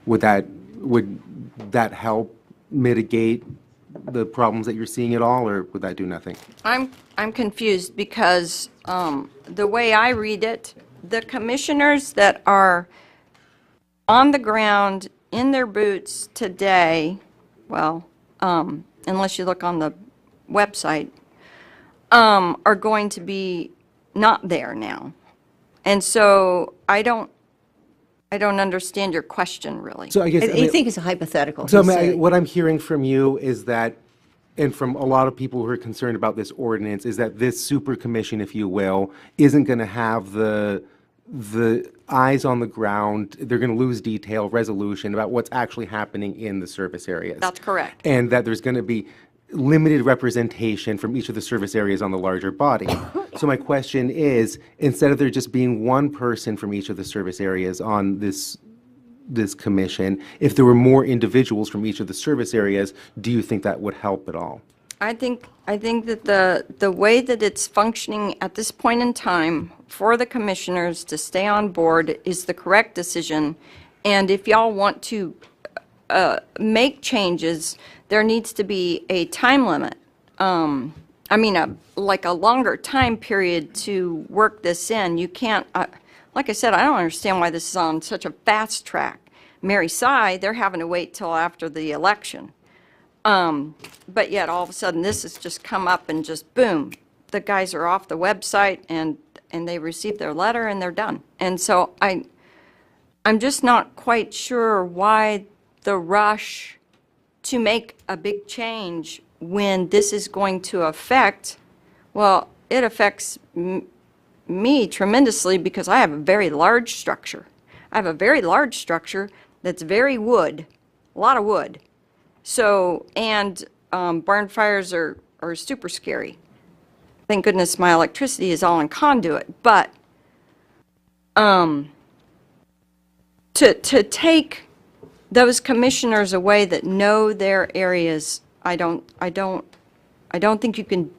Would that help mitigate the problems that you're seeing at all, or would that do nothing? I'm confused because the way I read it, the commissioners that are on the ground in their boots today, well, unless you look on the website, are going to be not there now. And so I don't understand your question, really. So I guess I think it's a hypothetical. So He's saying- what I'm hearing from you is that, and from a lot of people who are concerned about this ordinance, is that this super commission, if you will, isn't going to have the eyes on the ground. They're going to lose detail, resolution about what's actually happening in the service areas. That's correct. And that there's going to be limited representation from each of the service areas on the larger body. So my question is, instead of there just being one person from each of the service areas on this commission, if there were more individuals from each of the service areas, do you think that would help at all? I think that the way that it's functioning at this point in time for the commissioners to stay on board is the correct decision. And if y'all want to make changes, there needs to be a time limit. I mean, like a longer time period to work this in. You can't, like I said, I don't understand why this is on such a fast track. Mary Sy, they're having to wait till after the election. But yet all of a sudden this has just come up and just boom, the guys are off the website and they receive their letter and they're done. And so I'm just not quite sure why the rush to make a big change when this is going to affect, well, it affects me tremendously because I have a very large structure. I have a very large structure that's very wood, a lot of wood. So, and barn fires are super scary. Thank goodness my electricity is all in conduit, but to take those commissioners away that know their areas, I don't think you can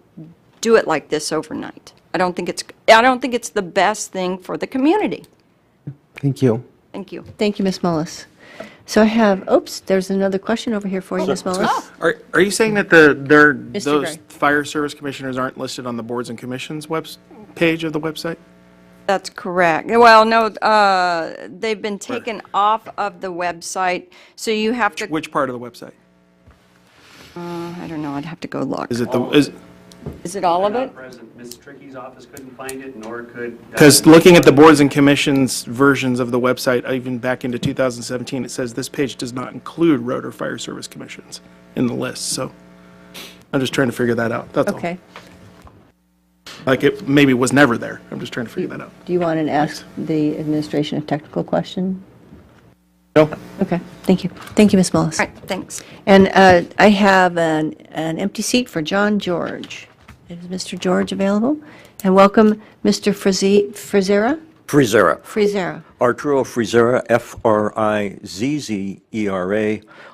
do it like this overnight. I don't think it's the best thing for the community. Thank you. Thank you. Thank you, Ms. Mullis. So I have, oops, there's another question over here for you, Ms. Mullis. Are you saying that those Gray. fire service commissioners aren't listed on the boards and commissions page of the website? That's correct. Well, no, they've been taken off of the website, so you have to, Which part of the website? I don't know, I'd have to go look. Is it Is it all of it? Ms. Tricky's office couldn't find it, nor could. because looking at the boards and commissions versions of the website, even back into 2017, it says this page does not include road or fire service commissions in the list. So I'm just trying to figure that out. That's all. Okay. Like it maybe was never there. I'm just trying to figure that out. Do you want to ask the administration a technical question? No. Okay, thank you. Thank you, Ms. Mullis. All right, thanks. And I have an empty seat for John George. Is Mr. George available? And welcome, Mr. Frizera? Frizera. Arturo Frizera, Frizzera.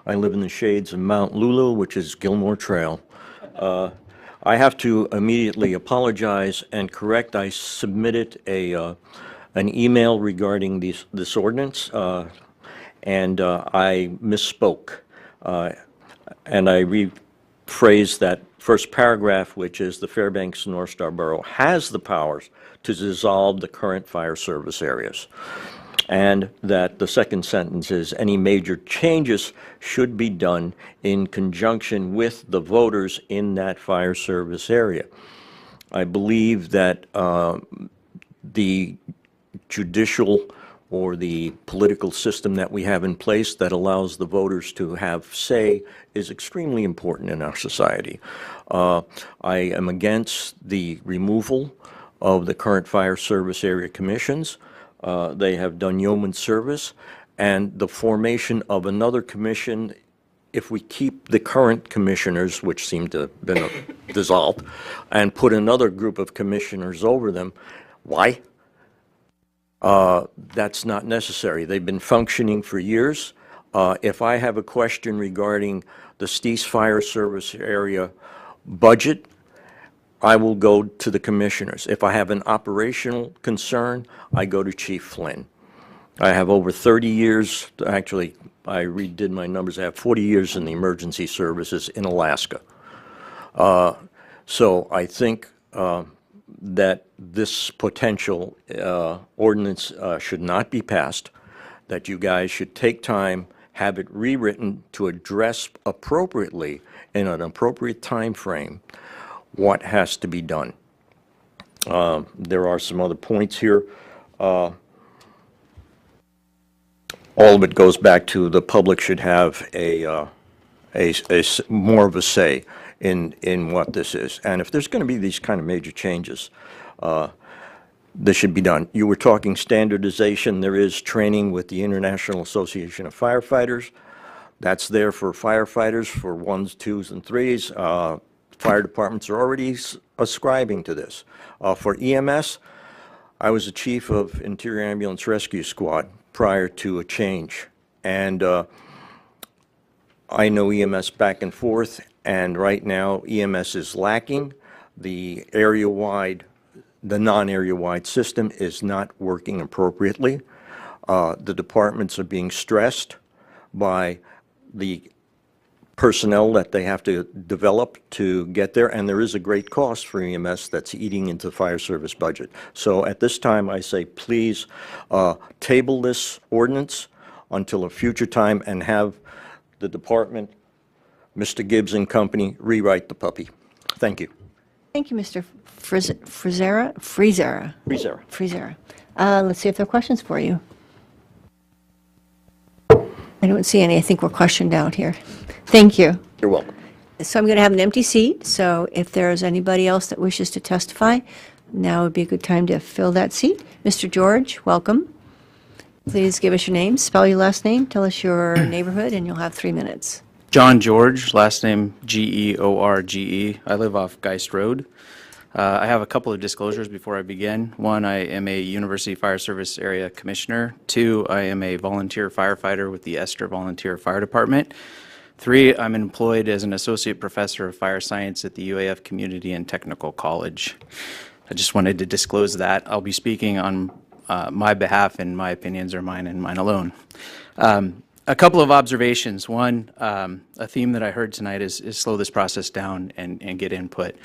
I live in the shades of Mount Lulu, which is Gilmore Trail. I have to immediately apologize and correct. I submitted an email regarding this ordinance, and I misspoke. And I rephrased that first paragraph, which is the Fairbanks North Star Borough has the powers to dissolve the current fire service areas. And that the second sentence is any major changes should be done in conjunction with the voters in that fire service area. I believe that the judicial or the political system that we have in place that allows the voters to have say is extremely important in our society. I am against the removal of the current fire service area commissions. They have done yeoman service, and the formation of another commission, if we keep the current commissioners, which seem to have been dissolved, and put another group of commissioners over them, why? That's not necessary. They've been functioning for years. If I have a question regarding the Steese Fire Service Area budget, I will go to the commissioners. If I have an operational concern, I go to Chief Flynn. I have over 30 years, actually, I redid my numbers, I have 40 years in the emergency services in Alaska. So I think that this potential ordinance should not be passed, that you guys should take time, have it rewritten to address appropriately in an appropriate time frame what has to be done. There are some other points here. All of it goes back to the public should have a more of a say in what this is. And if there's going to be these kind of major changes, this should be done. You were talking standardization. There is training with the International Association of Firefighters. That's there for firefighters for 1s, 2s, and 3s. Fire departments are already ascribing to this. For EMS, I was the chief of Interior Ambulance Rescue Squad prior to a change. And I know EMS back and forth, and right now EMS is lacking. The area-wide, the non-area-wide system is not working appropriately. The departments are being stressed by the personnel that they have to develop to get there, and there is a great cost for EMS that's eating into the fire service budget. So at this time, I say please table this ordinance until a future time and have the department, Mr. Gibbs and company, rewrite the puppy. Thank you. Thank you, Mr. Frizera. Let's see if there are questions for you. I don't see any. I think we're questioned out here. Thank you. You're welcome. So I'm going to have an empty seat, so if there's anybody else that wishes to testify, now would be a good time to fill that seat. Mr. George, welcome. Please give us your name, spell your last name, tell us your neighborhood, and you'll have 3 minutes. John George, last name George. I live off Geist Road. I have a couple of disclosures before I begin. One, I am a University Fire Service Area Commissioner. 2, I am a volunteer firefighter with the Esther Volunteer Fire Department. 3, I'm employed as an Associate Professor of Fire Science at the UAF Community and Technical College. I just wanted to disclose that. I'll be speaking on my behalf, and my opinions are mine and mine alone. A couple of observations. One, a theme that I heard tonight is slow this process down and get input.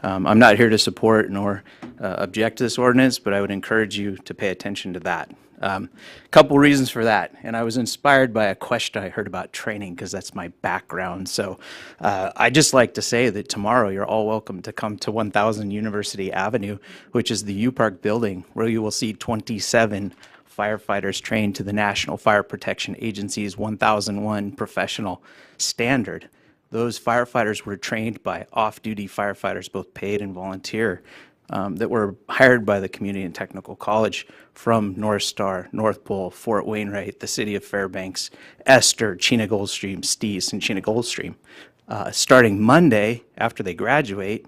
I'm not here to support nor object to this ordinance, but I would encourage you to pay attention to that. A couple reasons for that, and I was inspired by a question I heard about training because that's my background. So I'd just like to say that tomorrow you're all welcome to come to 1000 University Avenue, which is the U-Park building, where you will see 27 firefighters trained to the National Fire Protection Agency's 1001 professional standard. Those firefighters were trained by off-duty firefighters, both paid and volunteer, that were hired by the Community and Technical College from North Star, North Pole, Fort Wainwright, the City of Fairbanks, Esther, Chena Goldstream, Steese, and Chena Goldstream. Starting Monday, after they graduate,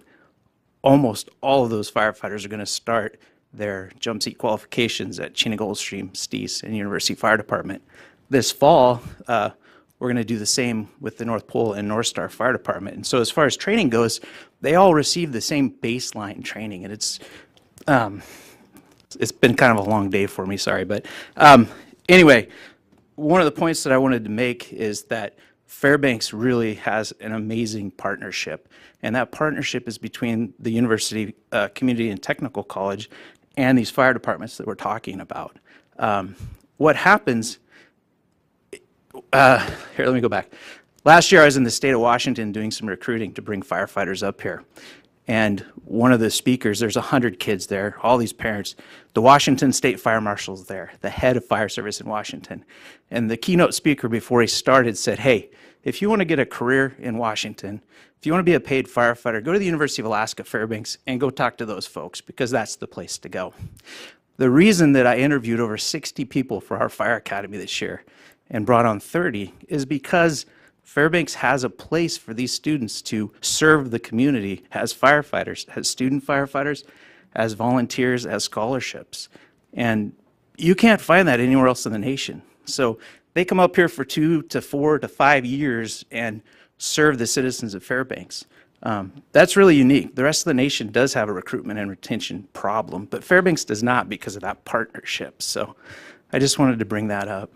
almost all of those firefighters are going to start their jump seat qualifications at Chena Goldstream, Steese, and University Fire Department. This fall, we're going to do the same with the North Pole and North Star Fire Department. And so as far as training goes, they all receive the same baseline training. And it's been kind of a long day for me, sorry. But anyway, one of the points that I wanted to make is that Fairbanks really has an amazing partnership. And that partnership is between the University Community and Technical College and these fire departments that we're talking about. What happens, here, let me go back. Last year I was in the state of Washington doing some recruiting to bring firefighters up here. And one of the speakers, there's 100 kids there, all these parents. The Washington State Fire Marshal's there, the head of fire service in Washington. And the keynote speaker before he started said, hey, if you want to get a career in Washington, if you want to be a paid firefighter, go to the University of Alaska Fairbanks and go talk to those folks, because that's the place to go. The reason that I interviewed over 60 people for our fire academy this year and brought on 30 is because Fairbanks has a place for these students to serve the community as firefighters, as student firefighters, as volunteers, as scholarships. And you can't find that anywhere else in the nation. So they come up here for 2 to 4 to 5 years and serve the citizens of Fairbanks. That's really unique. The rest of the nation does have a recruitment and retention problem, but Fairbanks does not because of that partnership. So I just wanted to bring that up.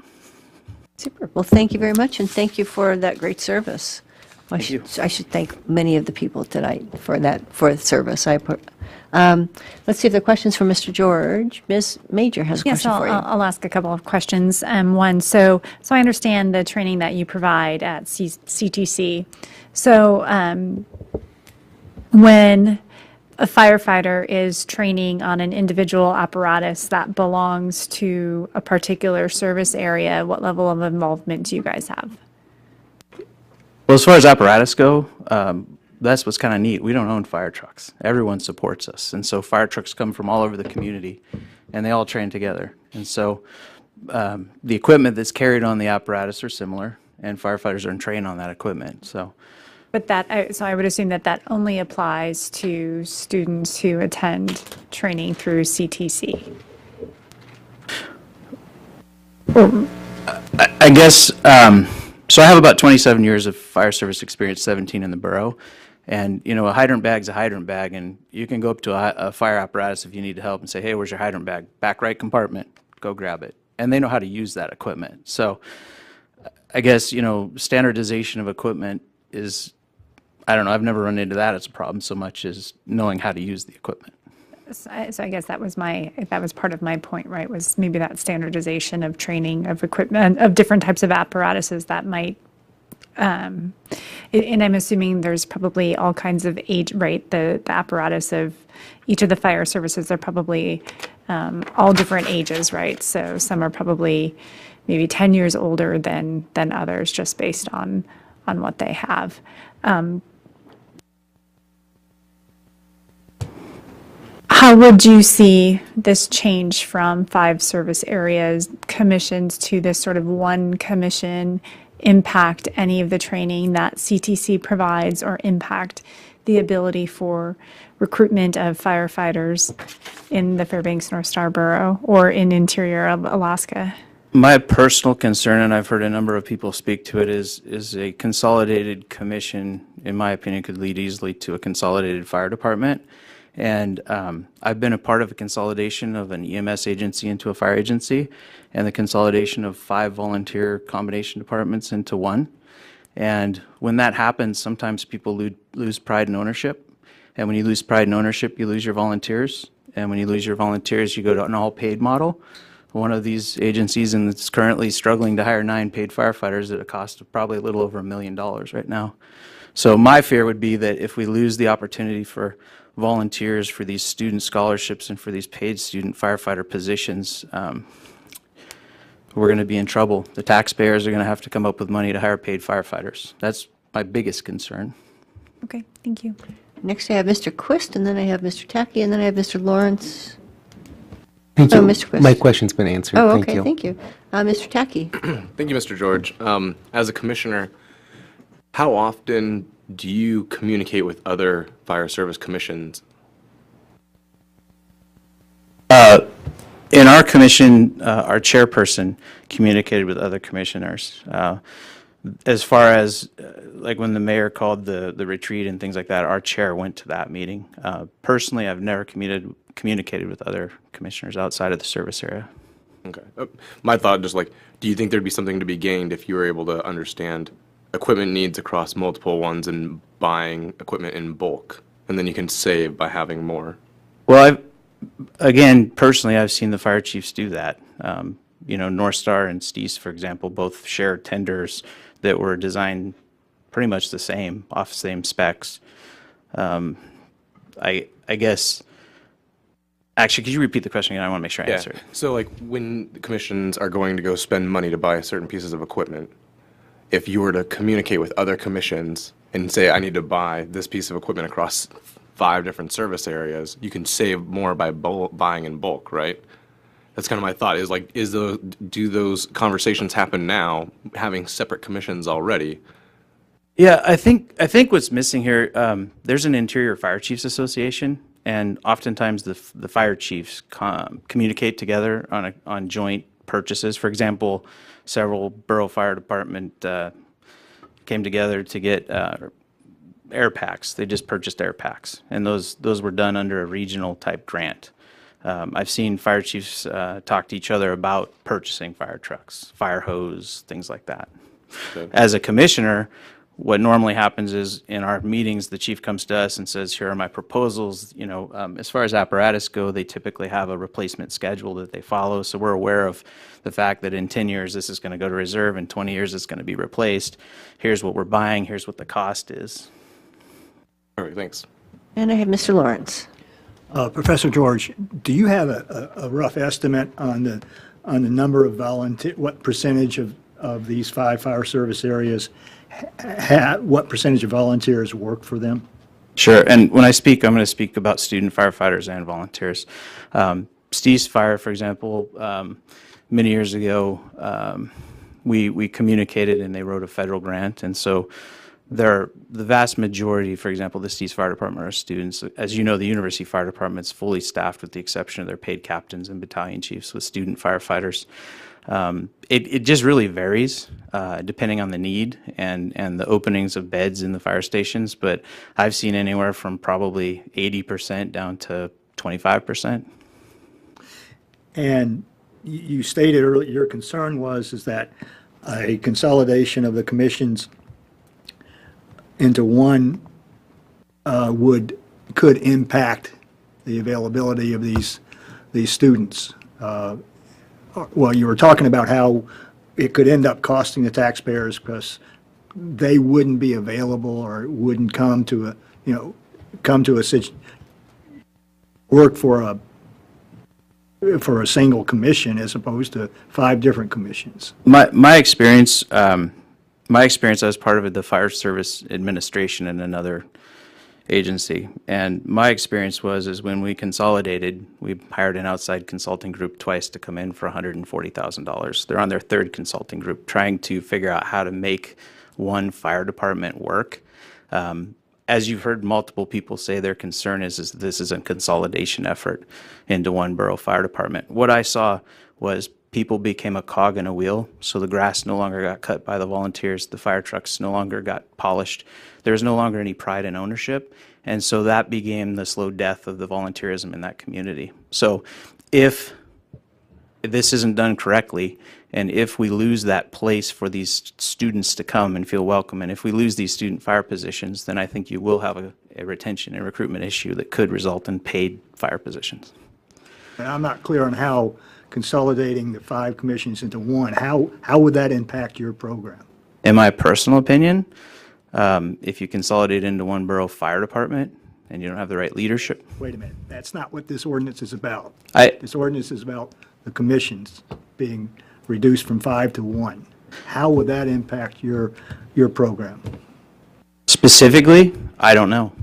Super. Well, thank you very much, and thank you for that great service. I should thank many of the people tonight for the service. Let's see if there are questions for Mr. George. Ms. Major has a question for you. I'll ask a couple of questions. One, so I understand the training that you provide at CTC. So when a firefighter is training on an individual apparatus that belongs to a particular service area, what level of involvement do you guys have? Well, as far as apparatus go, that's what's kind of neat. We don't own fire trucks. Everyone supports us. And so fire trucks come from all over the community, and they all train together. And so the equipment that's carried on the apparatus are similar, and firefighters are trained on that equipment. So. But so I would assume that only applies to students who attend training through CTC. I guess, so I have about 27 years of fire service experience, 17 in the borough. And, you know, a hydrant bag's a hydrant bag, and you can go up to a fire apparatus if you need help and say, hey, where's your hydrant bag? Back right compartment, go grab it. And they know how to use that equipment. So I guess, you know, standardization of equipment is, I don't know, I've never run into that as a problem so much as knowing how to use the equipment. So I guess that was part of my point, right, was maybe that standardization of training of equipment, of different types of apparatuses that might, and I'm assuming there's probably all kinds of age, right, the apparatus of each of the fire services are probably all different ages, right? So some are probably maybe 10 years older than others just based on what they have. How would you see this change from 5 service areas commissions to this sort of one commission impact any of the training that CTC provides or impact the ability for recruitment of firefighters in the Fairbanks North Star Borough or in interior of Alaska? My personal concern, and I've heard a number of people speak to it, is a consolidated commission, in my opinion, could lead easily to a consolidated fire department. And I've been a part of a consolidation of an EMS agency into a fire agency, and the consolidation of 5 volunteer combination departments into one. And when that happens, sometimes people lose pride and ownership. And when you lose pride and ownership, you lose your volunteers. And when you lose your volunteers, you go to an all-paid model. One of these agencies is currently struggling to hire 9 paid firefighters at a cost of probably a little over $1 million right now. So my fear would be that if we lose the opportunity for volunteers, for these student scholarships, and for these paid student firefighter positions, we're going to be in trouble. The taxpayers are going to have to come up with money to hire paid firefighters. That's my biggest concern. Okay, thank you. Next, I have Mr. Quist, and then I have Mr. Tacky, and then I have Mr. Lawrence. Thank you. Mr. Quist. My question's been answered. Oh, Thank okay, you. thank you. Mr. Tacky. Thank you, Mr. George. As a commissioner, how often do you communicate with other fire service commissions? In our commission, our chairperson communicated with other commissioners. As far as, like when the mayor called the retreat and things like that, our chair went to that meeting. Personally, I've never communicated with other commissioners outside of the service area. Okay. My thought just like, do you think there'd be something to be gained if you were able to understand equipment needs across multiple ones and buying equipment in bulk? And then you can save by having more. Well, again, personally, I've seen the fire chiefs do that. You know, North Star and Steese, for example, both share tenders that were designed pretty much the same, off the same specs. I guess, actually, could you repeat the question again? I want to make sure I answer it. So like when the commissions are going to go spend money to buy certain pieces of equipment, if you were to communicate with other commissions and say, I need to buy this piece of equipment across 5 different service areas, you can save more by buying in bulk, right? That's kind of my thought, is like, do those conversations happen now, having separate commissions already? Yeah, I think what's missing here, there's an Interior Fire Chiefs Association, and oftentimes the fire chiefs communicate together on joint purchases. For example, several borough fire department came together to get air packs. They just purchased air packs, and those were done under a regional type grant. I've seen fire chiefs talk to each other about purchasing fire trucks, fire hose, things like that. Okay. As a commissioner, what normally happens is in our meetings, the chief comes to us and says, here are my proposals. You know, as far as apparatus go, they typically have a replacement schedule that they follow. So we're aware of the fact that in 10 years, this is going to go to reserve. In 20 years, it's going to be replaced. Here's what we're buying. Here's what the cost is. All right, thanks. And I have Mr. Lawrence. Professor George, do you have a rough estimate on the number of what percentage of these 5 fire service areas, what percentage of volunteers work for them? Sure, and when I speak, I'm going to speak about student firefighters and volunteers. Steese Fire, for example, many years ago, we communicated and they wrote a federal grant, and so the vast majority, for example, the Steese Fire Department are students. As you know, the University Fire Department is fully staffed with the exception of their paid captains and battalion chiefs with student firefighters. It just really varies depending on the need and the openings of beds in the fire stations, but I've seen anywhere from probably 80% down to 25%. And you stated earlier your concern is that a consolidation of the commissions into one could impact the availability of these students. Well, you were talking about how it could end up costing the taxpayers because they wouldn't be available or wouldn't come to work for a single commission as opposed to 5 different commissions. My experience, I was part of the Fire Service Administration in another agency, and my experience is when we consolidated, we hired an outside consulting group twice to come in for $140,000. They're on their 3rd consulting group trying to figure out how to make one fire department work. As you've heard multiple people say, their concern is this is a consolidation effort into one borough fire department. What I saw was people became a cog in a wheel, so the grass no longer got cut by the volunteers, the fire trucks no longer got polished. There was no longer any pride in ownership, And so that began the slow death of the volunteerism in that community. So if this isn't done correctly, and if we lose that place for these students to come and feel welcome, and if we lose these student fire positions, then I think you will have a retention and recruitment issue that could result in paid fire positions. And I'm not clear on how consolidating the 5 commissions into one, how would that impact your program? In my personal opinion, if you consolidate into one borough fire department and you don't have the right leadership. Wait a minute, that's not what this ordinance is about. I- This ordinance is about the commissions being reduced from 5 to 1. How would that impact your program? Specifically, I don't know.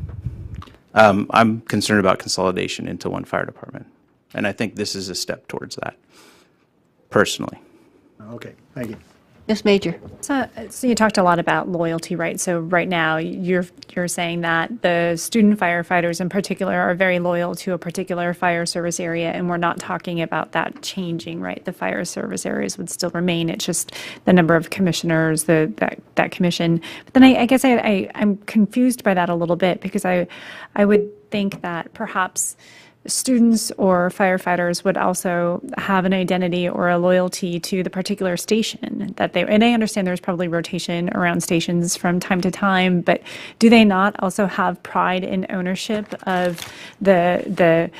I'm concerned about consolidation into one fire department, and I think this is a step towards that, personally. Okay, thank you. Ms. Major? So you talked a lot about loyalty, right? So right now, you're saying that the student firefighters in particular are very loyal to a particular fire service area, and we're not talking about that changing, right? The fire service areas would still remain. It's just the number of commissioners, that commission. But then I guess I'm confused by that a little bit, because I would think that perhaps students or firefighters would also have an identity or a loyalty to the particular station that they, and I understand there's probably rotation around stations from time to time, but do they not also have pride in ownership of the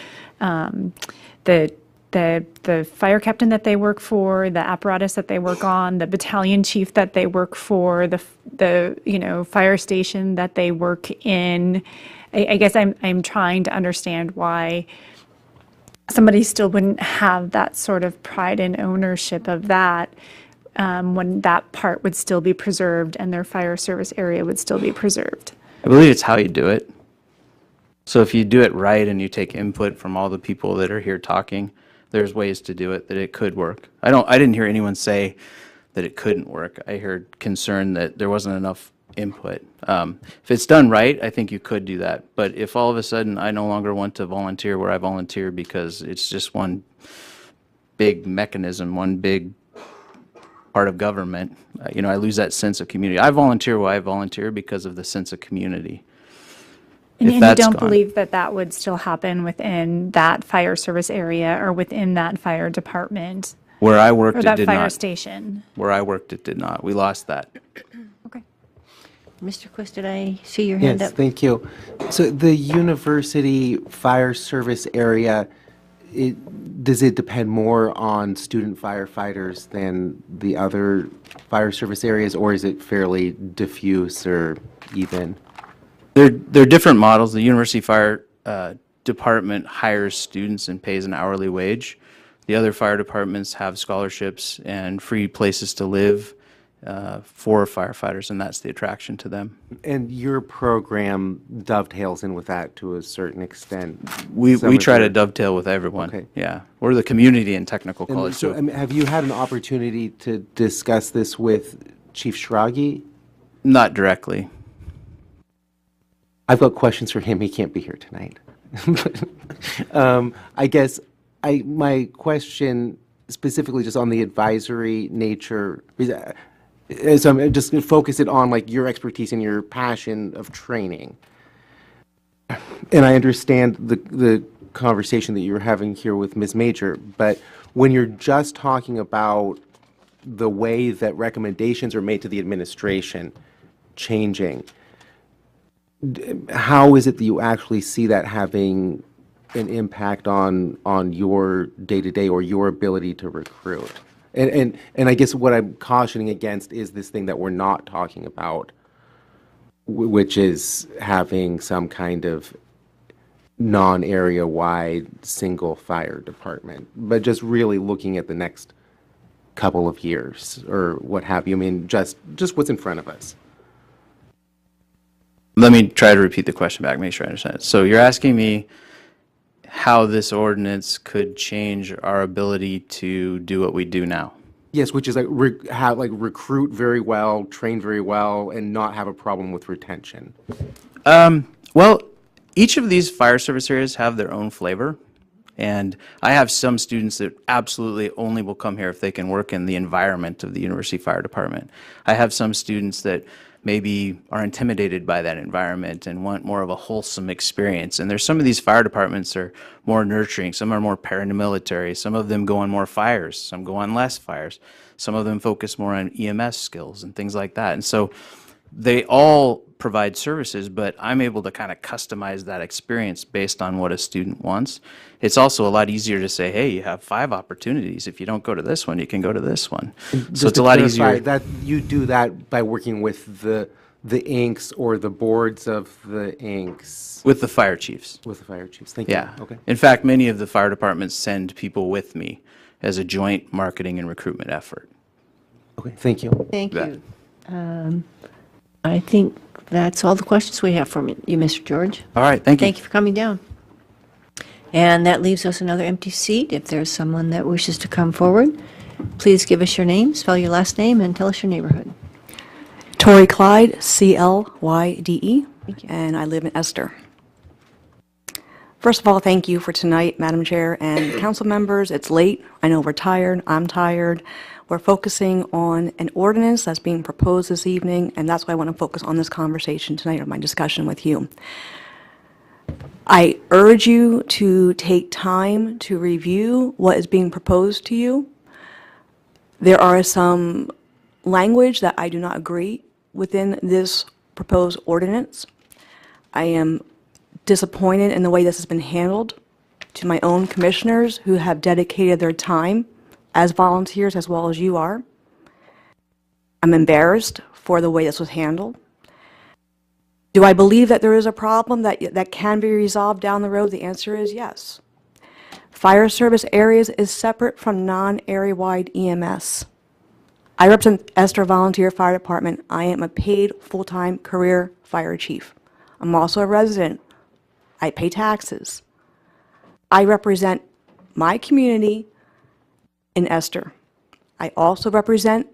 fire captain that they work for, the apparatus that they work on, the battalion chief that they work for, the fire station that they work in? I guess I'm trying to understand why somebody still wouldn't have that sort of pride and ownership of that, when that part would still be preserved and their fire service area would still be preserved. I believe it's how you do it. So if you do it right and you take input from all the people that are here talking, there's ways to do it that it could work. I didn't hear anyone say that it couldn't work. I heard concern that there wasn't enough input. If it's done right, I think you could do that. But if all of a sudden I no longer want to volunteer where I volunteer because it's just one big mechanism, one big part of government, I lose that sense of community. I volunteer where I volunteer because of the sense of community. And If you that's don't gone- believe that that would still happen within that fire service area or within that fire department Where I worked, or it that did fire not. station? Where I worked, it did not. We lost that. Mr. Quist, did I see your hand Yes, up? thank you. So the university fire service area, does it depend more on student firefighters than the other fire service areas, or is it fairly diffuse or even? They're different models. The University Fire Department hires students and pays an hourly wage. The other fire departments have scholarships and free places to live for firefighters, and that's the attraction to them. And your program dovetails in with that to a certain extent? We Some of try to your- dovetail with everyone. Okay. Yeah, we're the community and technical And college. so, I mean, have you had an opportunity to discuss this with Chief Schrage? Not directly. I've got questions for him. He can't be here tonight. I guess my question specifically just on the advisory nature is I'm just going to focus it on like your expertise and your passion of training. And I understand the conversation that you were having here with Ms. Major, but when you're just talking about the way that recommendations are made to the administration changing, how is it that you actually see that having an impact on your day-to-day or your ability to recruit? And I guess what I'm cautioning against is this thing that we're not talking about, which is having some kind of non-area-wide single fire department, but just really looking at the next couple of years or what have you. I mean, just what's in front of us. Let me try to repeat the question back, make sure I understand it. So you're asking me how this ordinance could change our ability to do what we do now? Yes, which is like recruit very well, train very well, and not have a problem with retention. Well, each of these fire service areas have their own flavor, and I have some students that absolutely only will come here if they can work in the environment of the University Fire Department. I have some students that maybe are intimidated by that environment and want more of a wholesome experience. And there's some of these fire departments are more nurturing, some are more paramilitary, some of them go on more fires, some go on less fires, some of them focus more on EMS skills and things like that. And so they all provide services, but I'm able to kind of customize that experience based on what a student wants. It's also a lot easier to say, hey, you have 5 opportunities. If you don't go to this one, you can go to this one. So it's a lot easier. That you do that by working with the inks or the boards of the inks? With the fire chiefs. With the fire chiefs, thank you. Yeah. Okay. In fact, many of the fire departments send people with me as a joint marketing and recruitment effort. Okay, thank you. Thank Yeah. you. I think that's all the questions we have from you, Mr. George. All right, thank you. Thank you for coming down. And that leaves us another empty seat. If there's someone that wishes to come forward, please give us your name, spell your last name, and tell us your neighborhood. Tori Clyde, Clyde, and I live in Esther. First of all, thank you for tonight, Madam Chair and council members. It's late. I know we're tired. I'm tired. We're focusing on an ordinance that's being proposed this evening, and that's why I want to focus on this conversation tonight, or my discussion with you. I urge you to take time to review what is being proposed to you. There are some language that I do not agree within this proposed ordinance. I am disappointed in the way this has been handled to my own commissioners who have dedicated their time as volunteers as well as you are. I'm embarrassed for the way this was handled. Do I believe that there is a problem that can be resolved down the road? The answer is yes. Fire service areas is separate from non-area-wide EMS. I represent Esther Volunteer Fire Department. I am a paid full-time career fire chief. I'm also a resident. I pay taxes. I represent my community in Esther. I also represent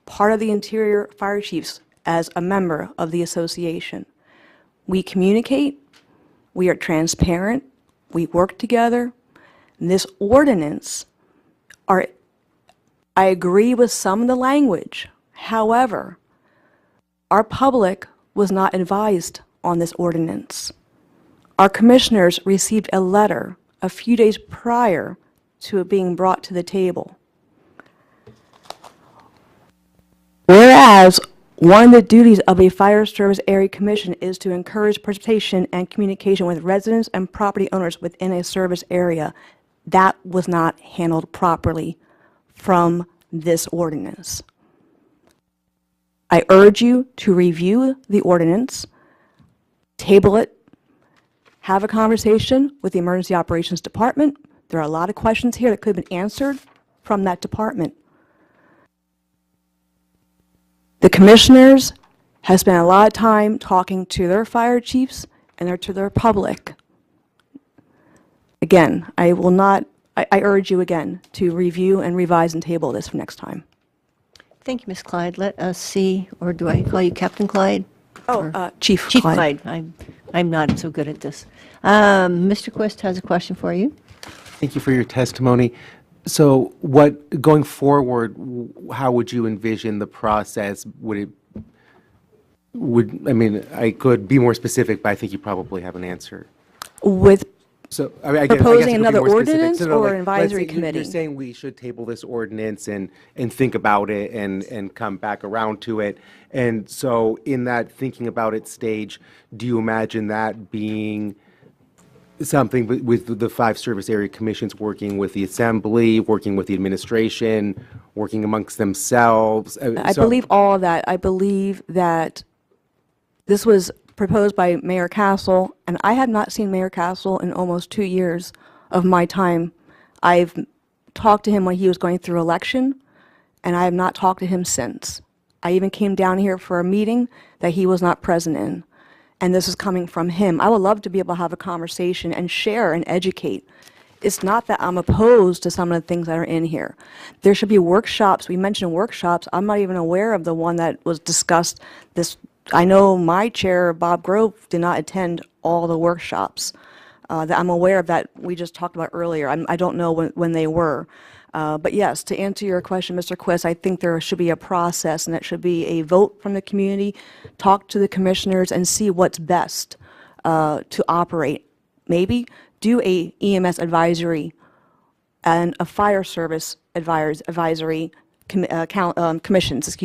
part of the interior fire chiefs as a member of the association. We communicate, we are transparent, we work together. This ordinance, I agree with some of the language. However, our public was not advised on this ordinance. Our commissioners received a letter a few days prior to it being brought to the table. Whereas one of the duties of a fire service area commission is to encourage participation and communication with residents and property owners within a service area, that was not handled properly from this ordinance. I urge you to review the ordinance, table it, have a conversation with the Emergency Operations Department. There are a lot of questions here that could have been answered from that department. The commissioners have spent a lot of time talking to their fire chiefs and to their public. Again, I urge you again to review and revise and table this for next time. Thank you, Ms. Clyde. Let us see, or do I call you Captain Clyde? Oh, Chief Clyde. I'm not so good at this. Mr. Quist has a question for you. Thank you for your testimony. So going forward, how would you envision the process? I could be more specific, but I think you probably have an answer. With Proposing Proposing another ordinance or an advisory committee? You're saying we should table this ordinance and think about it and come back around to it. And so in that thinking about it stage, do you imagine that being something with the 5 service area commissions working with the assembly, working with the administration, working amongst themselves? I believe all of that. I believe that this was proposed by Mayor Castle, and I have not seen Mayor Castle in almost 2 years of my time. I've talked to him when he was going through election, and I have not talked to him since. I even came down here for a meeting that he was not present in, and this is coming from him. I would love to be able to have a conversation and share and educate. It's not that I'm opposed to some of the things that are in here. There should be workshops. We mentioned workshops. I'm not even aware of the one that was discussed this. I know my chair, Bob Grove, did not attend all the workshops. that I'm aware of that we just talked about earlier. I don't know when they were. But yes, to answer your question, Mr. Quist, I think there should be a process, and it should be a vote from the community, talk to the commissioners, and see what's best to operate. Maybe do a EMS advisory and a fire service advisory commissions,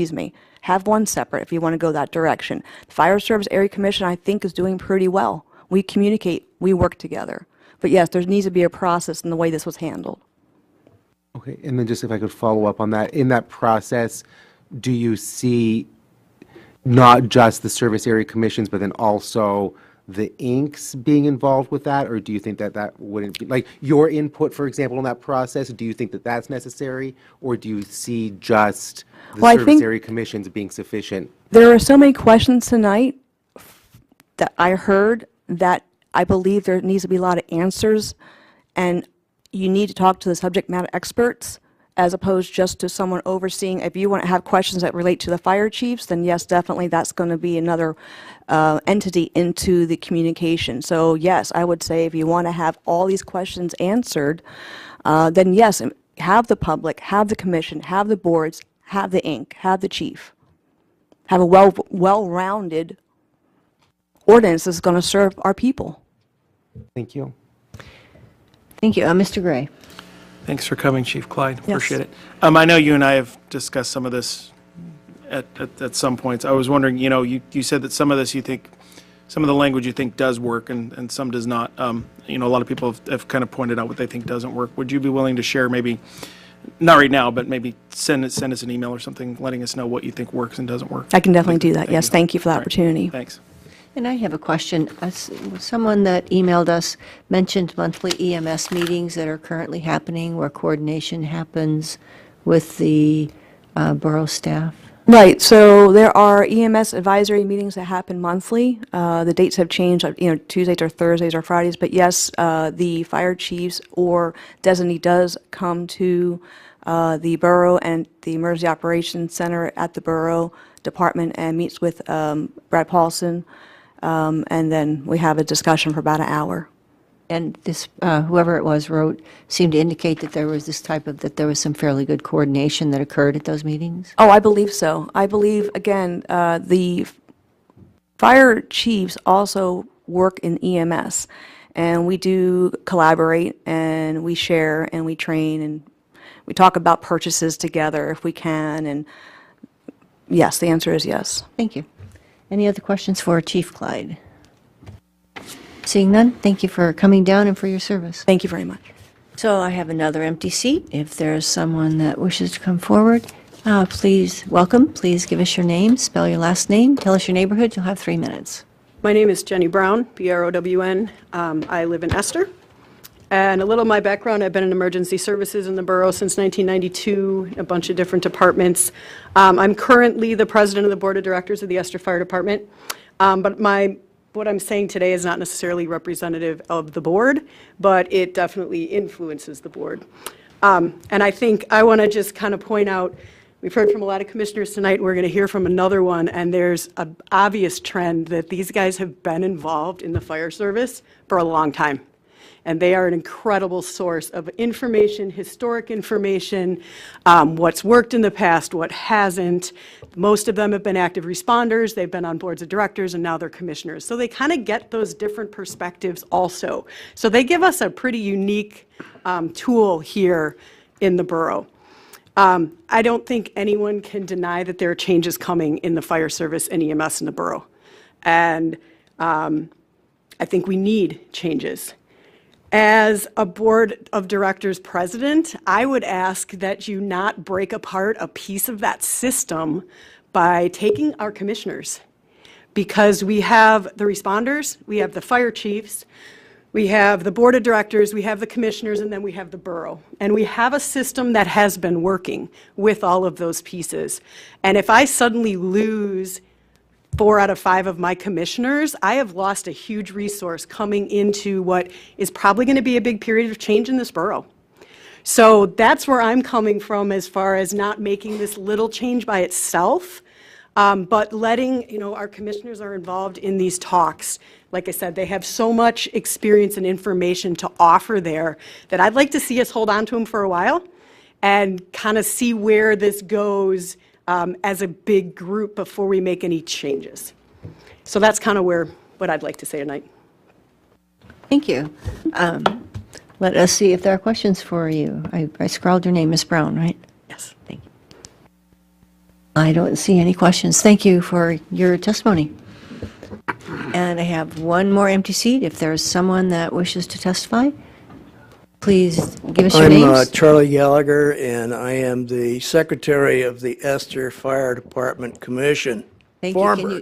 Have one separate if you want to go that direction. The Fire Service Area Commission, I think, is doing pretty well. We communicate, we work together. But yes, there needs to be a process in the way this was handled. Okay, and then just if I could follow up on that, in that process, do you see not just the service area commissions, but then also the inks being involved with that? Or do you think that that wouldn't be, like your input, for example, in that process, do you think that that's necessary? Or do you see just the service area commissions being sufficient? There are so many questions tonight that I heard that I believe there needs to be a lot of answers, and you need to talk to the subject matter experts as opposed just to someone overseeing. If you want to have questions that relate to the fire chiefs, then yes, definitely that's going to be another entity into the communication. So yes, I would say if you want to have all these questions answered, then yes, have the public, have the commission, have the boards, have the Inc., have the chief. Have a well-rounded ordinance that's going to serve our people. Thank you. Thank you. Mr. Gray. Thanks for coming, Chief Clyde. Appreciate it. I know you and I have discussed some of this at some points. I was wondering, you said that some of this you think, some of the language you think does work and some does not. A lot of people have kind of pointed out what they think doesn't work. Would you be willing to share maybe, not right now, but maybe send us an email or something letting us know what you think works and doesn't work? I can definitely do that. Yes, thank you for the opportunity. Thanks. And I have a question. Someone that emailed us mentioned monthly EMS meetings that are currently happening where coordination happens with the borough staff. Right, so there are EMS advisory meetings that happen monthly. The dates have changed, Tuesdays or Thursdays or Fridays, but yes, the fire chiefs or designee does come to the borough and the Emergency Operations Center at the borough department and meets with Brad Paulson. And then we have a discussion for about an hour. And this, whoever it was seemed to indicate that there was that there was some fairly good coordination that occurred at those meetings? Oh, I believe so. I believe, again, the fire chiefs also work in EMS. And we do collaborate, and we share, and we train, and we talk about purchases together if we can. And yes, the answer is yes. Thank you. Any other questions for Chief Clyde? Seeing none, thank you for coming down and for your service. Thank you very much. So I have another empty seat. If there's someone that wishes to come forward, please welcome. Please give us your name, spell your last name, tell us your neighborhood. You'll have 3 minutes. My name is Jenny Brown, B-R-O-W-N. I live in Esther. And a little of my background, I've been in emergency services in the borough since 1992, a bunch of different departments. I'm currently the president of the board of directors of the Esther Fire Department. But what I'm saying today is not necessarily representative of the board, but it definitely influences the board. And I think I want to just kind of point out, we've heard from a lot of commissioners tonight, we're going to hear from another one, and there's an obvious trend that these guys have been involved in the fire service for a long time. And they are an incredible source of information, historic information, what's worked in the past, what hasn't. Most of them have been active responders, they've been on boards of directors, and now they're commissioners. So they kind of get those different perspectives also. So they give us a pretty unique tool here in the borough. I don't think anyone can deny that there are changes coming in the fire service and EMS in the borough. And I think we need changes. As a board of directors president, I would ask that you not break apart a piece of that system by taking our commissioners. Because we have the responders, we have the fire chiefs, we have the board of directors, we have the commissioners, and then we have the borough. And we have a system that has been working with all of those pieces. And if I suddenly lose 4 out of 5 of my commissioners, I have lost a huge resource coming into what is probably going to be a big period of change in this borough. So that's where I'm coming from as far as not making this little change by itself, but letting, our commissioners are involved in these talks. Like I said, they have so much experience and information to offer there that I'd like to see us hold on to them for a while and kind of see where this goes as a big group before we make any changes. So that's kind of what I'd like to say tonight. Thank you. Let us see if there are questions for you. I scrawled your name, Ms. Brown, right? Yes. Thank you. I don't see any questions. Thank you for your testimony. And I have one more empty seat. If there's someone that wishes to testify, please give us your names. I'm Charlie Gallagher, and I am the secretary of the Esther Fire Department Commission. Thank you. Former,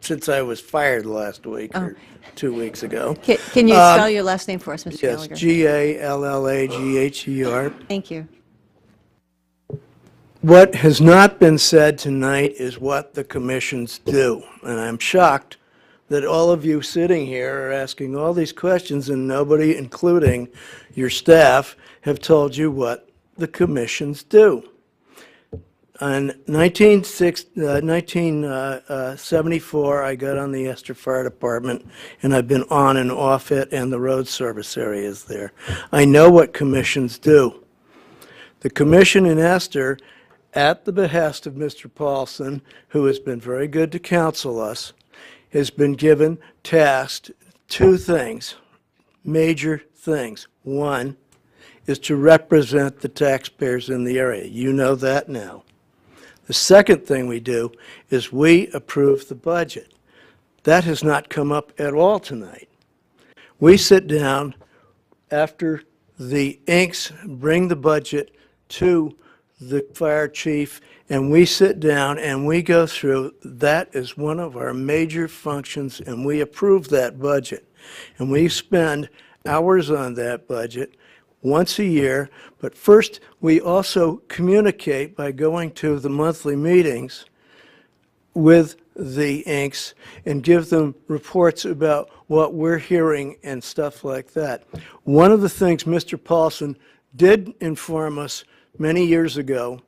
since I was fired last week or 2 weeks ago. Can you spell your last name for us, Mr. Gallagher? Yes, Gallagher. Thank you. What has not been said tonight is what the commissions do, and I'm shocked that all of you sitting here are asking all these questions and nobody, including your staff, have told you what the commissions do. In 1974, I got on the Esther Fire Department, and I've been on and off it and the road service areas there. I know what commissions do. The commission in Esther, at the behest of Mr. Paulson, who has been very good to counsel us, has been given tasked two things, major things. One is to represent the taxpayers in the area. You know that now. The second thing we do is we approve the budget. That has not come up at all tonight. We sit down after the inks bring the budget to the fire chief, and we sit down and we go through. That is one of our major functions, and we approve that budget. And we spend hours on that budget once a year, but first we also communicate by going to the monthly meetings with the inks and give them reports about what we're hearing and stuff like that. One of the things Mr. Paulson did inform us many years ago,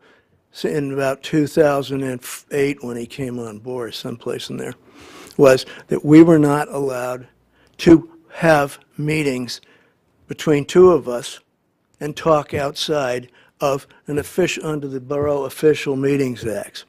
in about 2008 when he came on board, someplace in there, was that we were not allowed to have meetings between two of us and talk outside of an official, under the Borough Official Meetings Act.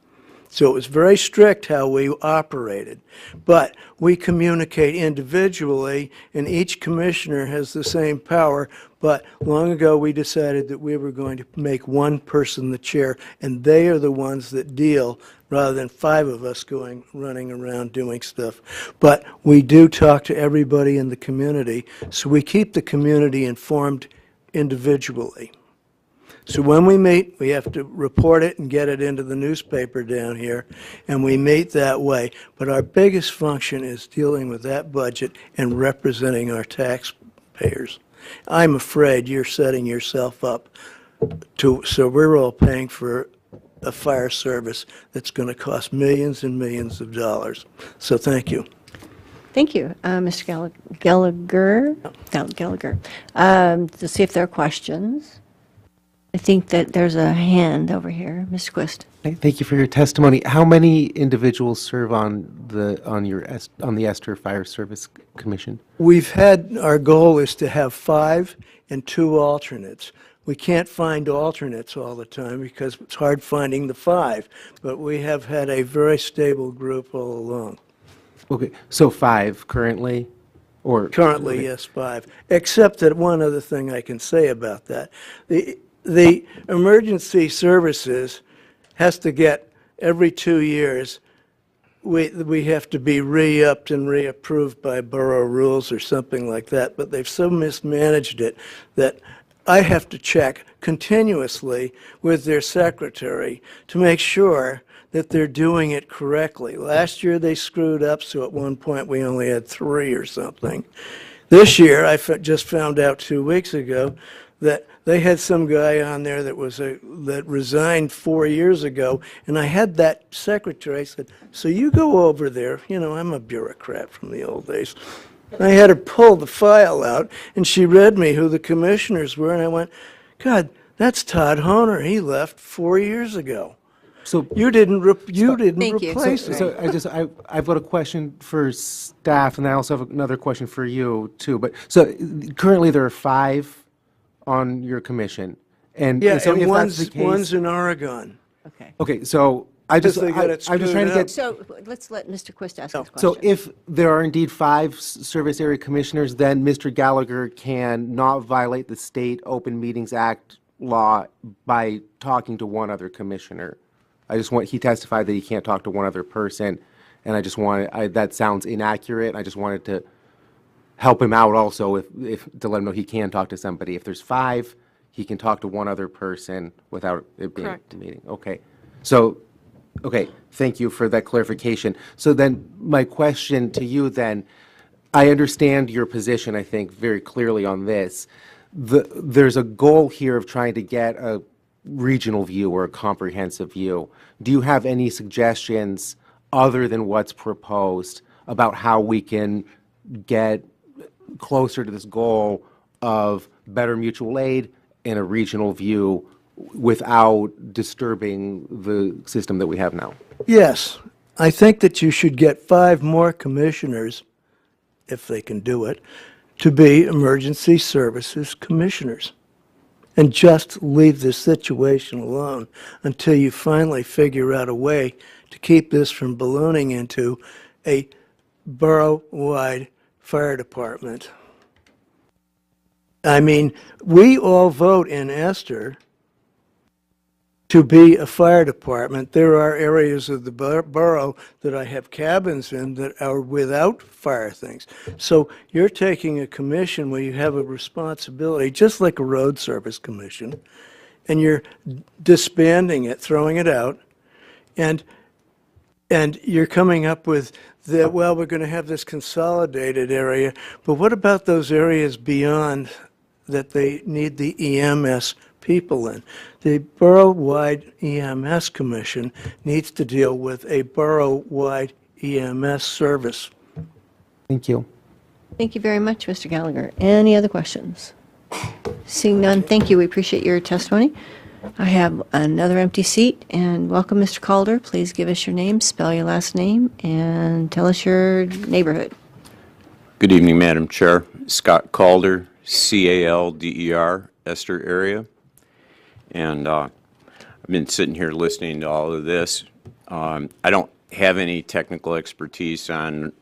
So it was very strict how we operated. But we communicate individually, and each commissioner has the same power. But long ago, we decided that we were going to make one person the chair, and they are the ones that deal, rather than five of us running around doing stuff. But we do talk to everybody in the community, so we keep the community informed individually. So when we meet, we have to report it and get it into the newspaper down here, and we meet that way. But our biggest function is dealing with that budget and representing our taxpayers. I'm afraid you're setting yourself up so we're all paying for a fire service that's going to cost millions and millions of dollars. So thank you. Thank you, Mr. Gallagher. To see if there are questions. I think that there's a hand over here. Mr. Quist. Thank you for your testimony. How many individuals serve on the Esther Fire Service Commission? Our goal is to have 5 and 2 alternates. We can't find alternates all the time because it's hard finding the 5, but we have had a very stable group all along. Okay, so 5 currently? Currently, yes, 5. Except that one other thing I can say about that. The emergency services has to get, every 2 years, we have to be re-upped and reapproved by borough rules or something like that, but they've so mismanaged it that I have to check continuously with their secretary to make sure that they're doing it correctly. Last year they screwed up, so at one point we only had 3 or something. This year, I just found out 2 weeks ago that they had some guy on there that resigned 4 years ago, and I had that secretary. I said, so you go over there. You know, I'm a bureaucrat from the old days. I had her pull the file out, and she read me who the commissioners were, and I went, God, that's Todd Honer. He left 4 years ago. So You didn't Thank you. replace it. So I've got a question for staff, and I also have another question for you too. But so currently there are 5 on your commission, and Yeah, so and if that's the one's case, in Oregon. okay. So I'm just trying to get. So let's let Mr. Quist ask his question. So if there are indeed 5 service area commissioners, then Mr. Gallagher can not violate the state Open Meetings Act law by talking to one other commissioner. He testified that he can't talk to one other person, and that sounds inaccurate. I just wanted to help him out also to let him know he can talk to somebody. If there's 5, he can talk to one other person without it being a meeting. Okay. So, okay, thank you for that clarification. So then my question to you then, I understand your position, I think, very clearly on this. There's a goal here of trying to get a regional view or a comprehensive view. Do you have any suggestions other than what's proposed about how we can get closer to this goal of better mutual aid and a regional view without disturbing the system that we have now? Yes, I think that you should get 5 more commissioners, if they can do it, to be emergency services commissioners. And just leave this situation alone until you finally figure out a way to keep this from ballooning into a borough-wide fire department. I mean, we all vote in Esther to be a fire department. There are areas of the borough that I have cabins in that are without fire things. So you're taking a commission where you have a responsibility, just like a road service commission, and you're disbanding it, throwing it out, and you're coming up with that, well, we're going to have this consolidated area, but what about those areas beyond that they need the EMS people in? The borough-wide EMS commission needs to deal with a borough-wide EMS service. Thank you. Thank you very much, Mr. Gallagher. Any other questions? Seeing none, thank you. We appreciate your testimony. I have another empty seat, and welcome, Mr. Calder. Please give us your name, spell your last name, and tell us your neighborhood. Good evening, Madam Chair. Scott Calder, C-A-L-D-E-R, Esther area. And I've been sitting here listening to all of this. I don't have any technical expertise on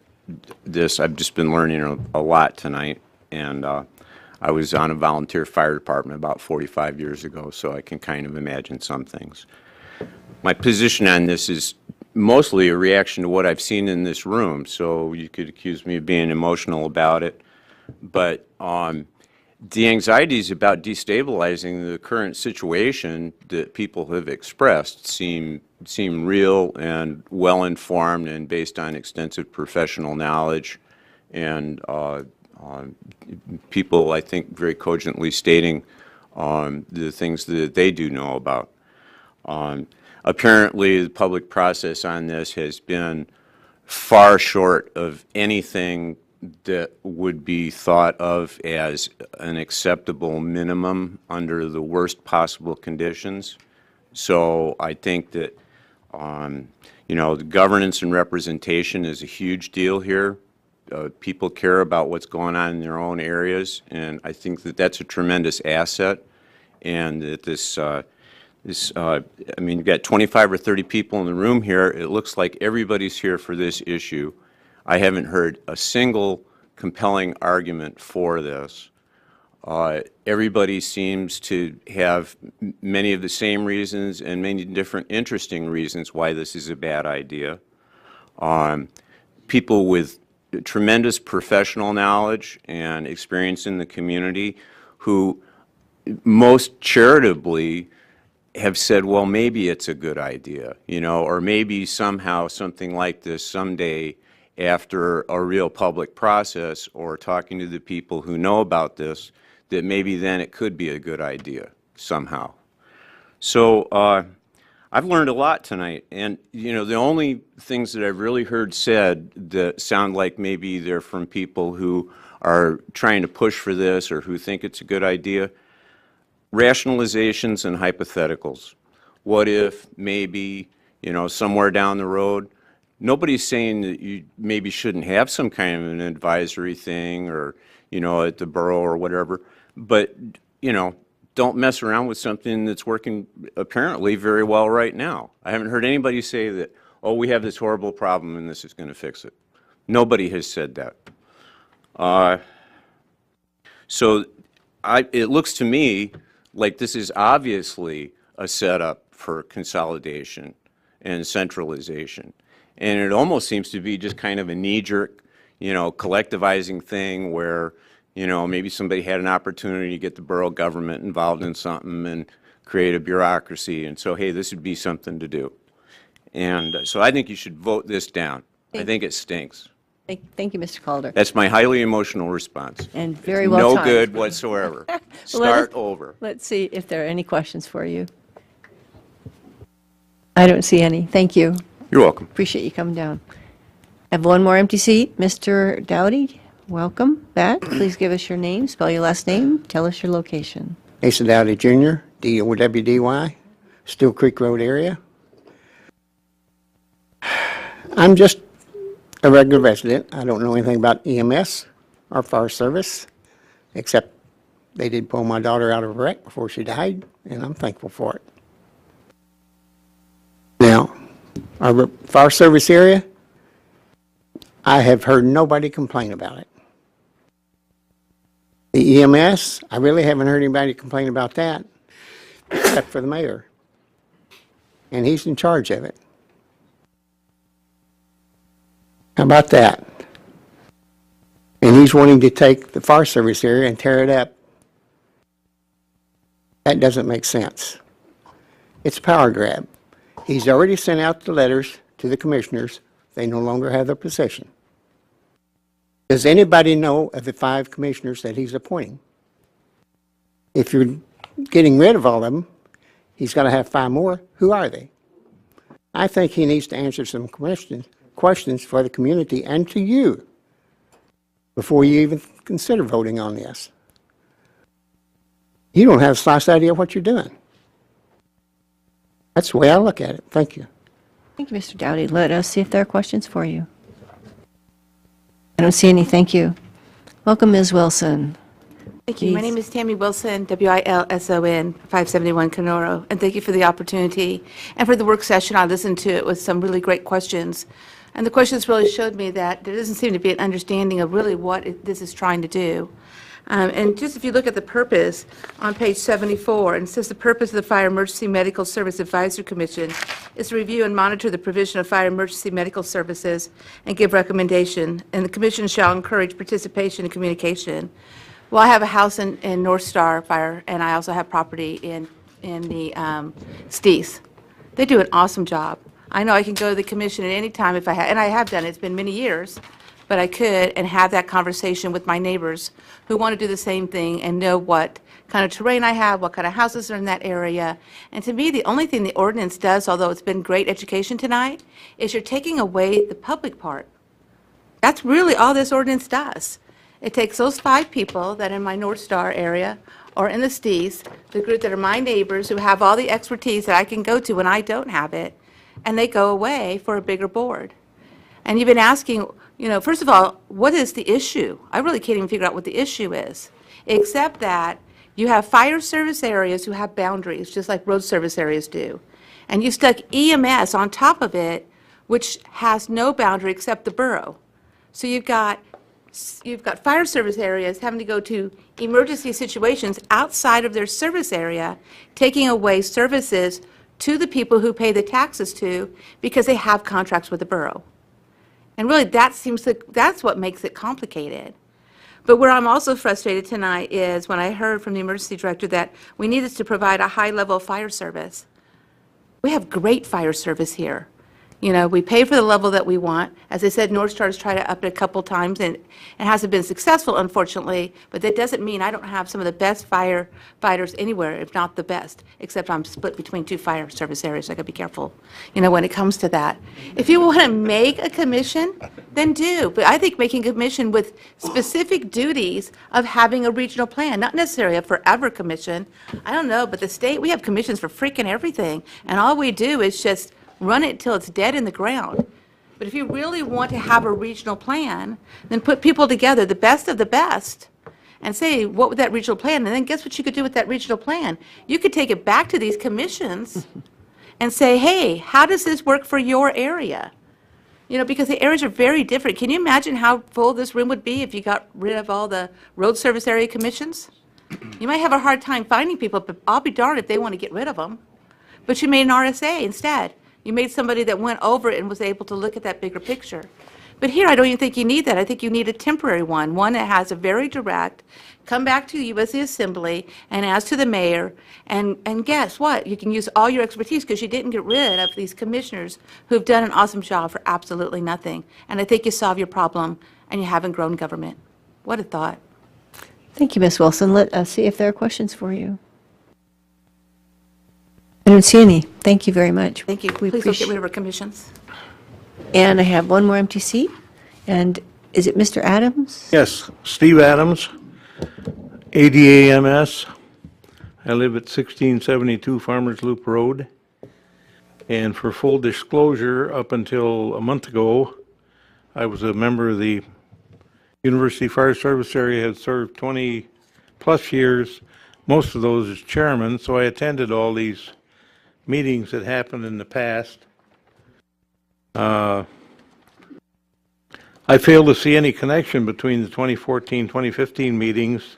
this. I've just been learning a lot tonight. And I was on a volunteer fire department about 45 years ago, so I can kind of imagine some things. My position on this is mostly a reaction to what I've seen in this room, so you could accuse me of being emotional about it. But the anxieties about destabilizing the current situation that people have expressed seem real and well-informed and based on extensive professional knowledge, and people, I think, very cogently stating the things that they do know about. Apparently, the public process on this has been far short of anything that would be thought of as an acceptable minimum under the worst possible conditions. So I think that, you know, the governance and representation is a huge deal here. People care about what's going on in their own areas, and I think that that's a tremendous asset, and that I mean, you've got 25 or 30 people in the room here. It looks like everybody's here for this issue. I haven't heard a single compelling argument for this. Everybody seems to have many of the same reasons and many different interesting reasons why this is a bad idea. People with tremendous professional knowledge and experience in the community who most charitably have said, well, maybe it's a good idea, you know, or maybe somehow something like this someday after a real public process or talking to the people who know about this, that maybe then it could be a good idea somehow. So I've learned a lot tonight, and you know, the only things that I've really heard said that sound like maybe they're from people who are trying to push for this or who think it's a good idea, rationalizations and hypotheticals. What if maybe, somewhere down the road, nobody's saying that you maybe shouldn't have some kind of an advisory thing or, at the borough or whatever, but, don't mess around with something that's working apparently very well right now. I haven't heard anybody say that, oh, we have this horrible problem and this is going to fix it. Nobody has said that. So it looks to me like this is obviously a setup for consolidation and centralization. And it almost seems to be just kind of a knee-jerk, collectivizing thing where, maybe somebody had an opportunity to get the borough government involved in something and create a bureaucracy. And so, hey, this would be something to do. And so I think you should vote this down. I think it stinks. Thank you, Mr. Calder. That's my highly emotional response. And very well No timed. good whatsoever. Start over. Let's see if there are any questions for you. I don't see any. Thank you. You're welcome. Appreciate you coming down. I have one more empty seat. Mr. Dowdy, welcome back. Please give us your name, spell your last name, tell us your location. Asa Dowdy Jr., D-O-W-D-Y, Steel Creek Road area. I'm just a regular resident. I don't know anything about EMS or fire service, except they did pull my daughter out of a wreck before she died, and I'm thankful for it. Now, our fire service area, I have heard nobody complain about it. The EMS, I really haven't heard anybody complain about that, except for the mayor. And he's in charge of it. How about that? And he's wanting to take the fire service area and tear it up. That doesn't make sense. It's a power grab. He's already sent out the letters to the commissioners. They no longer have their position. Does anybody know of the 5 commissioners that he's appointing? If you're getting rid of all of them, he's got to have 5 more. Who are they? I think he needs to answer some questions for the community and to you before you even consider voting on this. You don't have the slightest idea what you're doing. That's the way I look at it. Thank you. Thank you, Mr. Dowdy. Let us see if there are questions for you. I don't see any. Thank you. Welcome, Ms. Wilson. Thank you. My name is Tammy Wilson, W-I-L-S-O-N, 571 Canoro, and thank you for the opportunity and for the work session. I listened to it with some really great questions, and the questions really showed me that there doesn't seem to be an understanding of really what this is trying to do. And just if you look at the purpose on page 74, and it says the purpose of the Fire Emergency Medical Service Advisory Commission is to review and monitor the provision of fire emergency medical services and give recommendation, and the commission shall encourage participation and communication. Well, I have a house in North Star Fire, and I also have property in the Stees. They do an awesome job. I know I can go to the commission at any time if I have, and I have done it. It's been many years, but I could and have that conversation with my neighbors who want to do the same thing and know what kind of terrain I have, what kind of houses are in that area. And to me, the only thing the ordinance does, although it's been great education tonight, is you're taking away the public part. That's really all this ordinance does. It takes those 5 people that are in my North Star area or in the Stees, the group that are my neighbors who have all the expertise that I can go to when I don't have it, and they go away for a bigger board. And you've been asking, first of all, what is the issue? I really can't even figure out what the issue is, except that you have fire service areas who have boundaries, just like road service areas do. And you stuck EMS on top of it, which has no boundary except the borough. So you've got fire service areas having to go to emergency situations outside of their service area, taking away services to the people who pay the taxes to because they have contracts with the borough. And really, that's what makes it complicated. But where I'm also frustrated tonight is when I heard from the emergency director that we needed to provide a high level of fire service. We have great fire service here. You know, we pay for the level that we want. As I said, North Star's tried to up it a couple times, and it hasn't been successful, unfortunately, but that doesn't mean I don't have some of the best firefighters anywhere, if not the best, except I'm split between 2 fire service areas, so I got to be careful, you know, when it comes to that. If you want to make a commission, then do, but I think making a commission with specific duties of having a regional plan, not necessarily a forever commission. I don't know, but the state, we have commissions for freaking everything, and all we do is just run it till it's dead in the ground. But if you really want to have a regional plan, then put people together, the best of the best, and say, what would that regional plan? And then guess what you could do with that regional plan? You could take it back to these commissions and say, hey, how does this work for your area? You know, because the areas are very different. Can you imagine how full this room would be if you got rid of all the road service area commissions? You might have a hard time finding people, but I'll be darned if they want to get rid of them. But you made an RSA instead. You made somebody that went over it and was able to look at that bigger picture. But here, I don't even think you need that. I think you need a temporary one that has a very direct, come back to you as the assembly and as to the mayor, and guess what? You can use all your expertise because you didn't get rid of these commissioners who've done an awesome job for absolutely nothing. And I think you solve your problem, and you haven't grown government. What a thought. Thank you, Ms. Wilson. Let us see if there are questions for you. I don't see any. Thank you very much. Thank you. Please don't get rid of our commissions. And I have one more empty seat. And is it Mr. Adams? Yes, Steve Adams, ADAMS. I live at 1672 Farmers Loop Road. And for full disclosure, up until a month ago, I was a member of the University Fire Service area, had served 20 plus years, most of those as chairman, so I attended all these meetings that happened in the past. I fail to see any connection between the 2014-2015 meetings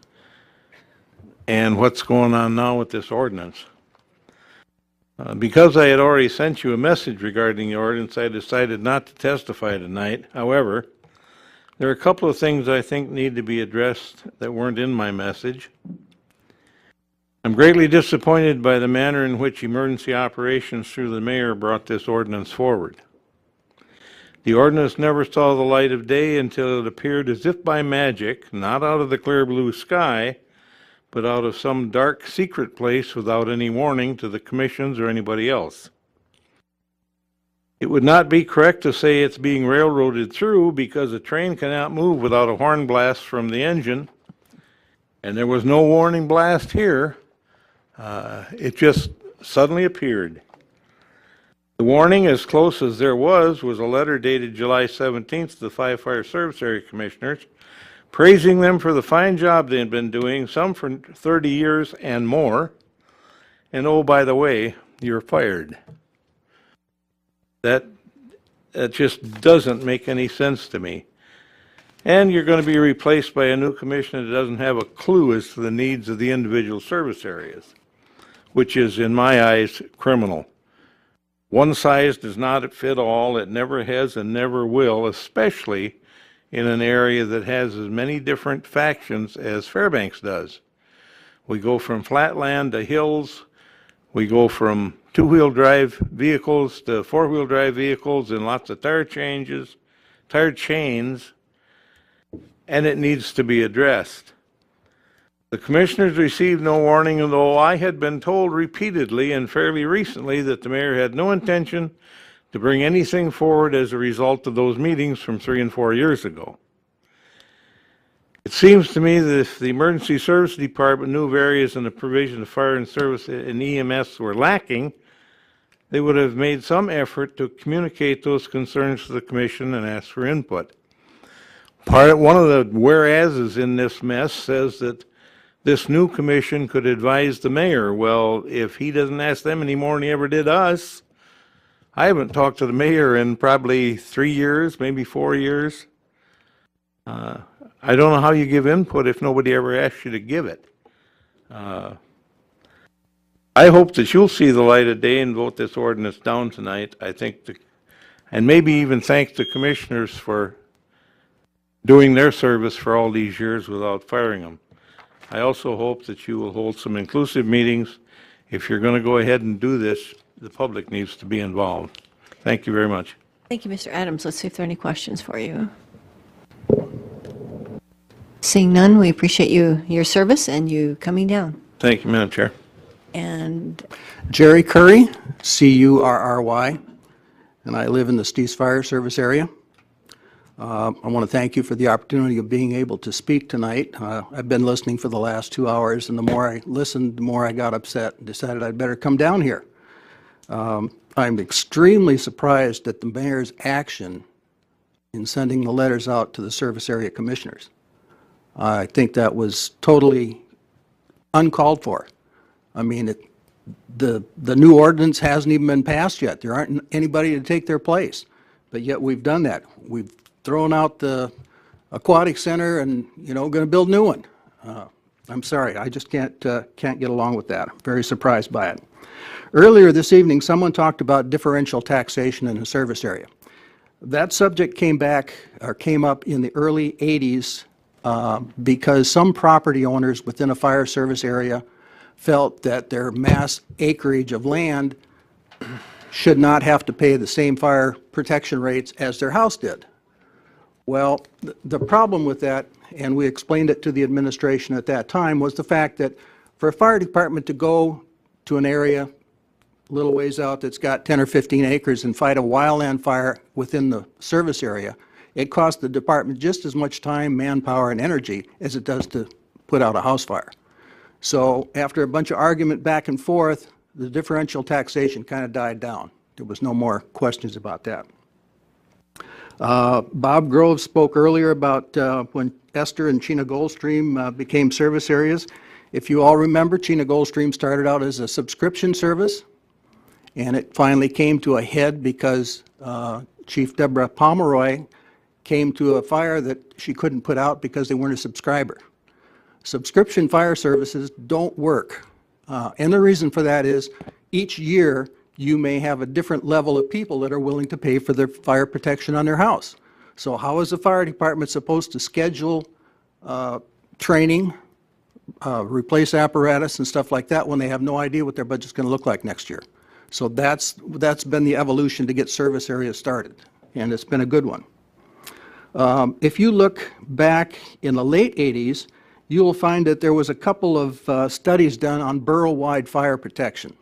and what's going on now with this ordinance. Because I had already sent you a message regarding the ordinance, I decided not to testify tonight. However, there are a couple of things I think need to be addressed that weren't in my message. I'm greatly disappointed by the manner in which emergency operations through the mayor brought this ordinance forward. The ordinance never saw the light of day until it appeared as if by magic, not out of the clear blue sky, but out of some dark secret place without any warning to the commissions or anybody else. It would not be correct to say it's being railroaded through because a train cannot move without a horn blast from the engine, and there was no warning blast here. It just suddenly appeared. The warning, as close as there was a letter dated July 17th to the 5 Fire Service Area Commissioners, praising them for the fine job they had been doing, some for 30 years and more. And oh, by the way, you're fired. That just doesn't make any sense to me. And you're going to be replaced by a new commissioner that doesn't have a clue as to the needs of the individual service areas, which is, in my eyes, criminal. One size does not fit all. It never has and never will, especially in an area that has as many different factions as Fairbanks does. We go from flatland to hills. We go from two-wheel drive vehicles to four-wheel drive vehicles and lots of tire chains, and it needs to be addressed. The commissioners received no warning, although I had been told repeatedly and fairly recently that the mayor had no intention to bring anything forward as a result of those meetings from 3 and 4 years ago. It seems to me that if the Emergency Service Department knew areas in the provision of fire and service and EMS were lacking, they would have made some effort to communicate those concerns to the commission and ask for input. One of the whereases in this mess says that this new commission could advise the mayor. Well, if he doesn't ask them any more than he ever did us, I haven't talked to the mayor in probably 3 years, maybe 4 years. I don't know how you give input if nobody ever asks you to give it. I hope that you'll see the light of day and vote this ordinance down tonight. I think, and maybe even thank the commissioners for doing their service for all these years without firing them. I also hope that you will hold some inclusive meetings. If you're going to go ahead and do this, the public needs to be involved. Thank you very much. Thank you, Mr. Adams. Let's see if there are any questions for you. Seeing none, we appreciate your service and you coming down. Thank you, Madam Chair. And Jerry Curry, C-U-R-R-Y, and I live in the Steves Fire Service area. I want to thank you for the opportunity of being able to speak tonight. I've been listening for the last 2 hours, and the more I listened, the more I got upset and decided I'd better come down here. I'm extremely surprised at the mayor's action in sending the letters out to the service area commissioners. I think that was totally uncalled for. I mean, the new ordinance hasn't even been passed yet. There aren't anybody to take their place, but yet we've done that. We've thrown out the aquatic center and, going to build a new one. I'm sorry, I just can't get along with that. I'm very surprised by it. Earlier this evening, someone talked about differential taxation in a service area. That subject came up in the early 80s because some property owners within a fire service area felt that their mass acreage of land should not have to pay the same fire protection rates as their house did. Well, the problem with that, and we explained it to the administration at that time, was the fact that for a fire department to go to an area a little ways out that's got 10 or 15 acres and fight a wildland fire within the service area, it costs the department just as much time, manpower, and energy as it does to put out a house fire. So after a bunch of argument back and forth, the differential taxation kind of died down. There was no more questions about that. Bob Grove spoke earlier about when Esther and Chena Goldstream became service areas. If you all remember, Chena Goldstream started out as a subscription service, and it finally came to a head because Chief Deborah Pomeroy came to a fire that she couldn't put out because they weren't a subscriber. Subscription fire services don't work. And the reason for that is each year you may have a different level of people that are willing to pay for their fire protection on their house. So how is the fire department supposed to schedule training, replace apparatus and stuff like that when they have no idea what their budget's going to look like next year? So that's been the evolution to get service areas started, and it's been a good one. If you look back in the late 80s, you will find that there was a couple of studies done on borough-wide fire protection,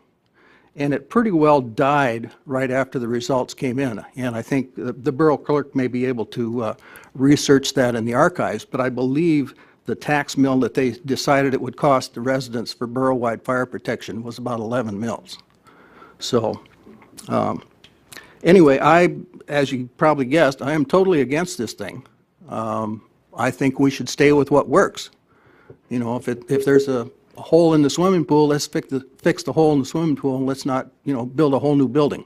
and it pretty well died right after the results came in. And I think the borough clerk may be able to research that in the archives, but I believe the tax mill that they decided it would cost the residents for borough-wide fire protection was about 11 mills. So anyway, as you probably guessed, I am totally against this thing. I think we should stay with what works. If there's a hole in the swimming pool, let's fix the hole in the swimming pool, and let's not, build a whole new building.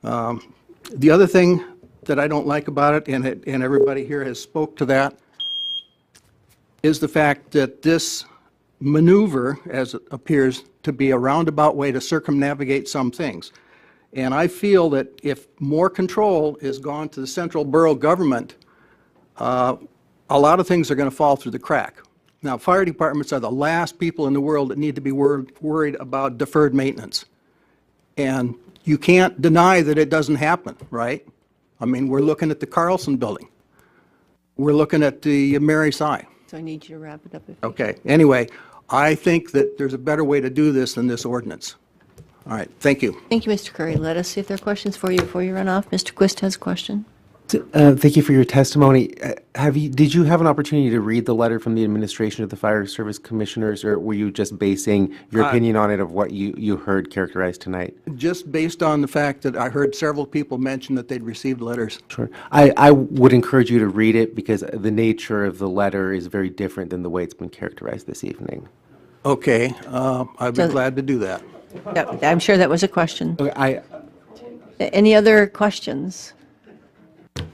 The other thing that I don't like about it, and everybody here has spoke to that, is the fact that this maneuver, as it appears to be a roundabout way to circumnavigate some things. And I feel that if more control is gone to the central borough government, a lot of things are going to fall through the crack. Now, fire departments are the last people in the world that need to be worried about deferred maintenance. And you can't deny that it doesn't happen, right? I mean, we're looking at the Carlson building. We're looking at the Mary Sy. so I need you to wrap it up. Okay. Anyway, I think that there's a better way to do this than this ordinance. All right. Thank you. Thank you, Mr. Curry. Let us see if there are questions for you before you run off. Mr. Quist has a question. Thank you for your testimony. Did you have an opportunity to read the letter from the administration of the Fire Service Commissioners, or were you just basing your opinion on it of what you heard characterized tonight? Just based on the fact that I heard several people mention that they'd received letters. Sure. I would encourage you to read it because the nature of the letter is very different than the way it's been characterized this evening. Okay. I'd be glad to do that. Yeah, I'm sure that was a question. Okay, Any other questions?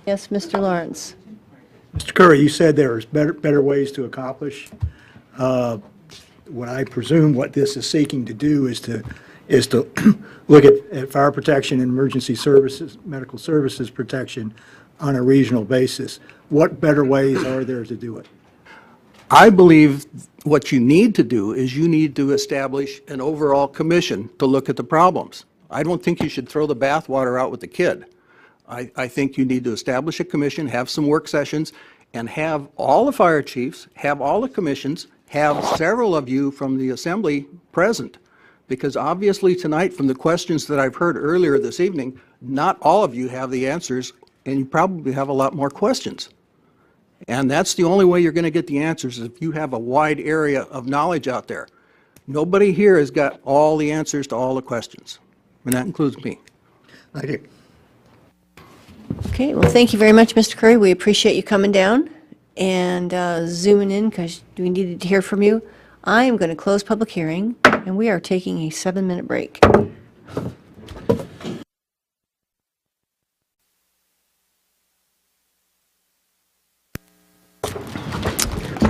Yes, Mr. Lawrence. Mr. Curry, you said there's better ways to accomplish. What I presume what this is seeking to do is to look at fire protection and emergency services, medical services protection on a regional basis. What better ways are there to do it? I believe what you need to do is you need to establish an overall commission to look at the problems. I don't think you should throw the bathwater out with the kid. I think you need to establish a commission, have some work sessions, and have all the fire chiefs, have all the commissions, have several of you from the assembly present. Because obviously tonight, from the questions that I've heard earlier this evening, not all of you have the answers, and you probably have a lot more questions. And that's the only way you're going to get the answers, is if you have a wide area of knowledge out there. Nobody here has got all the answers to all the questions, and that includes me. Thank you. Okay, well, thank you very much, Mr. Curry. We appreciate you coming down and zooming in because we needed to hear from you. I am going to close public hearing, and we are taking a 7-minute break.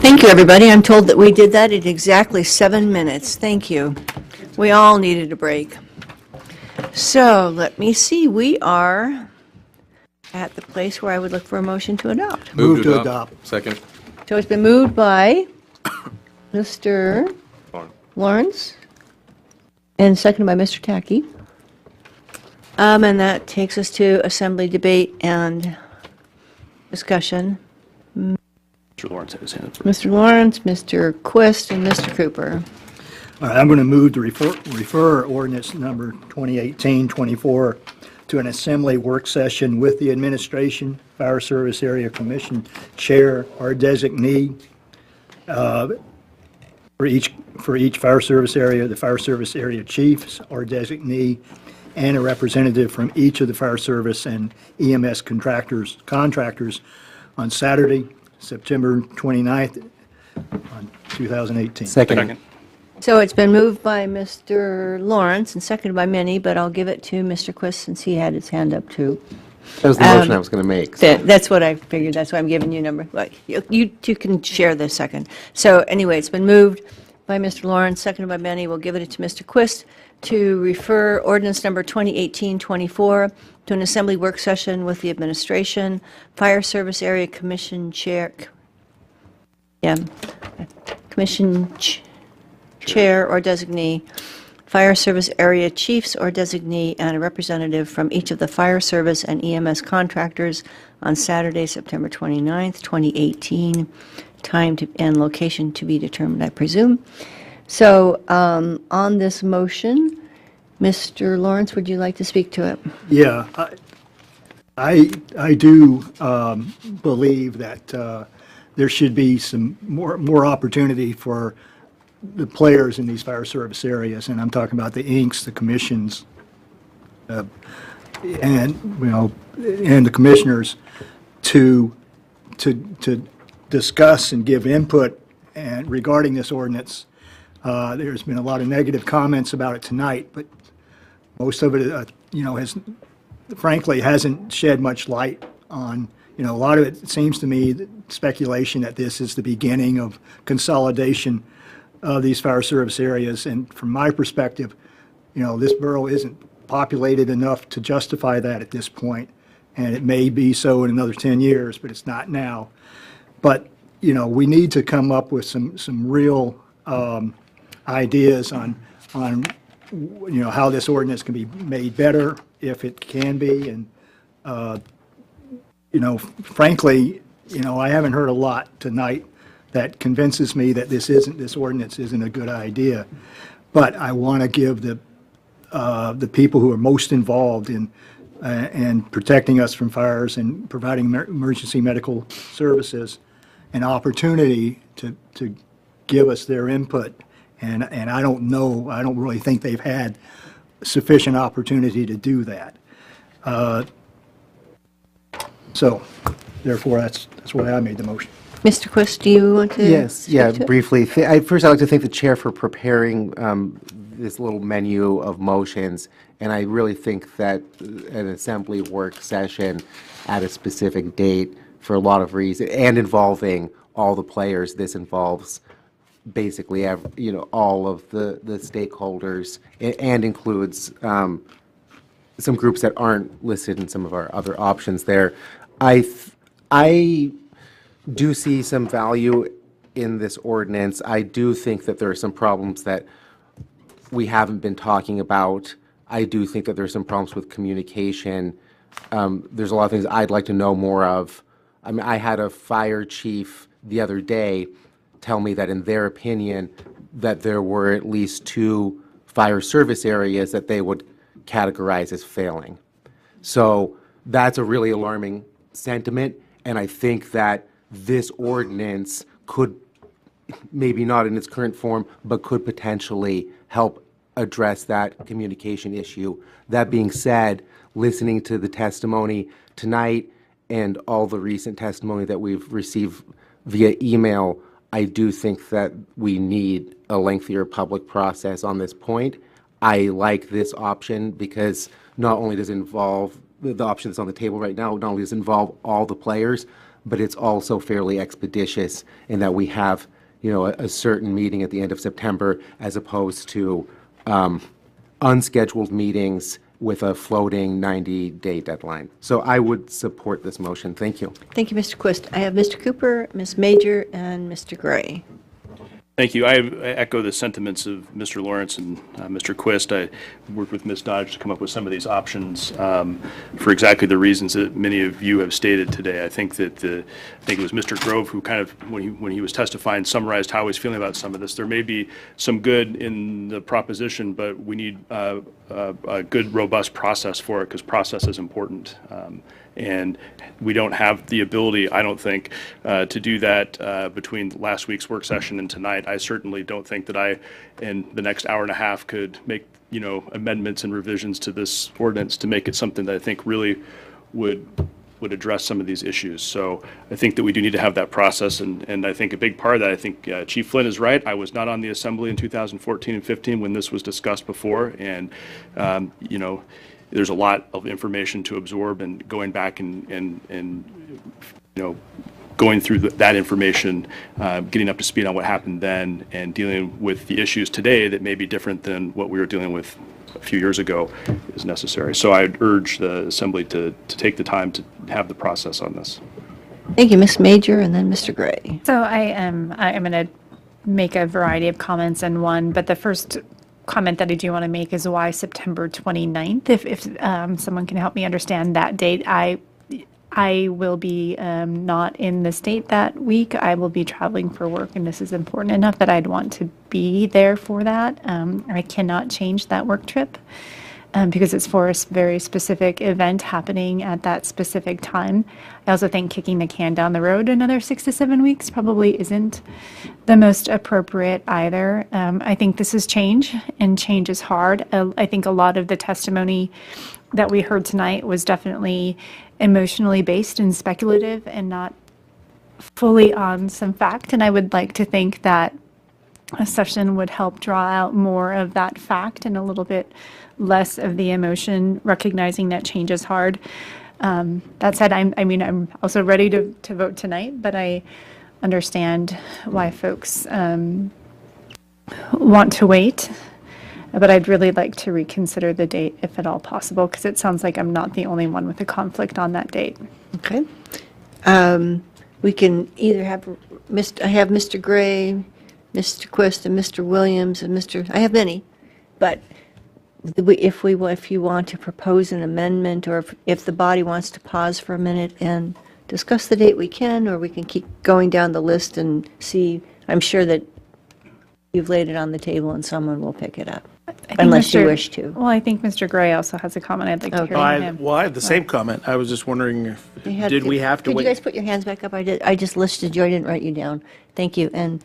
Thank you, everybody. I'm told that we did that in exactly 7 minutes. Thank you. We all needed a break. So let me see. We are at the place where I would look for a motion to adopt. Move to adopt. Second. So it's been moved by Mr. Lawrence and seconded by Mr. Tackey. And that takes us to assembly debate and discussion. Mr. Lawrence had his hand up. Mr. Lawrence, Mr. Quist, and Mr. Cooper. All right, I'm going to move to refer ordinance number 2018-24 to an assembly work session with the administration, Fire Service Area Commission Chair or designee for each fire service area, the fire service area chiefs or designee, and a representative from each of the fire service and EMS contractors on Saturday, September 29th, 2018. Second. So it's been moved by Mr. Lawrence and seconded by Minnie, but I'll give it to Mr. Quist since he had his hand up too. That was the motion I was going to make. That's what I figured. That's why I'm giving you a number. Well, you two can share this second. So anyway, it's been moved by Mr. Lawrence, seconded by Minnie. We'll give it to Mr. Quist to refer ordinance number 2018-24 to an assembly work session with the administration, Fire Service Area Commission Chair, Chair or designee, Fire Service Area Chiefs or designee, and a representative from each of the fire service and EMS contractors on Saturday, September 29th, 2018. Time and location to be determined, I presume. So on this motion, Mr. Lawrence, would you like to speak to it? Yeah, I do believe that there should be some more opportunity for the players in these fire service areas, and I'm talking about the Incs., the commissions, and the commissioners to discuss and give input and regarding this ordinance. There's been a lot of negative comments about it tonight, but most of it, has frankly hasn't shed much light on. A lot of it seems to me speculation that this is the beginning of consolidation of these fire service areas. And from my perspective, this borough isn't populated enough to justify that at this point, and it may be so in another 10 years, but it's not now. But, we need to come up with some real ideas on how this ordinance can be made better, if it can be. And, frankly, I haven't heard a lot tonight that convinces me that this ordinance isn't a good idea. But I want to give the people who are most involved in and protecting us from fires and providing emergency medical services an opportunity to give us their input. And I don't really think they've had sufficient opportunity to do that. So therefore, that's why I made the motion. Mr. Quist, do you want to? Yes, yeah, briefly. First, I'd like to thank the chair for preparing this little menu of motions, and I really think that an assembly work session at a specific date for a lot of reasons, and involving all the players, this involves basically all of the stakeholders, and includes some groups that aren't listed in some of our other options there. I do see some value in this ordinance. I do think that there are some problems that we haven't been talking about I do think that there's some problems with communication. There's a lot of things I'd like to know more of. I mean, I had a fire chief the other day tell me that in their opinion that there were at least 2 fire service areas that they would categorize as failing. So that's a really alarming sentiment, and I think that this ordinance could, maybe not in its current form, but could potentially help address that communication issue. That being said, listening to the testimony tonight and all the recent testimony that we've received via email, I do think that we need a lengthier public process on this point. I like this option because not only does it involve the option that's on the table right now, not only does it involve all the players, but it's also fairly expeditious in that we have, you know, a certain meeting at the end of September as opposed to unscheduled meetings with a floating 90-day deadline. So I would support this motion. Thank you. Thank you, Mr. Quist. I have Mr. Cooper, Ms. Major, and Mr. Gray. Thank you. I echo the sentiments of Mr. Lawrence and Mr. Quist. I worked with Ms. Dodge to come up with some of these options for exactly the reasons that many of you have stated today. I think that I think it was Mr. Grove who kind of, when he was testifying, summarized how he's feeling about some of this. There may be some good in the proposition, but we need a good, robust process for it because process is important. And we don't have the ability, I don't think, to do that between last week's work session and tonight. I certainly don't think that I, in the next hour and a half, could make, you know, amendments and revisions to this ordinance to make it something that I think really would address some of these issues. So I think that we do need to have that process, and I think a big part of that, I think Chief Flynn is right. I was not on the Assembly in 2014 and 15 when this was discussed before, and you know, there's a lot of information to absorb, and going back and you know, going through that information, getting up to speed on what happened then, and dealing with the issues today that may be different than what we were dealing with a few years ago is necessary. So I'd urge the Assembly to take the time to have the process on this. Thank you, Ms. Major, and then Mr. Gray. So I'm going to make a variety of comments in one, but the first comment that I do want to make is why September 29th. If someone can help me understand that date, I will be not in the state that week. I will be traveling for work, and this is important enough that I'd want to be there for that. I cannot change that work trip because it's for a very specific event happening at that specific time. I also think kicking the can down the road another 6 to 7 weeks probably isn't the most appropriate either. I think this is change, and change is hard. I think a lot of the testimony that we heard tonight was definitely emotionally based and speculative and not fully on some fact, and I would like to think that a session would help draw out more of that fact and a little bit less of the emotion, recognizing that change is hard. That said, I'm also ready to vote tonight, but I understand why folks want to wait. But I'd really like to reconsider the date if at all possible, because it sounds like I'm not the only one with a conflict on that date. Okay. We can either have I have Mr. Gray, Mr. Quist, and Mr. Williams, and I have many, but if you want to propose an amendment, or if the body wants to pause for a minute and discuss the date, we can, or we can keep going down the list and see. I'm sure that you've laid it on the table and someone will pick it up, unless you wish to. Well, I think Mr. Gray also has a comment I'd like to hear from him. Well, I have the same comment. I was just wondering if, did we have to wait? Could you guys put your hands back up? I just listed you. I didn't write you down. Thank you. And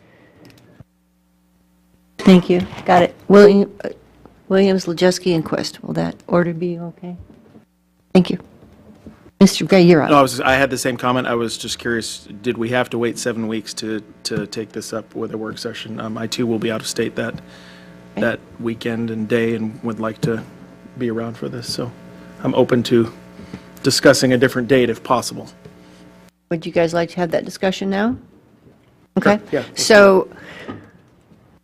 thank you. Got it. Williams, Lejeski, and Quist. Will that order be okay? Thank you. Mr. Gray, you're up. No, I had the same comment. I was just curious, did we have to wait 7 weeks to take this up with a work session? I too will be out of state that weekend and day, and would like to be around for this. So I'm open to discussing a different date if possible. Would you guys like to have that discussion now? Okay. Yeah. So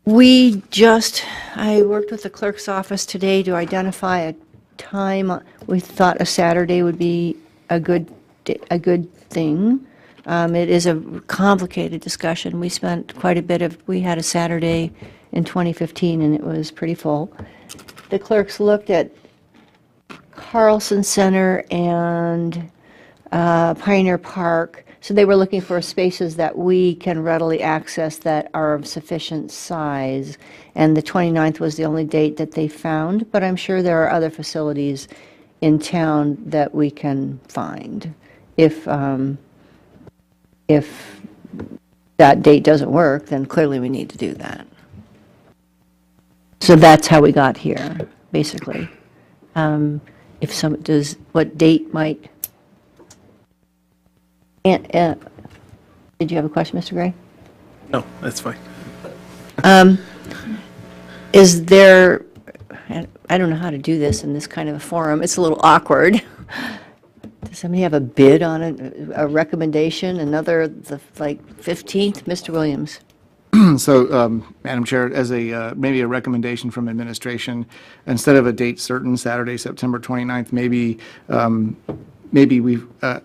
I worked with the clerk's office today to identify a time. We thought a Saturday would be a good thing. It is a complicated discussion. We spent we had a Saturday in 2015, and it was pretty full. The clerks looked at Carlson Center and Pioneer Park. So they were looking for spaces that we can readily access that are of sufficient size. And the 29th was the only date that they found, but I'm sure there are other facilities in town that we can find. If that date doesn't work, then clearly we need to do that. So that's how we got here, basically. If some does, what date might? Did you have a question, Mr. Gray? No, that's fine. Is there? I don't know how to do this in this kind of a forum. It's a little awkward. Does somebody have a bid on it, a recommendation, the 15th? Mr. Williams. So, Madam Chair, as maybe a recommendation from administration, instead of a date certain, Saturday, September 29th, maybe we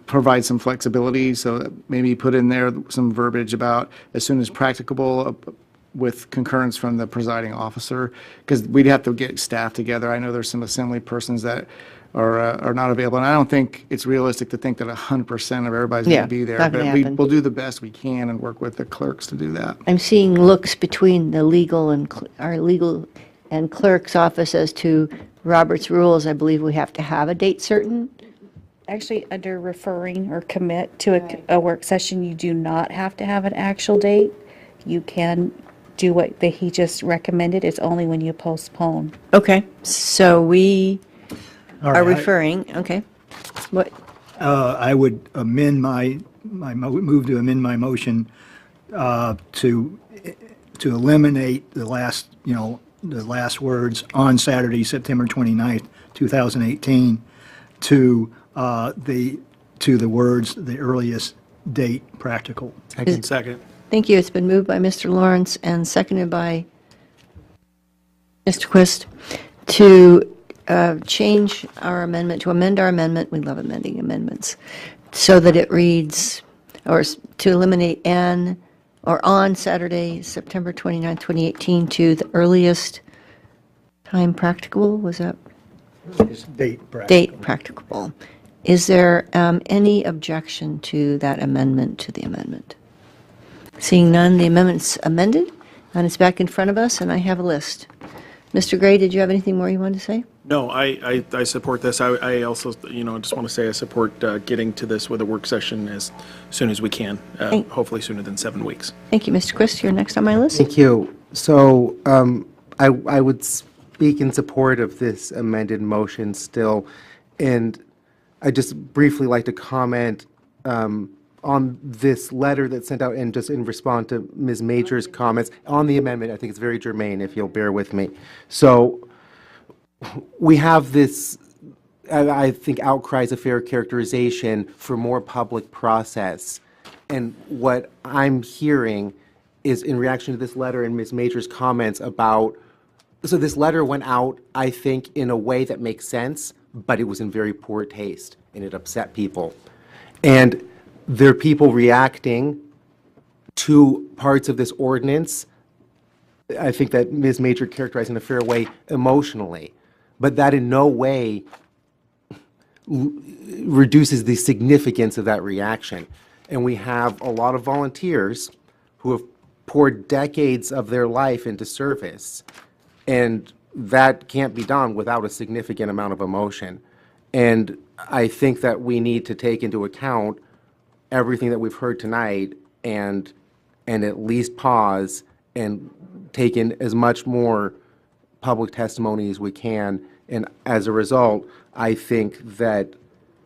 provide some flexibility, so maybe put in there some verbiage about as soon as practicable with concurrence from the presiding officer, because we'd have to get staff together. I know there's some assembly persons that are not available, and I don't think it's realistic to think that 100% of everybody's going to be there. Not gonna But happen. we'll do the best we can and work with the clerks to do that. I'm seeing looks between the legal and our legal and clerk's office as to Robert's rules. I believe we have to have a date certain. Actually, under referring or commit to a work session, you do not have to have an actual date. You can do what he just recommended. It's only when you postpone. Okay, so we All are right, referring, okay. What, I would amend move to amend my motion to eliminate the last words on Saturday, September 29th, 2018, to the words, the earliest date practical. Second. thank you. It's been moved by Mr. Lawrence and seconded by Mr. Quist to change our amendment, to amend our amendment. We love amending amendments. So that it reads, or to eliminate on Saturday, September 29th, 2018, to the earliest time practicable. Was that? Date practicable. Date practicable. Is there any objection to that amendment to the amendment? Seeing none, the amendment's amended, and it's back in front of us, and I have a list. Mr. Gray, did you have anything more you wanted to say? No, I support this. I also, just want to say I support getting to this with a work session as soon as we can, hopefully sooner than 7 weeks. Thank you, Mr. Quist. You're next on my list. Thank you. So I would speak in support of this amended motion still, and I just briefly like to comment on this letter that's sent out, and just in response to Ms. Major's comments on the amendment. I think it's very germane, if you'll bear with me. So we have this, I think, outcries of fair characterization for more public process. And what I'm hearing is in reaction to this letter and Ms. Major's comments about, so this letter went out, I think, in a way that makes sense, but it was in very poor taste, and it upset people. And there are people reacting to parts of this ordinance, I think that Ms. Major characterized in a fair way, emotionally, but that in no way reduces the significance of that reaction. And we have a lot of volunteers who have poured decades of their life into service, and that can't be done without a significant amount of emotion. And I think that we need to take into account everything that we've heard tonight and at least pause and take in as much more public testimony as we can. And as a result, I think that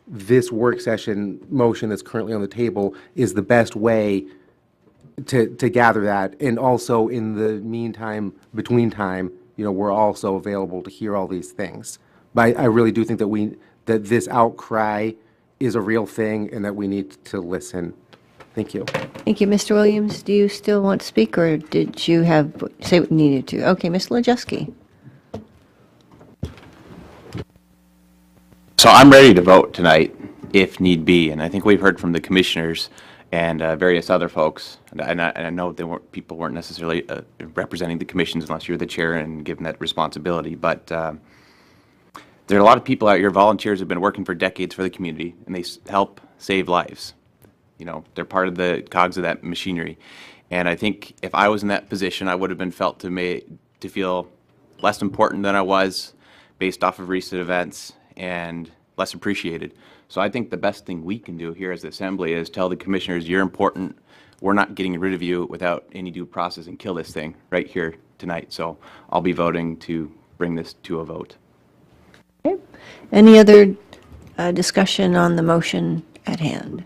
this work session motion that's currently on the table is the best way to gather that. And also in the meantime, between time, we're also available to hear all these things. But I really do think that this outcry is a real thing and that we need to listen. Thank you. Thank you, Mr. Williams. Do you still want to speak, or did you say what you needed to? Okay, Ms. Lajewski. So I'm ready to vote tonight if need be, and I think we've heard from the commissioners and various other folks, and I know people weren't necessarily representing the commissions unless you're the chair and given that responsibility, but there are a lot of people out here, volunteers who've been working for decades for the community, and they help save lives. You know, they're part of the cogs of that machinery. And I think if I was in that position, I would have been felt to feel less important than I was based off of recent events and less appreciated. So I think the best thing we can do here as the Assembly is tell the commissioners, you're important. We're not getting rid of you without any due process and kill this thing right here tonight. So I'll be voting to bring this to a vote. Okay. Any other discussion on the motion at hand?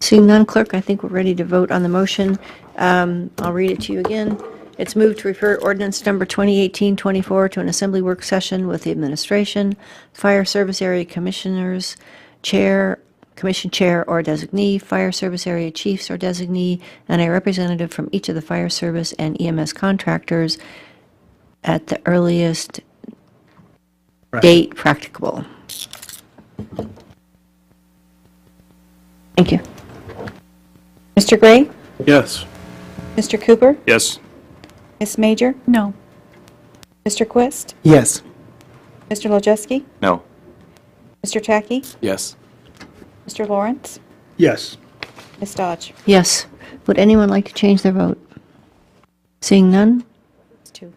Seeing none, Clerk, I think we're ready to vote on the motion. I'll read it to you again. It's moved to refer ordinance number 2018-24 to an Assembly work session with the administration, Fire Service Area Commissioners, Commission Chair or designee, Fire Service Area Chiefs or designee, and a representative from each of the fire service and EMS contractors at the earliest date practicable. Thank you. Mr. Gray? Yes. Mr. Cooper? Yes. Ms. Major? No. Mr. Quist? Yes. Mr. Lojewski? No. Mr. Tackey? Yes. Mr. Lawrence? Yes. Ms. Dodge? Yes. Would anyone like to change their vote? Seeing none? It's 2.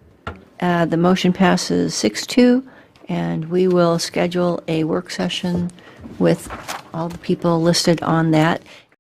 The motion passes 6-2, and we will schedule a work session with all the people listed on that.